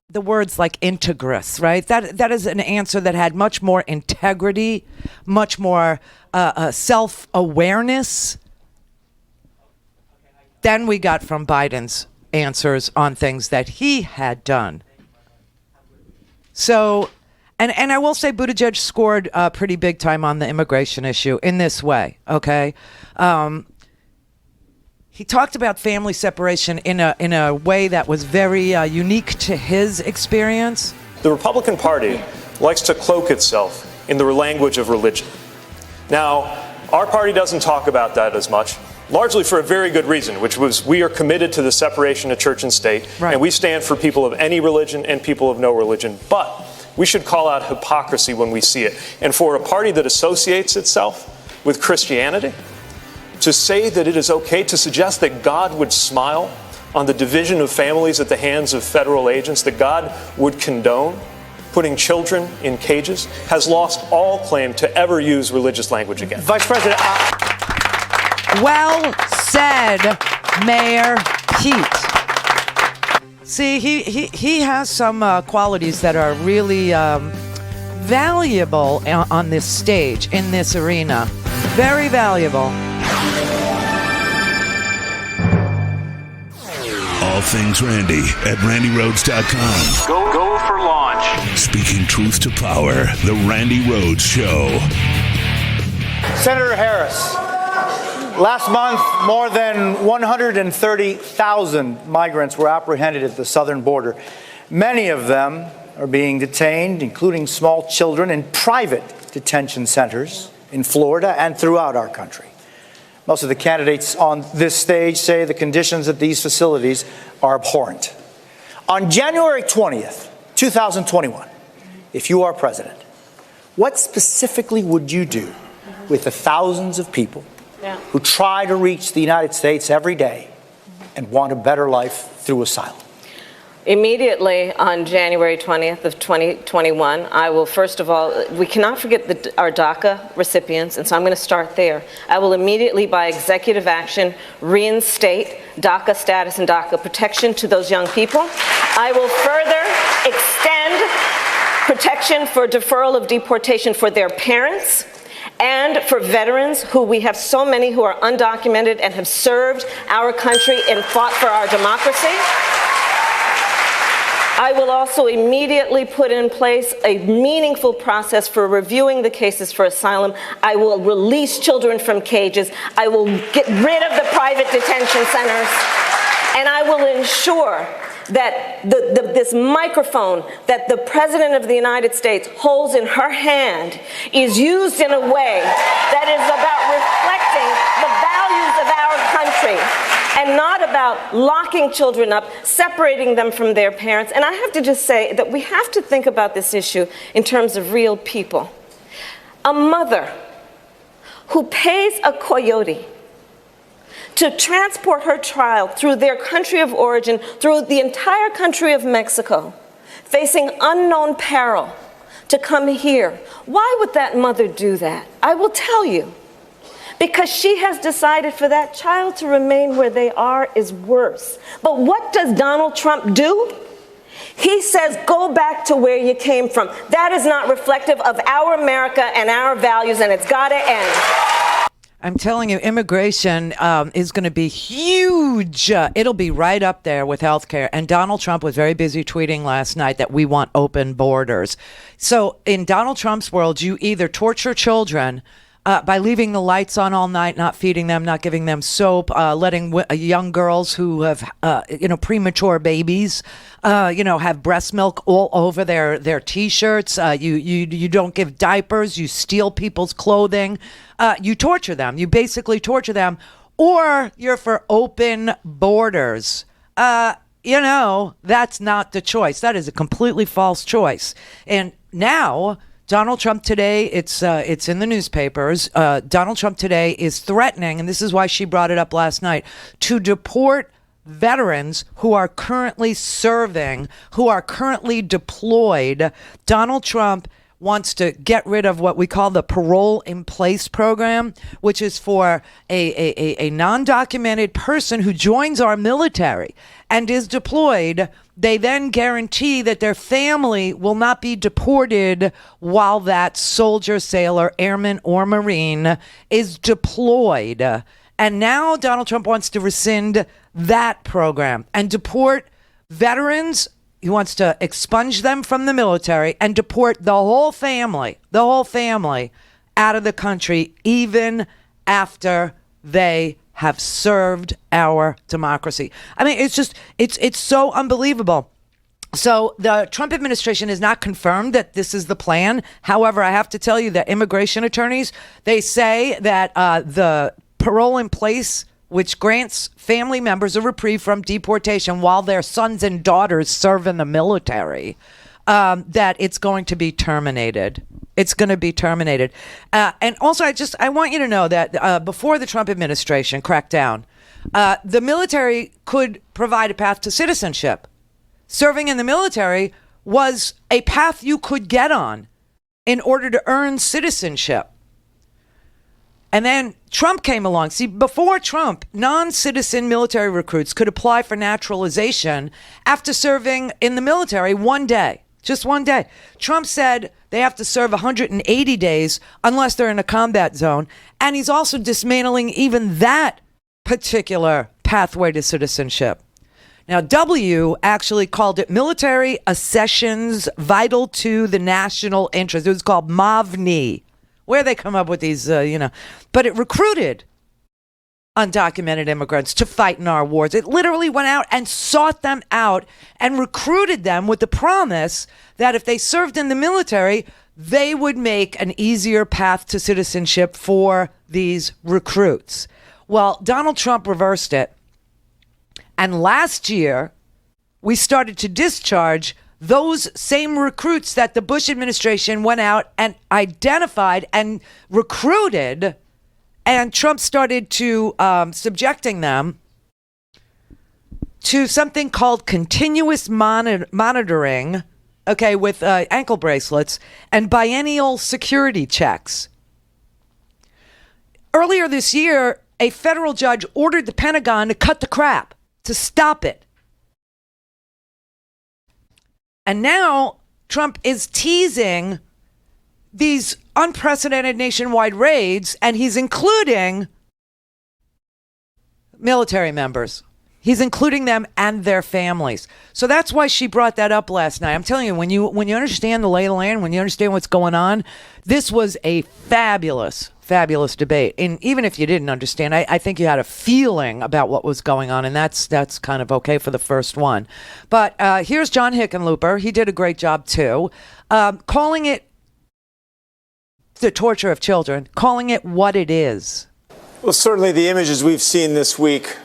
[SPEAKER 8] the words like integrous, right? That is an answer that had much more integrity, much more self-awareness than we got from Biden's answers on things that he had done. So, and I will say Buttigieg scored pretty big time on the immigration issue in this way, okay? He talked about family separation in a way that was very unique to his experience.
[SPEAKER 21] The Republican Party likes to cloak itself in the language of religion. Now, our party doesn't talk about that as much, largely for a very good reason, which was we are committed to the separation of church and state, and we stand for people of any religion and people of no religion. But we should call out hypocrisy when we see it. And for a party that associates itself with Christianity, to say that it is okay to suggest that God would smile on the division of families at the hands of federal agents, that God would condone putting children in cages, has lost all claim to ever use religious language again.
[SPEAKER 18] Vice President.
[SPEAKER 8] Well said, Mayor Pete. See, he has some qualities that are really valuable on this stage, in this arena. Very valuable.
[SPEAKER 9] All things Randi at RandiRhodes.com.
[SPEAKER 13] Go for launch.
[SPEAKER 9] Speaking truth to power, the Randi Rhodes Show.
[SPEAKER 18] Senator Harris, last month, more than 130,000 migrants were apprehended at the southern border. Many of them are being detained, including small children, in private detention centers in Florida and throughout our country. Most of the candidates on this stage say the conditions at these facilities are abhorrent. On January 20th, 2021, if you are president, what specifically would you do with the thousands of people who try to reach the United States every day and want a better life through asylum?
[SPEAKER 22] Immediately on January 20th of 2021, I will, first of all, we cannot forget our DACA recipients, and so I'm going to start there. I will immediately, by executive action, reinstate DACA status and DACA protection to those young people. I will further extend protection for deferral of deportation for their parents and for veterans, who we have so many who are undocumented and have served our country and fought for our democracy. I will also immediately put in place a meaningful process for reviewing the cases for asylum. I will release children from cages. I will get rid of the private detention centers. And I will ensure that this microphone that the President of the United States holds in her hand is used in a way that is about reflecting the values of our country. and not about locking children up, separating them from their parents. And I have to just say that we have to think about this issue in terms of real people. A mother who pays a coyote to transport her child through their country of origin, through the entire country of Mexico, facing unknown peril, to come here. Why would that mother do that? I will tell you. Because she has decided for that child to remain where they are is worse. But what does Donald Trump do? He says, go back to where you came from. That is not reflective of our America and our values, and it's got to end.
[SPEAKER 8] I'm telling you, immigration is going to be huge. It'll be right up there with healthcare. And Donald Trump was very busy tweeting last night that we want open borders. So in Donald Trump's world, you either torture children by leaving the lights on all night, not feeding them, not giving them soap, letting young girls who have, premature babies, have breast milk all over their T-shirts. You don't give diapers. You steal people's clothing. You torture them. You basically torture them. Or you're for open borders. That's not the choice. That is a completely false choice. And now Donald Trump today, it's in the newspapers. Donald Trump today is threatening, and this is why she brought it up last night, to deport veterans who are currently serving, who are currently deployed. Donald Trump wants to get rid of what we call the parole in place program, which is for a non-documented person who joins our military and is deployed. They then guarantee that their family will not be deported while that soldier, sailor, airman, or Marine is deployed. And now Donald Trump wants to rescind that program and deport veterans. He wants to expunge them from the military and deport the whole family out of the country, even after they have served our democracy. I mean, it's so unbelievable. So the Trump administration has not confirmed that this is the plan. However, I have to tell you that immigration attorneys, they say that the parole in place, which grants family members a reprieve from deportation while their sons and daughters serve in the military, that it's going to be terminated. It's going to be terminated. And also, I want you to know that before the Trump administration cracked down, the military could provide a path to citizenship. Serving in the military was a path you could get on in order to earn citizenship. And then Trump came along. See, before Trump, non-citizen military recruits could apply for naturalization after serving in the military one day, just one day. Trump said they have to serve 180 days unless they're in a combat zone. And he's also dismantling even that particular pathway to citizenship. Now, W actually called it military accessions vital to the national interest. It was called MAVNI. Where they come up with these, but it recruited undocumented immigrants to fight in our wars. It literally went out and sought them out and recruited them with the promise that if they served in the military, they would make an easier path to citizenship for these recruits. Well, Donald Trump reversed it. And last year, we started to discharge those same recruits that the Bush administration went out and identified and recruited, and Trump started to subjecting them to something called continuous monitoring, with ankle bracelets and biennial security checks. Earlier this year, a federal judge ordered the Pentagon to cut the crap, to stop it. And now Trump is teasing these unprecedented nationwide raids, and he's including military members. He's including them and their families. So that's why she brought that up last night. I'm telling you, when you understand the lay of the land, when you understand what's going on, this was a fabulous debate. And even if you didn't understand, I think you had a feeling about what was going on, and that's kind of okay for the first one. But here's John Hickenlooper. He did a great job too, calling it the torture of children, calling it what it is.
[SPEAKER 5] Well, certainly the images we've seen this week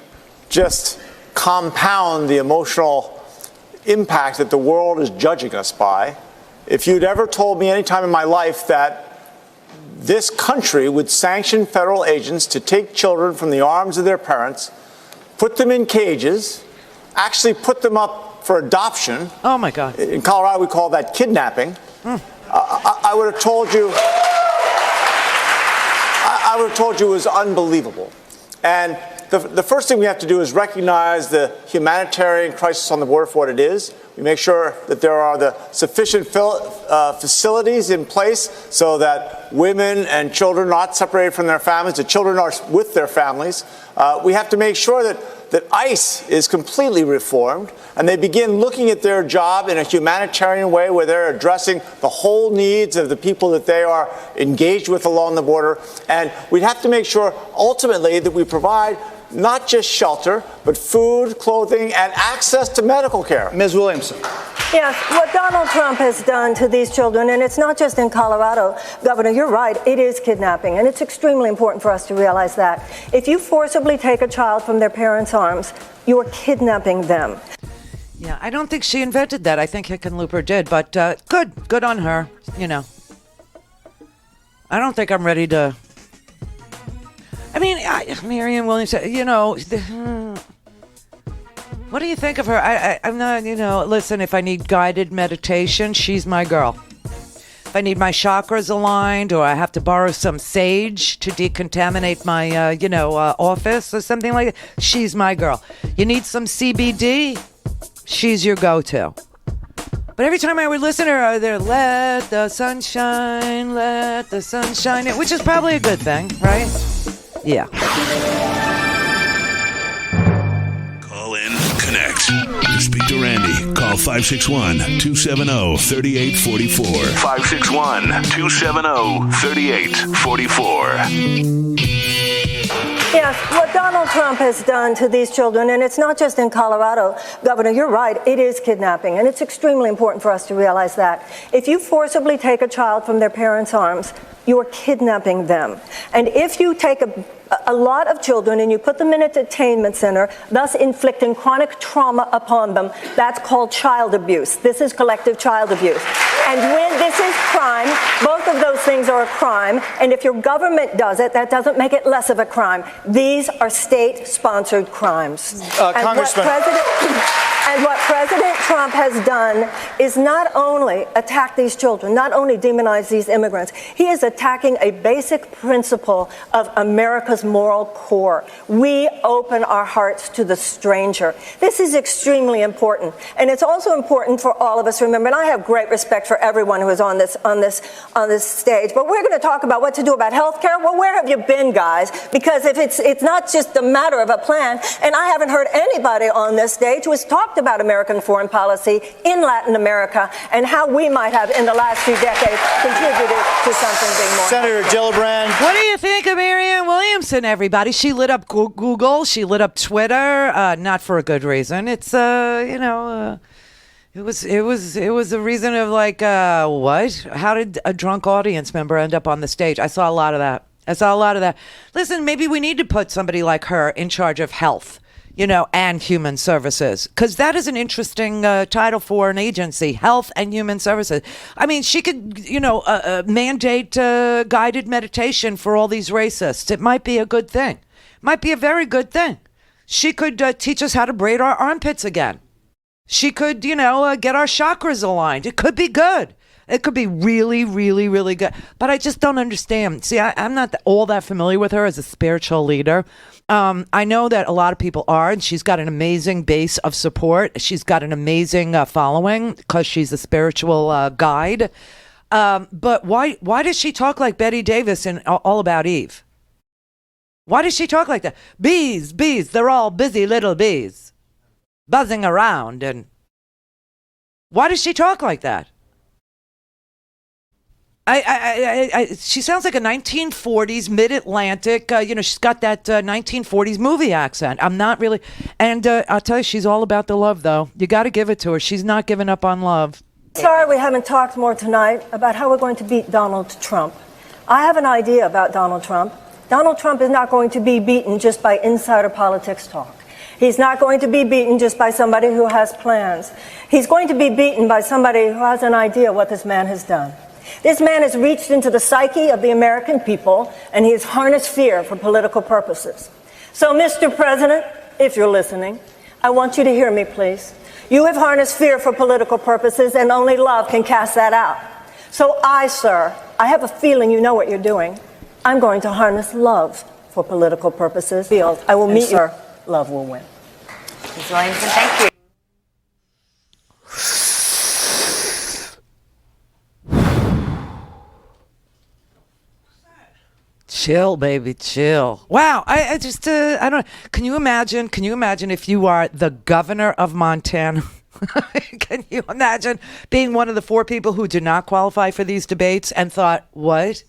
[SPEAKER 18] just compound the emotional impact that the world is judging us by, if you'd ever told me any time in my life that this country would sanction federal agents to take children from the arms of their parents, put them in cages, actually put them up for adoption.
[SPEAKER 8] Oh, my God.
[SPEAKER 18] In Colorado, we call that kidnapping. I would have told you, I would have told you it was unbelievable. And the first thing we have to do is recognize the humanitarian crisis on the border for what it is. We make sure that there are the sufficient facilities in place so that women and children are not separated from their families, the children are with their families. We have to make sure that ICE is completely reformed and they begin looking at their job in a humanitarian way where they're addressing the whole needs of the people that they are engaged with along the border. And we'd have to make sure ultimately that we provide not just shelter, but food, clothing, and access to medical care.
[SPEAKER 15] Ms. Williamson.
[SPEAKER 10] Yes, what Donald Trump has done to these children, and it's not just in Colorado, Governor, you're right, it is kidnapping, and it's extremely important for us to realize that. If you forcibly take a child from their parents' arms, you are kidnapping them.
[SPEAKER 8] Yeah, I don't think she invented that. I think Hickenlooper did, but good on her, you know. I don't think I'm ready to... I mean, Marianne Williamson, you know, what do you think of her? I'm not, you know, listen, if I need guided meditation, she's my girl. If I need my chakras aligned or I have to borrow some sage to decontaminate my, office or something like that, she's my girl. You need some CBD? She's your go-to. But every time I would listen to her, they're let the sunshine, in, which is probably a good thing, right? Yeah.
[SPEAKER 9] Call in, connect. Speak to Randi. Call 561-270-3844.
[SPEAKER 13] 561-270-3844.
[SPEAKER 10] Yes, what Donald Trump has done to these children, and it's not just in Colorado, Governor, you're right, it is kidnapping, and it's extremely important for us to realize that. If you forcibly take a child from their parents' arms, you are kidnapping them. And if you take a lot of children and you put them in a detainment center, thus inflicting chronic trauma upon them, that's called child abuse. This is collective child abuse. And when this is crime, both of those things are a crime. And if your government does it, that doesn't make it less of a crime. These are state-sponsored crimes.
[SPEAKER 18] Congressman.
[SPEAKER 10] And what President Trump has done is not only attack these children, not only demonize these immigrants, he is attacking a basic principle of America's moral core. We open our hearts to the stranger. This is extremely important. And it's also important for all of us to remember, and I have great respect for everyone who is on this stage, but we're going to talk about what to do about health care. Well, where have you been, guys? Because if it's not just a matter of a plan, and I haven't heard anybody on this stage who has talked about American foreign policy in Latin America and how we might have, in the last few decades, contributed to something big more.
[SPEAKER 15] Senator Gillibrand.
[SPEAKER 8] What do you think of Marianne Williamson, everybody? She lit up Google. She lit up Twitter. Not for a good reason. It's, it was a reason of like, what? How did a drunk audience member end up on the stage? I saw a lot of that. Listen, maybe we need to put somebody like her in charge of health, and human services, because that is an interesting title for an agency, health and human services. I mean, she could, mandate guided meditation for all these racists. It might be a good thing. Might be a very good thing. She could teach us how to braid our armpits again. She could, get our chakras aligned. It could be good. It could be really, really, really good. But I just don't understand. See, I'm not all that familiar with her as a spiritual leader. I know that a lot of people are, and she's got an amazing base of support. She's got an amazing following because she's a spiritual guide. But why does she talk like Betty Davis in All About Eve? Why does she talk like that? Bees, they're all busy little bees, buzzing around. And why does she talk like that? She sounds like a 1940s mid-Atlantic, she's got that 1940s movie accent. I'm not really, and I'll tell you, she's all about the love, though. You got to give it to her. She's not giving up on love.
[SPEAKER 10] Sorry we haven't talked more tonight about how we're going to beat Donald Trump. I have an idea about Donald Trump. Donald Trump is not going to be beaten just by insider politics talk. He's not going to be beaten just by somebody who has plans. He's going to be beaten by somebody who has an idea what this man has done. This man has reached into the psyche of the American people, and he has harnessed fear for political purposes. So, Mr. President, if you're listening, I want you to hear me, please. You have harnessed fear for political purposes, and only love can cast that out. So sir, I have a feeling you know what you're doing. I'm going to harness love for political purposes. I will meet you. Love will win.
[SPEAKER 5] Ms. Williamson, thank you.
[SPEAKER 8] Chill, baby, chill. Wow, I just, I don't, can you imagine if you are the governor of Montana? Can you imagine being one of the 4 people who did not qualify for these debates and thought, what?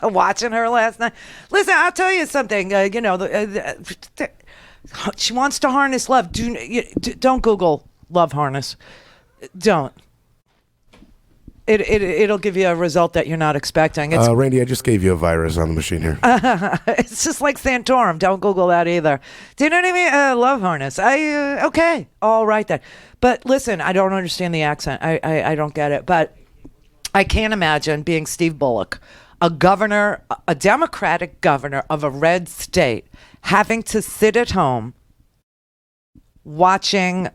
[SPEAKER 8] Watching her last night. Listen, I'll tell you something. She wants to harness love. Don't Google love harness. Don't. It'll give you a result that you're not expecting.
[SPEAKER 7] Randy, I just gave you a virus on the machine here.
[SPEAKER 8] It's just like Santorum. Don't Google that either. Do you know what I mean? Love harness. Okay. All right then. But listen, I don't understand the accent. I don't get it. But I can't imagine being Steve Bullock, a governor, a Democratic governor of a red state, having to sit at home watching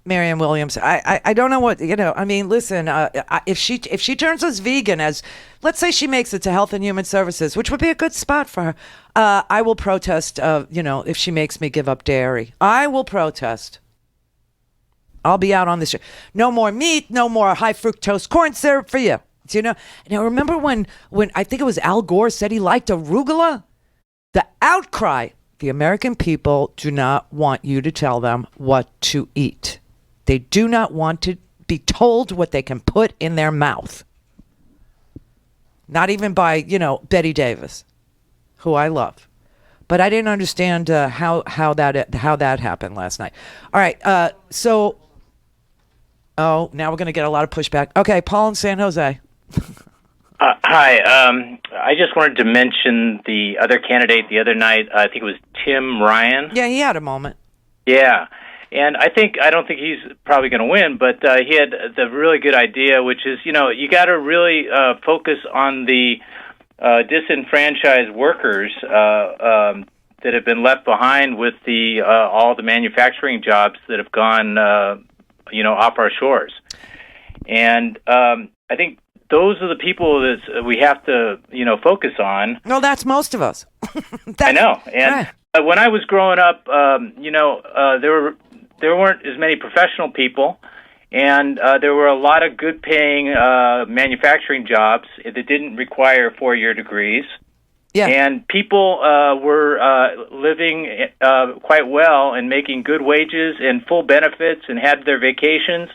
[SPEAKER 8] Marianne Williams. I don't know what, I mean, listen, if she turns us vegan, as let's say she makes it to Health and Human Services, which would be a good spot for her, I will protest, if she makes me give up dairy. I will protest. I'll be out on this. No more meat, no more high fructose corn syrup for you. Do you know? Now, remember when I think it was Al Gore said he liked arugula? The outcry. The American people do not want you to tell them what to eat. They do not want to be told what they can put in their mouth. Not even by, Betty Davis, who I love. But I didn't understand how that happened last night. All right, now we're going to get a lot of pushback. Okay, Paul in San Jose.
[SPEAKER 11] Hi. I just wanted to mention the other candidate the other night. I think it was Tim Ryan.
[SPEAKER 8] Yeah, he had a moment.
[SPEAKER 11] Yeah. And I don't think he's probably going to win, but he had the really good idea, which is, you got to really focus on the disenfranchised workers that have been left behind with all the manufacturing jobs that have gone, off our shores. And I think those are the people that we have to, focus on.
[SPEAKER 8] No, that's most of us.
[SPEAKER 11] I know. And when I was growing up, there weren't as many professional people, and there were a lot of good-paying manufacturing jobs that didn't require 4-year degrees. Yeah. And people were living quite well and making good wages and full benefits and had their vacations.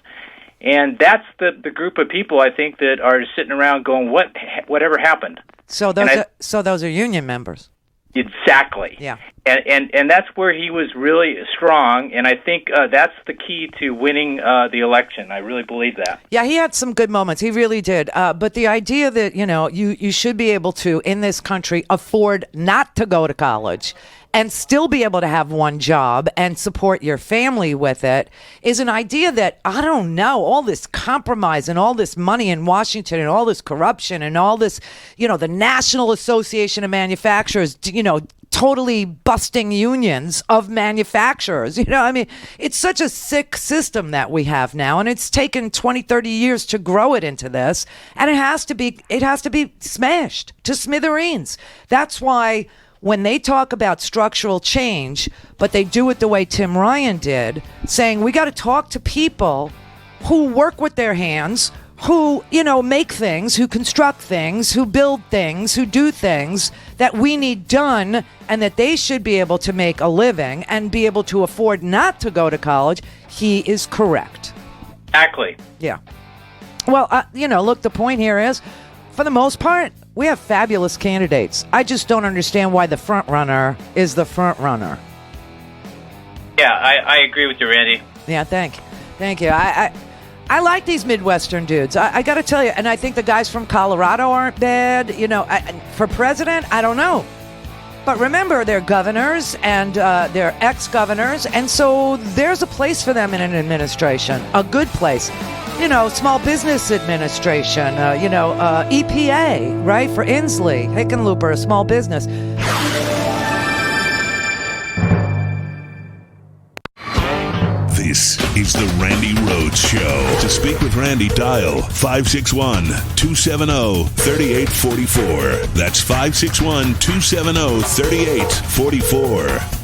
[SPEAKER 11] And that's the group of people, I think, that are sitting around going, whatever happened?
[SPEAKER 8] So those are union members.
[SPEAKER 11] Exactly.
[SPEAKER 8] Yeah.
[SPEAKER 11] And that's where he was really strong, and I think that's the key to winning the election. I really believe that.
[SPEAKER 8] Yeah, he had some good moments. He really did. But the idea that, you should be able to, in this country, afford not to go to college and still be able to have one job and support your family with it is an idea that, I don't know, all this compromise and all this money in Washington and all this corruption and all this, the National Association of Manufacturers, totally busting unions of manufacturers. It's such a sick system that we have now, and it's taken 20, 30 years to grow it into this, and it has to be smashed to smithereens. That's why when they talk about structural change, but they do it the way Tim Ryan did, saying we got to talk to people who work with their hands, who, make things, who construct things, who build things, who do things that we need done, and that they should be able to make a living and be able to afford not to go to college, he is correct.
[SPEAKER 11] Exactly.
[SPEAKER 8] Yeah. Well, look, the point here is, for the most part, we have fabulous candidates. I just don't understand why the front runner is the front runner.
[SPEAKER 11] Yeah, I agree with you, Randy.
[SPEAKER 8] Yeah, thank you. I like these Midwestern dudes. I got to tell you, and I think the guys from Colorado aren't bad. For president, I don't know. But remember, they're governors and they're ex-governors, and so there's a place for them in an administration, a good place. You know, Small Business Administration, EPA, right, for Inslee, Hickenlooper, a small business.
[SPEAKER 9] This is the Randi Rhodes Show. To speak with Randi, dial 561-270-3844. That's 561-270-3844.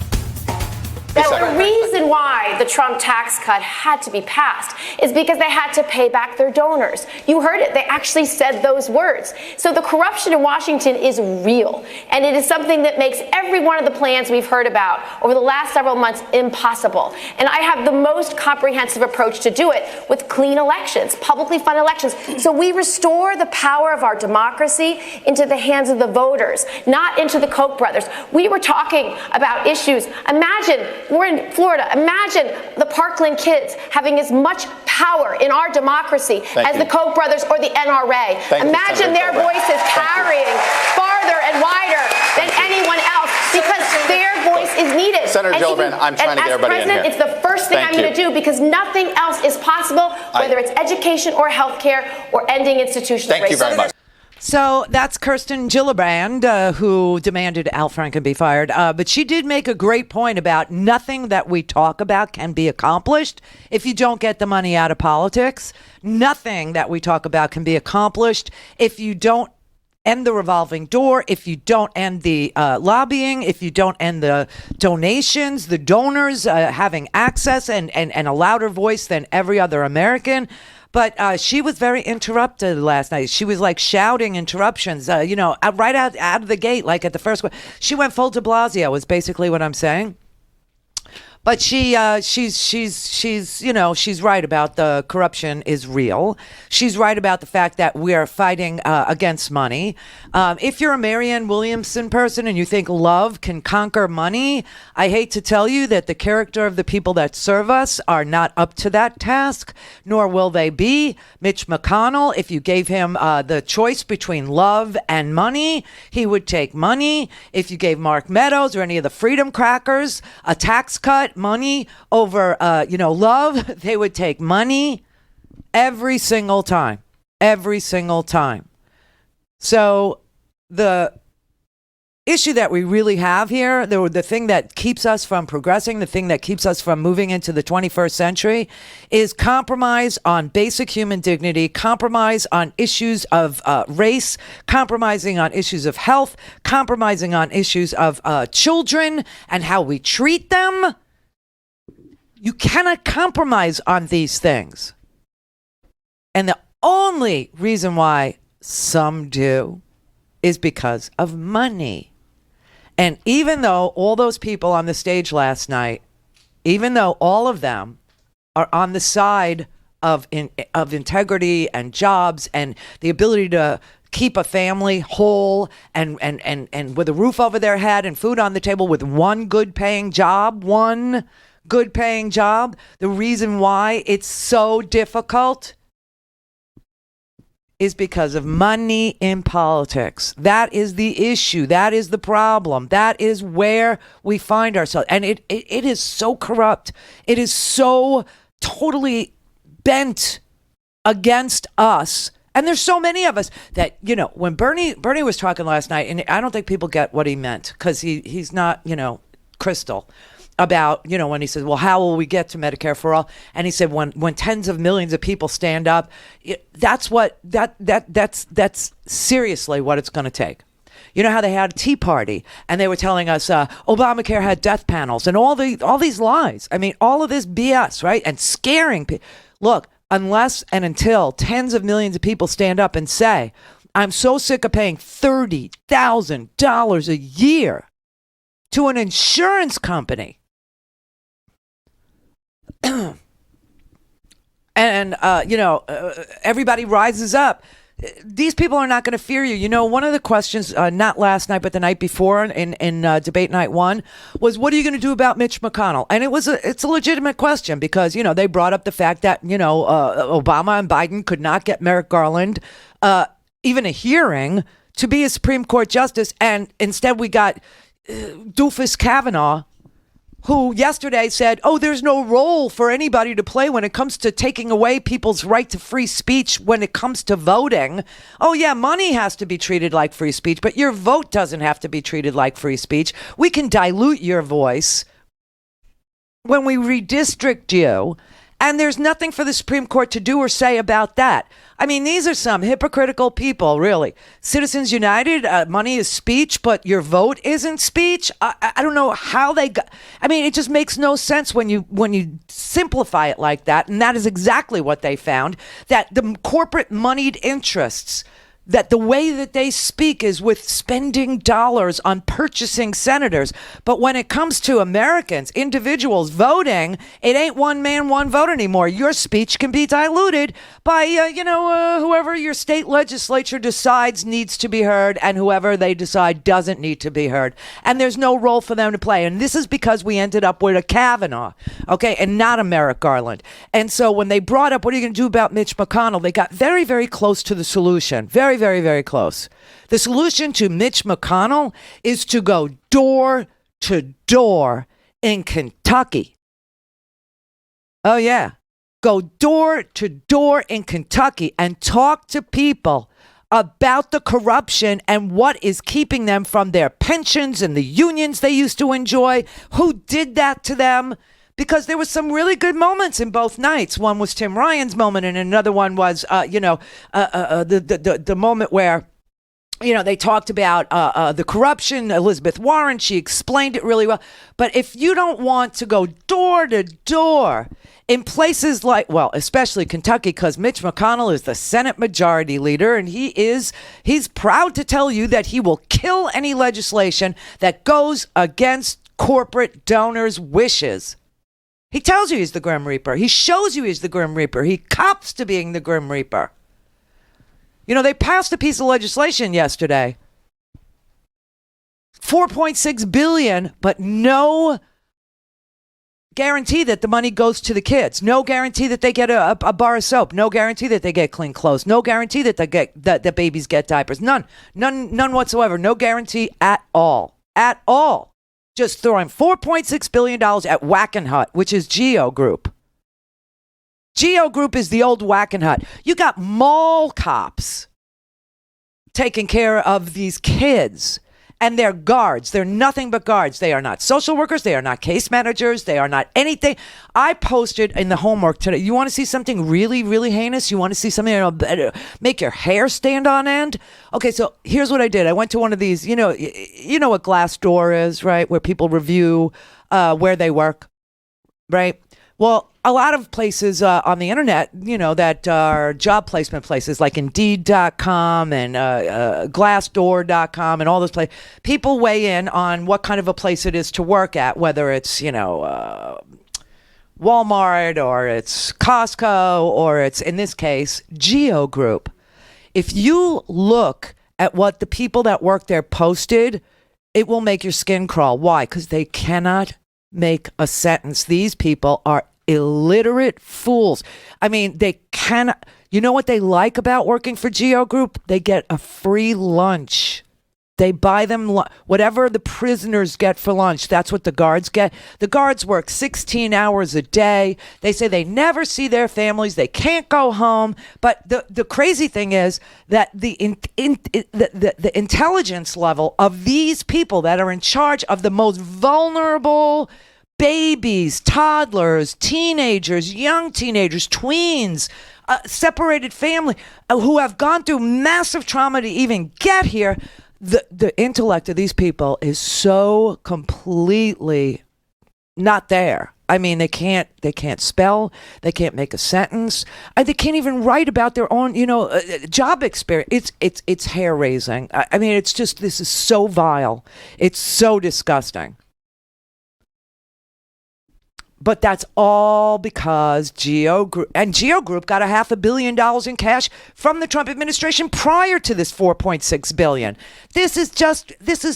[SPEAKER 12] The reason why the Trump tax cut had to be passed is because they had to pay back their donors. You heard it. They actually said those words. So the corruption in Washington is real, and it is something that makes every one of the plans we've heard about over the last several months impossible. And I have the most comprehensive approach to do it with clean elections, publicly funded elections. So we restore the power of our democracy into the hands of the voters, not into the Koch brothers. We were talking about issues. Imagine, we're in Florida. Imagine the Parkland kids having as much power in our democracy as the Koch brothers or the NRA. Imagine their voices carrying farther and wider than anyone else because their voice is needed.
[SPEAKER 16] Senator Gillibrand, I'm trying to get everybody in here.
[SPEAKER 12] It's the first thing I'm going to do because nothing else is possible, whether it's education or healthcare or ending institutional racism.
[SPEAKER 16] Thank you very much.
[SPEAKER 8] So that's Kirsten Gillibrand, who demanded Al Franken be fired. But she did make a great point about nothing that we talk about can be accomplished if you don't get the money out of politics. Nothing that we talk about can be accomplished if you don't end the revolving door, if you don't end the lobbying, if you don't end the donations, the donors having access and a louder voice than every other American. But she was very interrupted last night. She was like shouting interruptions, right out of the gate, like at the first one. She went full de Blasio, is basically what I'm saying. But she's right about the corruption is real. She's right about the fact that we are fighting against money. If you're a Marianne Williamson person and you think love can conquer money, I hate to tell you that the character of the people that serve us are not up to that task, nor will they be. Mitch McConnell, if you gave him the choice between love and money, he would take money. If you gave Mark Meadows or any of the Freedom Crackers a tax cut, money over, love, they would take money every single time. So the issue that we really have here, the thing that keeps us from progressing, the thing that keeps us from moving into the 21st century is compromise on basic human dignity, compromise on issues of race, compromising on issues of health, compromising on issues of children and how we treat them. You cannot compromise on these things. And the only reason why some do is because of money. And even though all those people on the stage last night, even though all of them are on the side of integrity and jobs and the ability to keep a family whole and with a roof over their head and food on the table with one good paying job, the reason why it's so difficult is because of money in politics. That is the issue. That is the problem. That is where we find ourselves. And it is so corrupt. It is so totally bent against us. And there's so many of us that, when Bernie was talking last night, and I don't think people get what he meant because he's not, crystal. About, when he says, well, how will we get to Medicare for all? And he said, when tens of millions of people stand up, that's seriously what it's going to take. You know how they had a Tea Party and they were telling us Obamacare had death panels and all these lies. I mean, all of this BS, right? And scaring people. Look, unless and until tens of millions of people stand up and say, I'm so sick of paying $30,000 a year to an insurance company. And, everybody rises up. These people are not going to fear you. One of the questions, not last night, but the night before in debate night one was, what are you going to do about Mitch McConnell? And it's a legitimate question because, they brought up the fact that, Obama and Biden could not get Merrick Garland even a hearing to be a Supreme Court justice. And instead we got doofus Kavanaugh, who yesterday said, oh, there's no role for anybody to play when it comes to taking away people's right to free speech when it comes to voting. Oh, yeah, money has to be treated like free speech, but your vote doesn't have to be treated like free speech. We can dilute your voice when we redistrict you, and there's nothing for the Supreme Court to do or say about that. I mean, these are some hypocritical people, really. Citizens United, money is speech, but your vote isn't speech. I don't know how they got. I mean, it just makes no sense when you simplify it like that. And that is exactly what they found, that the corporate moneyed interests, that the way that they speak is with spending dollars on purchasing senators. But when it comes to Americans, individuals voting, it ain't one man, one vote anymore. Your speech can be diluted by, whoever your state legislature decides needs to be heard and whoever they decide doesn't need to be heard. And there's no role for them to play. And this is because we ended up with a Kavanaugh, okay, and not a Merrick Garland. And so when they brought up, what are you going to do about Mitch McConnell? They got very, very close to the solution. Very, very, very close. The solution to Mitch McConnell is to go door to door in Kentucky. Oh, yeah. Go door to door in Kentucky and talk to people about the corruption and what is keeping them from their pensions and the unions they used to enjoy. Who did that to them? Because there was some really good moments in both nights. One was Tim Ryan's moment, and another one was, the moment where, they talked about the corruption. Elizabeth Warren, she explained it really well. But if you don't want to go door to door in places like, well, especially Kentucky, because Mitch McConnell is the Senate Majority Leader, and he's proud to tell you that he will kill any legislation that goes against corporate donors' wishes. He tells you he's the Grim Reaper. He shows you he's the Grim Reaper. He cops to being the Grim Reaper. They passed a piece of legislation yesterday. $4.6 billion, but no guarantee that the money goes to the kids. No guarantee that they get a bar of soap. No guarantee that they get clean clothes. No guarantee that the babies get diapers. None whatsoever. No guarantee at all. At all. Just throwing $4.6 billion at Wackenhut, which is Geo Group. Geo Group is the old Wackenhut. You got mall cops taking care of these kids, and they're guards. They're nothing but guards. They are not social workers. They are not case managers. They are not anything. I posted in the homework today. You want to see something really, really heinous? You want to see something that'll make your hair stand on end? Okay, so here's what I did. I went to one of these, you know what Glassdoor is, right? Where people review where they work, right? Well, a lot of places on the internet, that are job placement places like Indeed.com and Glassdoor.com and all those places, people weigh in on what kind of a place it is to work at, whether it's, Walmart or it's Costco or it's, in this case, Geo Group. If you look at what the people that work there posted, it will make your skin crawl. Why? Because they cannot make a sentence. These people are illiterate fools. I mean, they cannot. You know what they like about working for Geo Group? They get a free lunch. They buy them whatever the prisoners get for lunch. That's what the guards get. The guards work 16 hours a day. They say they never see their families. They can't go home. But the crazy thing is that the intelligence level of these people that are in charge of the most vulnerable babies, toddlers, teenagers, young teenagers, tweens, separated family, who have gone through massive trauma to even get here. The intellect of these people is so completely not there. I mean, they can't spell, they can't make a sentence, they can't even write about their own, job experience. It's hair raising. I mean, it's just, this is so vile. It's so disgusting. But that's all because Geo Group got $500 million in cash from the Trump administration prior to this $4.6 billion. This is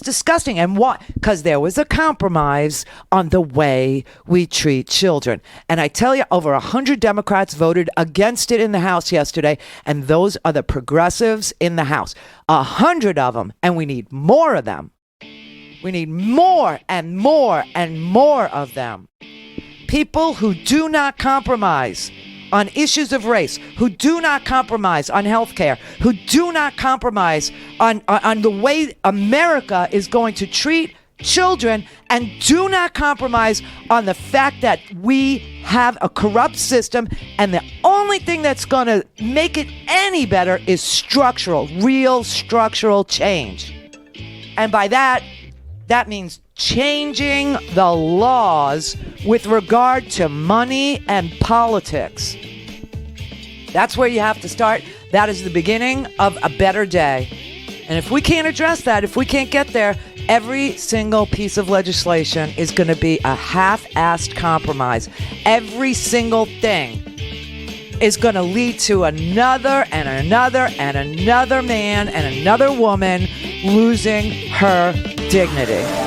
[SPEAKER 8] disgusting. And why? Because there was a compromise on the way we treat children. And I tell you, over 100 Democrats voted against it in the House yesterday. And those are the progressives in the House. 100 of them. And we need more of them. We need more and more and more of them. People who do not compromise on issues of race, who do not compromise on health care, who do not compromise on the way America is going to treat children, and do not compromise on the fact that we have a corrupt system, and the only thing that's going to make it any better is real structural change. And by that means changing the laws with regard to money and politics. That's where you have to start. That is the beginning of a better day. And if we can't address that, if we can't get there, every single piece of legislation is going to be a half-assed compromise. Every single thing is going to lead to another and another and another man and another woman losing her dignity.